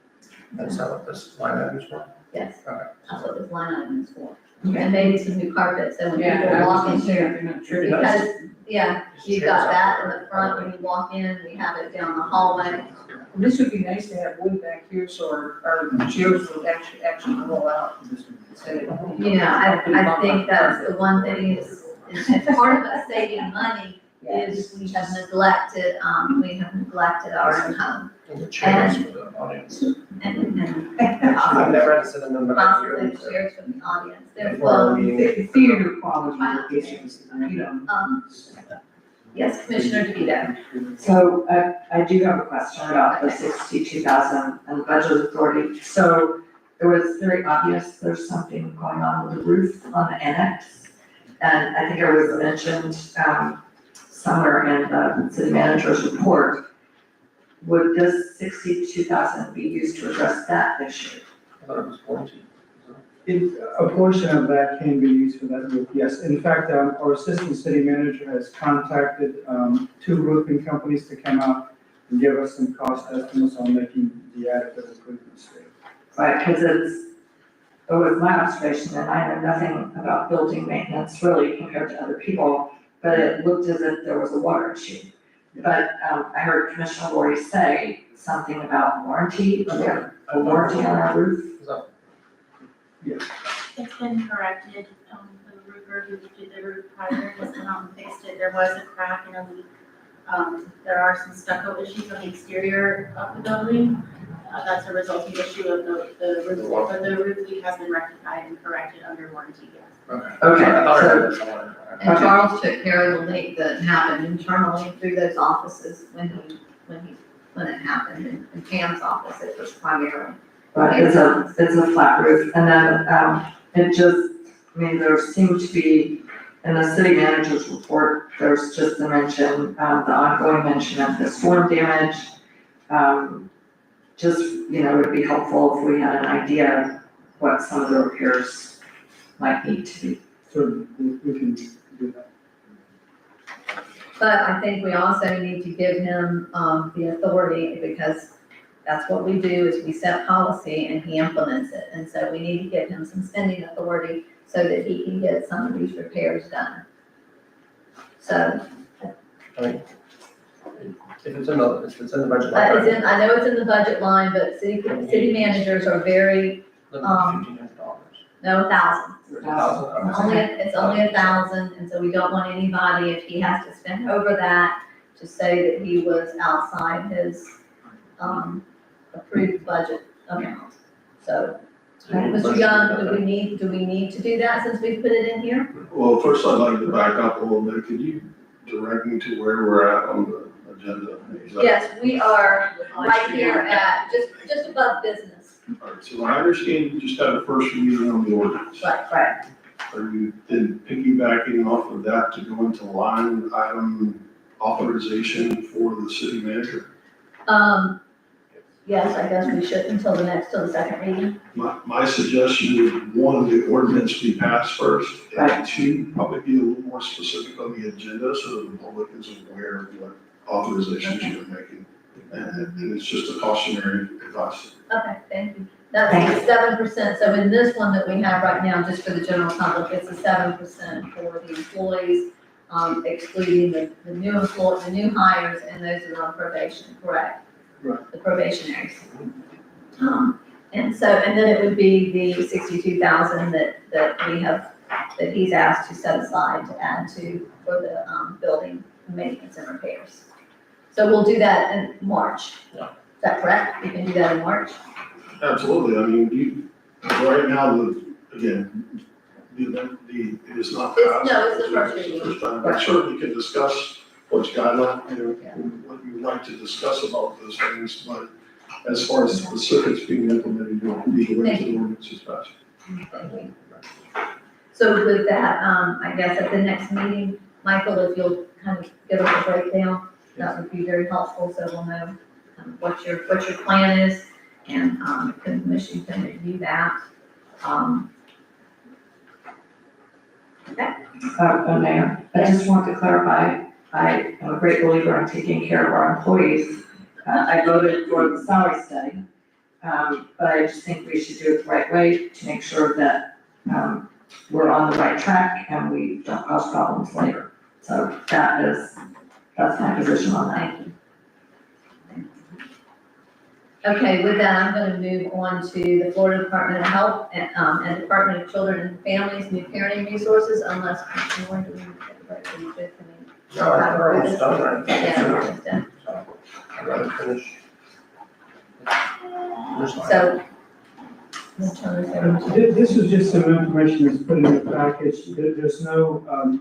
That's how this line item is for? Yes, Alright. that's what this line item is for. And maybe some new carpets, so when Yeah, people I walk was in gonna say, here, I'm not sure. because, yeah, you've got that in the front, when you walk in, we have it down the hallway. This would be nice to have wood back here, so our chairs would actually roll out. You know, I think that's the one thing is part of us saving money is we have neglected our own home. And the chairs for the audience. And I've never had to sit in them, but I possibly hear them. chairs for the audience. They're Before our full. meeting. Theater quality issues, you know. Yes, Commissioner DeVito. So I do have a question about the 62,000 and the budget authority. So it was very obvious there's something going on with the roof on the annex. And I think it was mentioned somewhere in the city manager's report. Would this 62,000 be used to address that issue? I thought it was 14. A portion of that can be used for that roof, yes. In fact, our assistant city manager has contacted 2 roofing companies to come out and give us some cost estimates on making the adequate improvements there. Right, because it was my observation, and I know nothing about building maintenance really compared to other people, but it looked as if there was a water issue. But I heard Commissioner Lori say something about warranty, we have a warranty on our roof. It's been corrected, the roofer who did the roof prior has been out and fixed it, there was a crack and a leak. There are some stucco issues on the exterior of the building, that's a resulting issue of the roof, but the roof leak has been rectified and corrected under warranty, yes. Okay, I thought I so- heard that somewhere. And Charles took care of the leak that happened internally through those offices when it happened in Pam's office, it was primarily. Right, it's a flat roof, and then, it just, I mean, there seemed to be, in the city manager's report, there's just a mention, the ongoing mention of the storm damage. Just, you know, it'd be helpful if we had an idea what some of the repairs might need to be. So we can do that. But I think we also need to give him, the authority, because that's what we do, is we set policy and he implements it. And so we need to give him some spending authority so that he can get some of these repairs done. So, I mean, if it's in the budget line. I know it's in the budget line, but city managers are very, $1,500. no, 1,000. $1,000. It's only 1,000, and so we don't want anybody, if he has to spend over that, to say that he was outside his, approved budget amount. So, Mr. Young, do we need to do that since we put it in here? Well, first I'd like to back up a little bit. Could you direct me to where we're at on the agenda? Is that- Yes, we are right here at, just above business. All right, so I understand you just had a first reading on the ordinance. Right. Are you then piggybacking off of that to go into line item authorization for the city manager? Yes, I guess we should till the second reading. My suggestion would, one, the ordinance be passed first, and two, probably be a little more specific on the agenda so that the public is aware of what authorizations you're making. And it's just a cautionary advice. Okay, thank you. That's 7%, so in this one that we have right now, just for the general public, it's a 7% for the employees, excluding the new hires and those that are on probation, correct? Right. The probationaries. And then it would be the 62,000 that he's asked to set aside to add to for the, building maintenance and repairs. So we'll do that in March. Yeah. Is that correct? We can do that in March? Absolutely. I mean, right now, again, it is not passed. It's the first reading. First time, but certainly can discuss what's guideline, what you would like to discuss about those things, but as far as specifics being implemented, you'll be the way to the ordinance is passed. Thank you. So with that, I guess at the next meeting, Michael, if you'll kind of give us a breakdown, that would be very helpful, so we'll know what your plan is, and the commission can review that. Okay. Mayor, I just want to clarify, I am a great believer in taking care of our employees. I voted for the salary study, but I just think we should do it the right way to make sure that we're on the right track and we don't cause problems later. So that's my position on that. Okay, with that, I'm gonna move on to the Florida Department of Health and Department of Children and Families, new parenting resources, unless, do we, you good for me? No, we're almost done, right? Yeah, we're almost done. I'd rather finish. So. This is just some information that's put in the package. There's no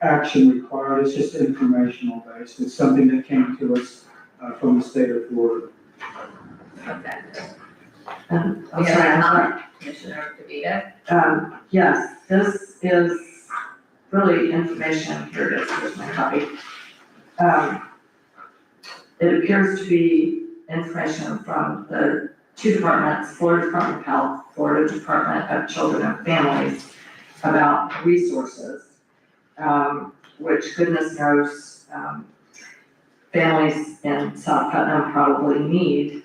action required. It's just informational based. It's something that came to us from the state of Florida. Okay. I'm We sorry, have I'm sorry. Commissioner DeVito. Yes, this is really information. Here it is, here's my copy. It appears to be information from the two departments, Florida Department of Health, Florida Department of Children and Families, about resources, which goodness knows, families in South Putnam probably need.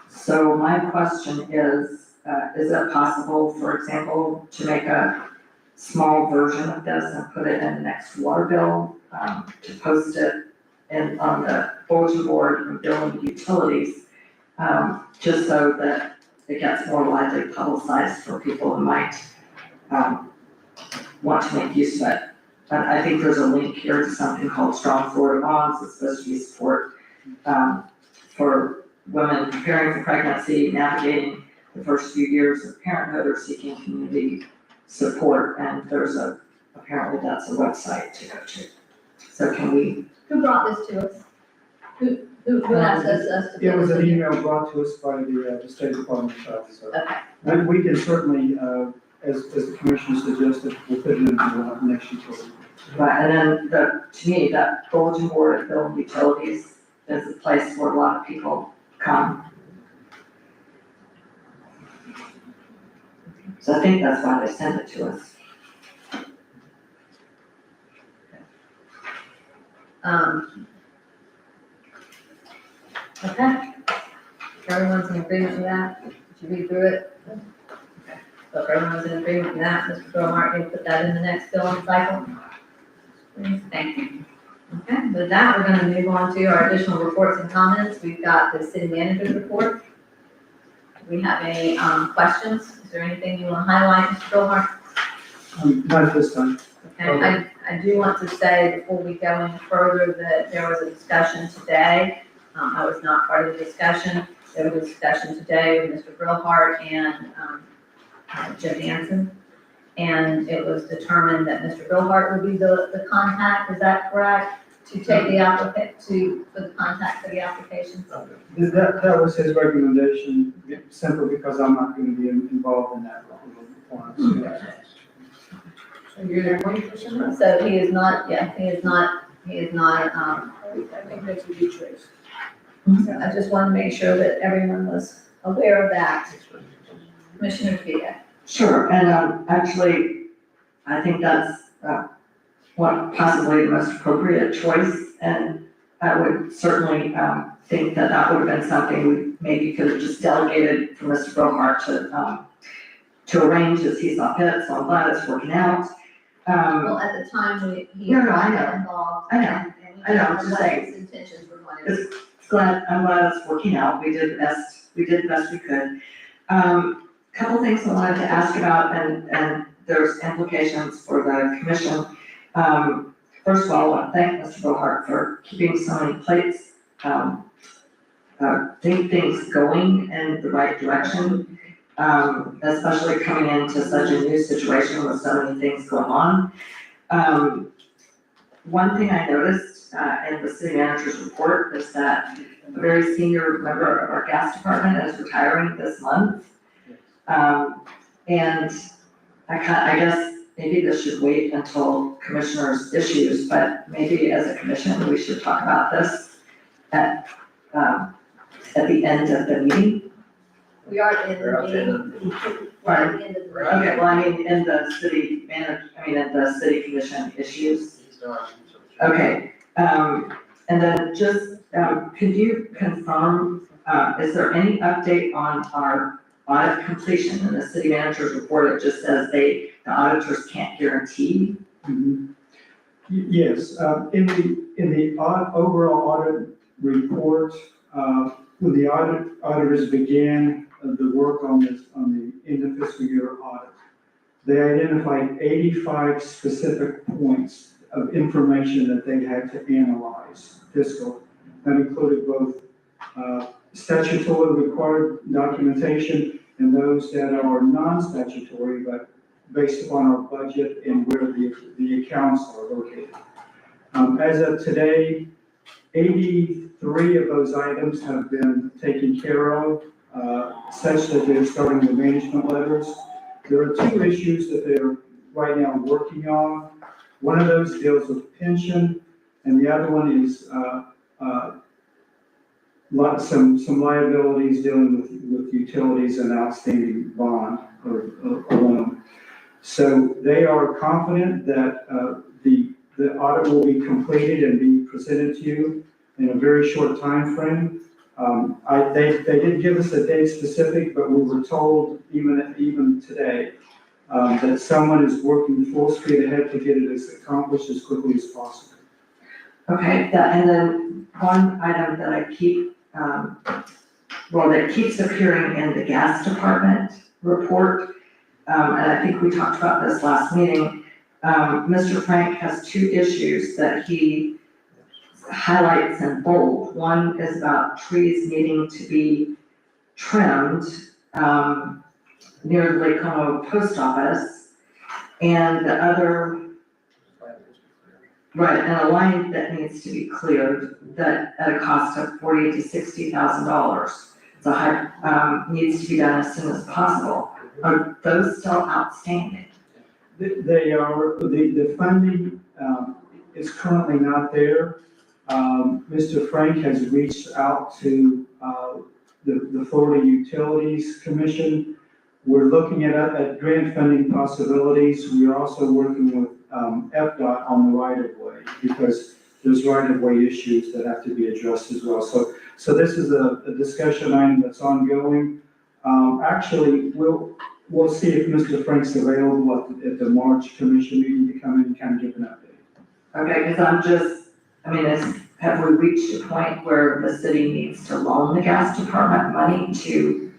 So my question is it possible, for example, to make a small version of this and put it in the next water bill, to post it on the bulletin board and billing utilities, just so that it gets more widely publicized for people who might want to make use of it. And I think there's a link here to something called Strong Florida Moms. It's supposed to be support for women preparing for pregnancy, navigating the first few years of parenthood, or seeking community support. And apparently that's a website to go to. So can we? Who brought this to us? Who asked us to? It was an email brought to us by the State Department of Health, so. Okay. And we can certainly, as the commissioner suggested, we'll put it into the next utility. Right, and then to me, that bulletin board of building utilities is a place where a lot of people come. So I think that's why they send it to us. Okay. Everyone's in agreement with that? Did you read through it? Okay. So if everyone's in agreement with that, Mr. Bromart, you'll put that in the next billing cycle? Please, thank you. Okay, with that, we're gonna move on to our additional reports and comments. We've got the city manager's report. Do we have any questions? Is there anything you want to highlight, Mr. Bromart? Not this time. Okay, I do want to say before we go any further that there was a discussion today. I was not part of the discussion. There was a discussion today with Mr. Grillhart and Jim Hansen. And it was determined that Mr. Billhart would be the contact, is that correct? To take the for the contact for the applications? That was his recommendation, simply because I'm not going to be involved in that one. So you're the one person? So he is not, he is not, I think that's a good choice. I just want to make sure that everyone was aware of that. Commissioner Villa. Sure, and actually, I think that's what possibly the most appropriate choice, and I would certainly think that that would have been something we maybe could have just delegated for Mr. Billhart to arrange as he saw fit, so I'm glad it's working out. Well, at the time, he No, I got know. involved. I know. And I know, just what saying. his intentions were going to be. I'm glad it's working out, we did the best we could. Couple things I wanted to ask about, and there's implications for the commission. First of all, I want to thank Mr. Billhart for keeping so many plates, things going in the right direction, especially coming into such a new situation with so many things going on. One thing I noticed in the city manager's report is that a very senior member of our gas department is retiring this month. And I guess maybe this should wait until commissioners' issues, but maybe as a commission, we should talk about this at the end of the meeting. We are in the meeting. Pardon? We're at the end of the meeting. Okay, well, I mean, in the city in the city commission issues. Okay, and then just, could you confirm, is there any update on our audit completion? In the city manager's report, it just says the auditors can't guarantee. Yes, in the overall audit report, when the auditors began the work on the end of fiscal year audit, they identified 85 specific points of information that they had to analyze fiscal. That included both statutory required documentation and those that are non-statutory, but based upon our budget and where the accounts are located. As of today, 83 of those items have been taken care of, such that they're starting the management letters. There are two issues that they're right now working on. One of those deals with pension, and the other one is some liabilities dealing with utilities and outstanding bond or loan. So they are confident that the audit will be completed and be presented to you in a very short time frame. They didn't give us a date specific, but we were told even today that someone is working full speed ahead to get it accomplished as quickly as possible. Okay, and then one item that I keep, that keeps appearing in the gas department report, and I think we talked about this last meeting. Mr. Frank has two issues that he highlights in bold. One is about trees needing to be trimmed near the Lake Como post office, and the other, right, and a line that needs to be cleared that at a cost of $40,000 to $60,000. So needs to be done as soon as possible. Are those still outstanding? They are, the funding is currently not there. Mr. Frank has reached out to the Florida Utilities Commission. We're looking at grant funding possibilities. We are also working with FDOT on the right-of-way because there's right-of-way issues that have to be addressed as well. So this is a discussion item that's ongoing. Actually, we'll see if Mr. Frank's available at the March commission meeting to come in and kind of give an update. Okay, because have we reached a point where the city needs to loan the gas department money to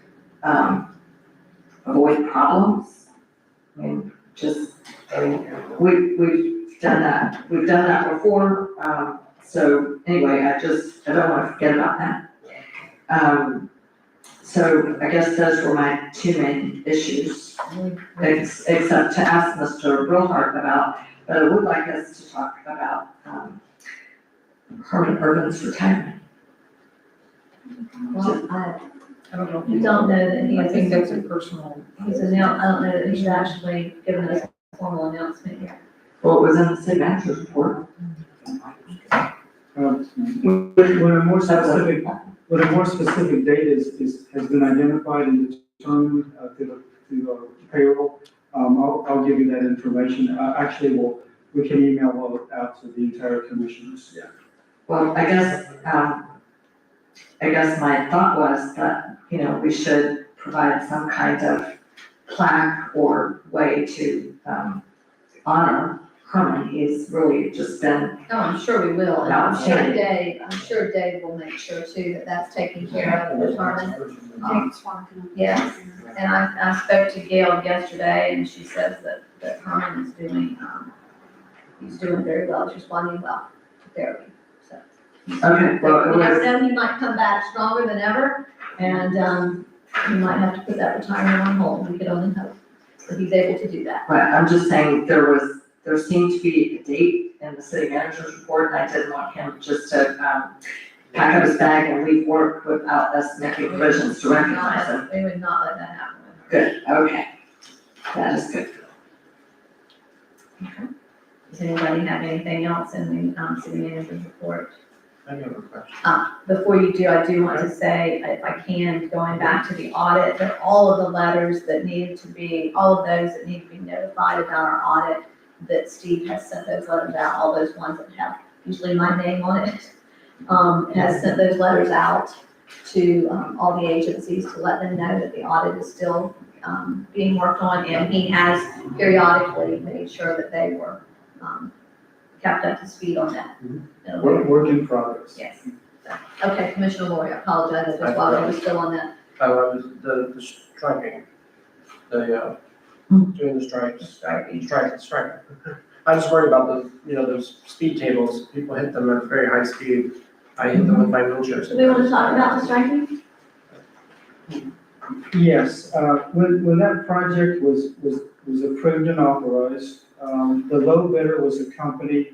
avoid problems? We've done that. We've done that before. So anyway, I don't want to forget about that. So I guess those were my two main issues, except to ask Mr. Brillhart about, but I would like us to talk about, Herman Urban's retirement. Well, I don't know. if you don't know that he I is. think that's a personal. He's announced, I don't know that he's actually given us a formal announcement yet. Well, it was in the city manager's report. When a more specific date has been identified and determined through payroll, I'll give you that information. Actually, we can email out to the entire commissioners. Yeah. Well, I guess my thought was that, we should provide some kind of plaque or way to, honor Herman. He's really just been. Oh, I'm sure we will, and No, I'm sure yeah. Dave will make sure too that that's taken care of with Herman. Yes, and I spoke to Gail yesterday, and she says that Herman is doing, he's doing very well, he's responding well to therapy, so. Okay, well, You never know, he might come back stronger than ever, and, he might have to put that retirement on hold, we could only hope that he's able to do that. But I'm just saying, there seemed to be a date in the city manager's report, and I didn't want him just to, pack up his bag and leave work without us making provisions to recognize him. We would not let that happen. Good, okay. That is good. Does anybody have anything else in the, city manager's report? I have a question. Before you do, I do want to say, if I can, going back to the audit, that all of the letters that needed to be, all of those that need to be notified about our audit, that Steve has sent those letters out, all those ones that have usually my name on it, has sent those letters out to, all the agencies to let them know that the audit is still, being worked on, and he has periodically made sure that they were, kept up to speed on that. Work in progress. Yes. Okay, Commissioner Lori, I apologize, I just while we were still on that. The striping, doing the stripes. Striping. I just worry about those speed tables, people hit them at very high speed. I hit them with my wheelchair. Do we want to talk about the striking? Yes, when that project was approved and authorized, the low bidder was a company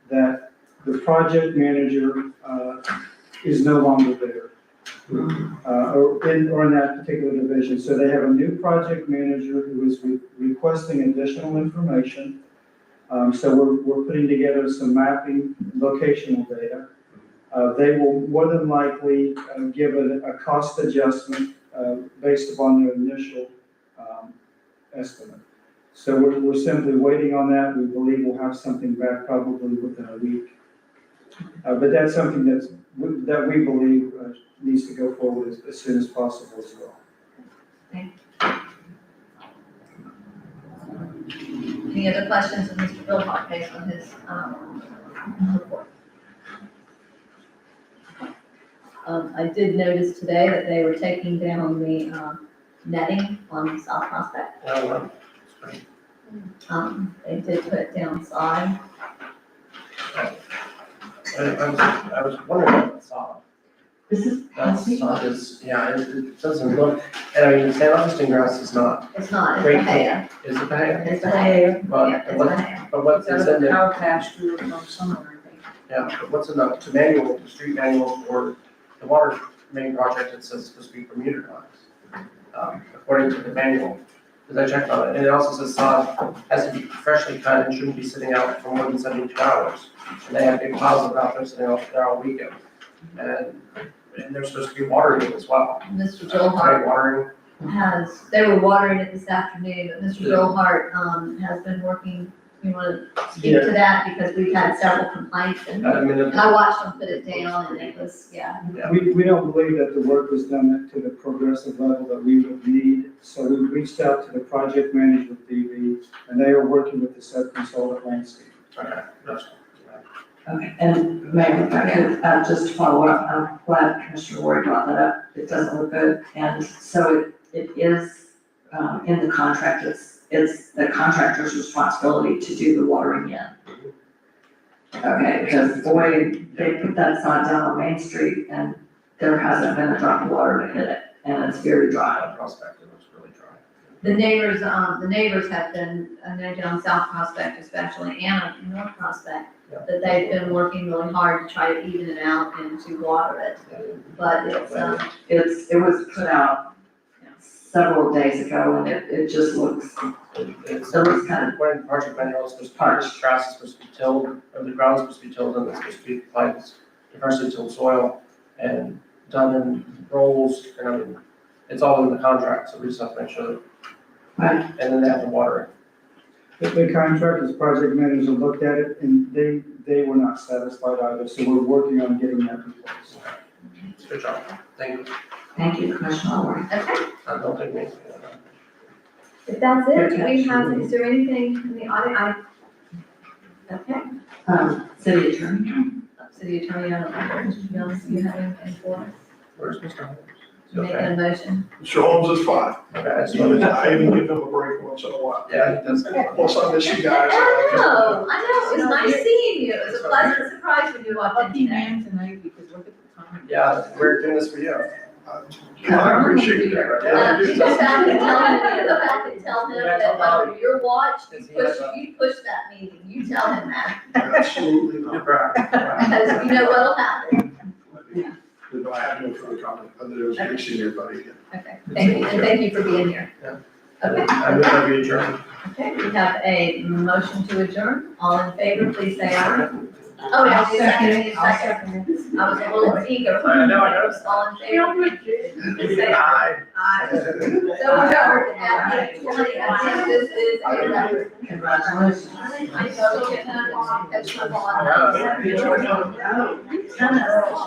that the project manager, is no longer there. Or in that particular division. So they have a new project manager who is requesting additional information. So we're putting together some mapping, locational data. They will more than likely give a cost adjustment based upon their initial estimate. So we're simply waiting on that. We believe we'll have something back probably within a week. But that's something that we believe needs to go forward as soon as possible as well. Any other questions of Mr. Billhart based on his, report? I did notice today that they were taking down the, netting on South Prospect. They did put it downside. I was wondering about the sod. This is. That sod is, yeah, it doesn't look, and I mean, San Augustine grass is not. It's not, it's great. Bahia. Is it Bahia? It's Bahia. But Yeah, it's what, Bahia. but what's It's in out of there? cow pasture from somewhere, I think. Yeah, but what's in the manual, the street manual for the water main project, it says it's supposed to be Bermuda grass. According to the manual, because I checked on it, and it also says sod has to be freshly cut and shouldn't be sitting out for more than 72 hours. And they have big piles of it out there sitting out there all weekend. And they're supposed to be watering it as well. Mr. Billhart Watering. they were watering it this afternoon, but Mr. Billhart, has been working, you want to speak to that, because we've had several complaints, and I watched them put it down, and it was, yeah. We don't believe that the work was done to the progressive level that we would need. So we reached out to the project manager with DV, and they are working with the sub-consultant landscape. Okay, that's Okay, and Mayor, if I could, just follow up, I'm glad Commissioner Ward brought that up. It doesn't look good, and so it is, in the contract, it's the contractor's responsibility to do the watering in. Okay, because boy, they put that sod down on Main Street and there hasn't been a drop of water to hit it. and it's very dry. Prospect, it looks really dry. The neighbors have been, I know down South Prospect especially, and up in North Prospect, that they've been working really hard to try to even it out and to water it. But It was put out several days ago, and it just looks, It's, it looks kind of when project manual is supposed to, the grass is supposed to be tilled, or the ground is supposed to be tilled, and it's supposed to be applied diversely tilled soil and done in rolls, and I mean, it's all in the contract, so we just have to make sure that. Right. And then they have to water The contractors, project manager looked at it and they were not satisfied either, so we're working on getting that in place. it. Good job, thank you. Thank you, Commissioner Howard. Okay, Don't take me. if that's it, do we have, is there anything in the audit? Okay, City attorney. city attorney, I don't know, anything else you have anything for us? Where's Mr. Holmes? Making a motion. Mr. Holmes is fine. Okay, I just wanted to. I even give him a break once in a while. Yeah, that's. Plus, I miss you guys. I know, it was nice seeing you, it was a pleasant surprise when you walked in Lucky today. man tonight, because look at the time. Yeah, we're doing this for you. I appreciate that. You go back and tell him, go back and tell him that under your watch, you push that meeting, you tell him that. Absolutely not. Because you know what'll happen. I have no further comment, other than it was great seeing everybody again. Okay, thank you, and thank you for being here. Yeah. Okay. I'm gonna be adjourned. Okay, we have a motion to adjourn. All in favor, please say aye. Oh, yeah, second. I was a little eager. I know, I noticed. All in favor? Please say aye. Aye. So adjourned at 8:20. I think this is a record. Congratulations. I know, catch the ball. Yeah. Tennis.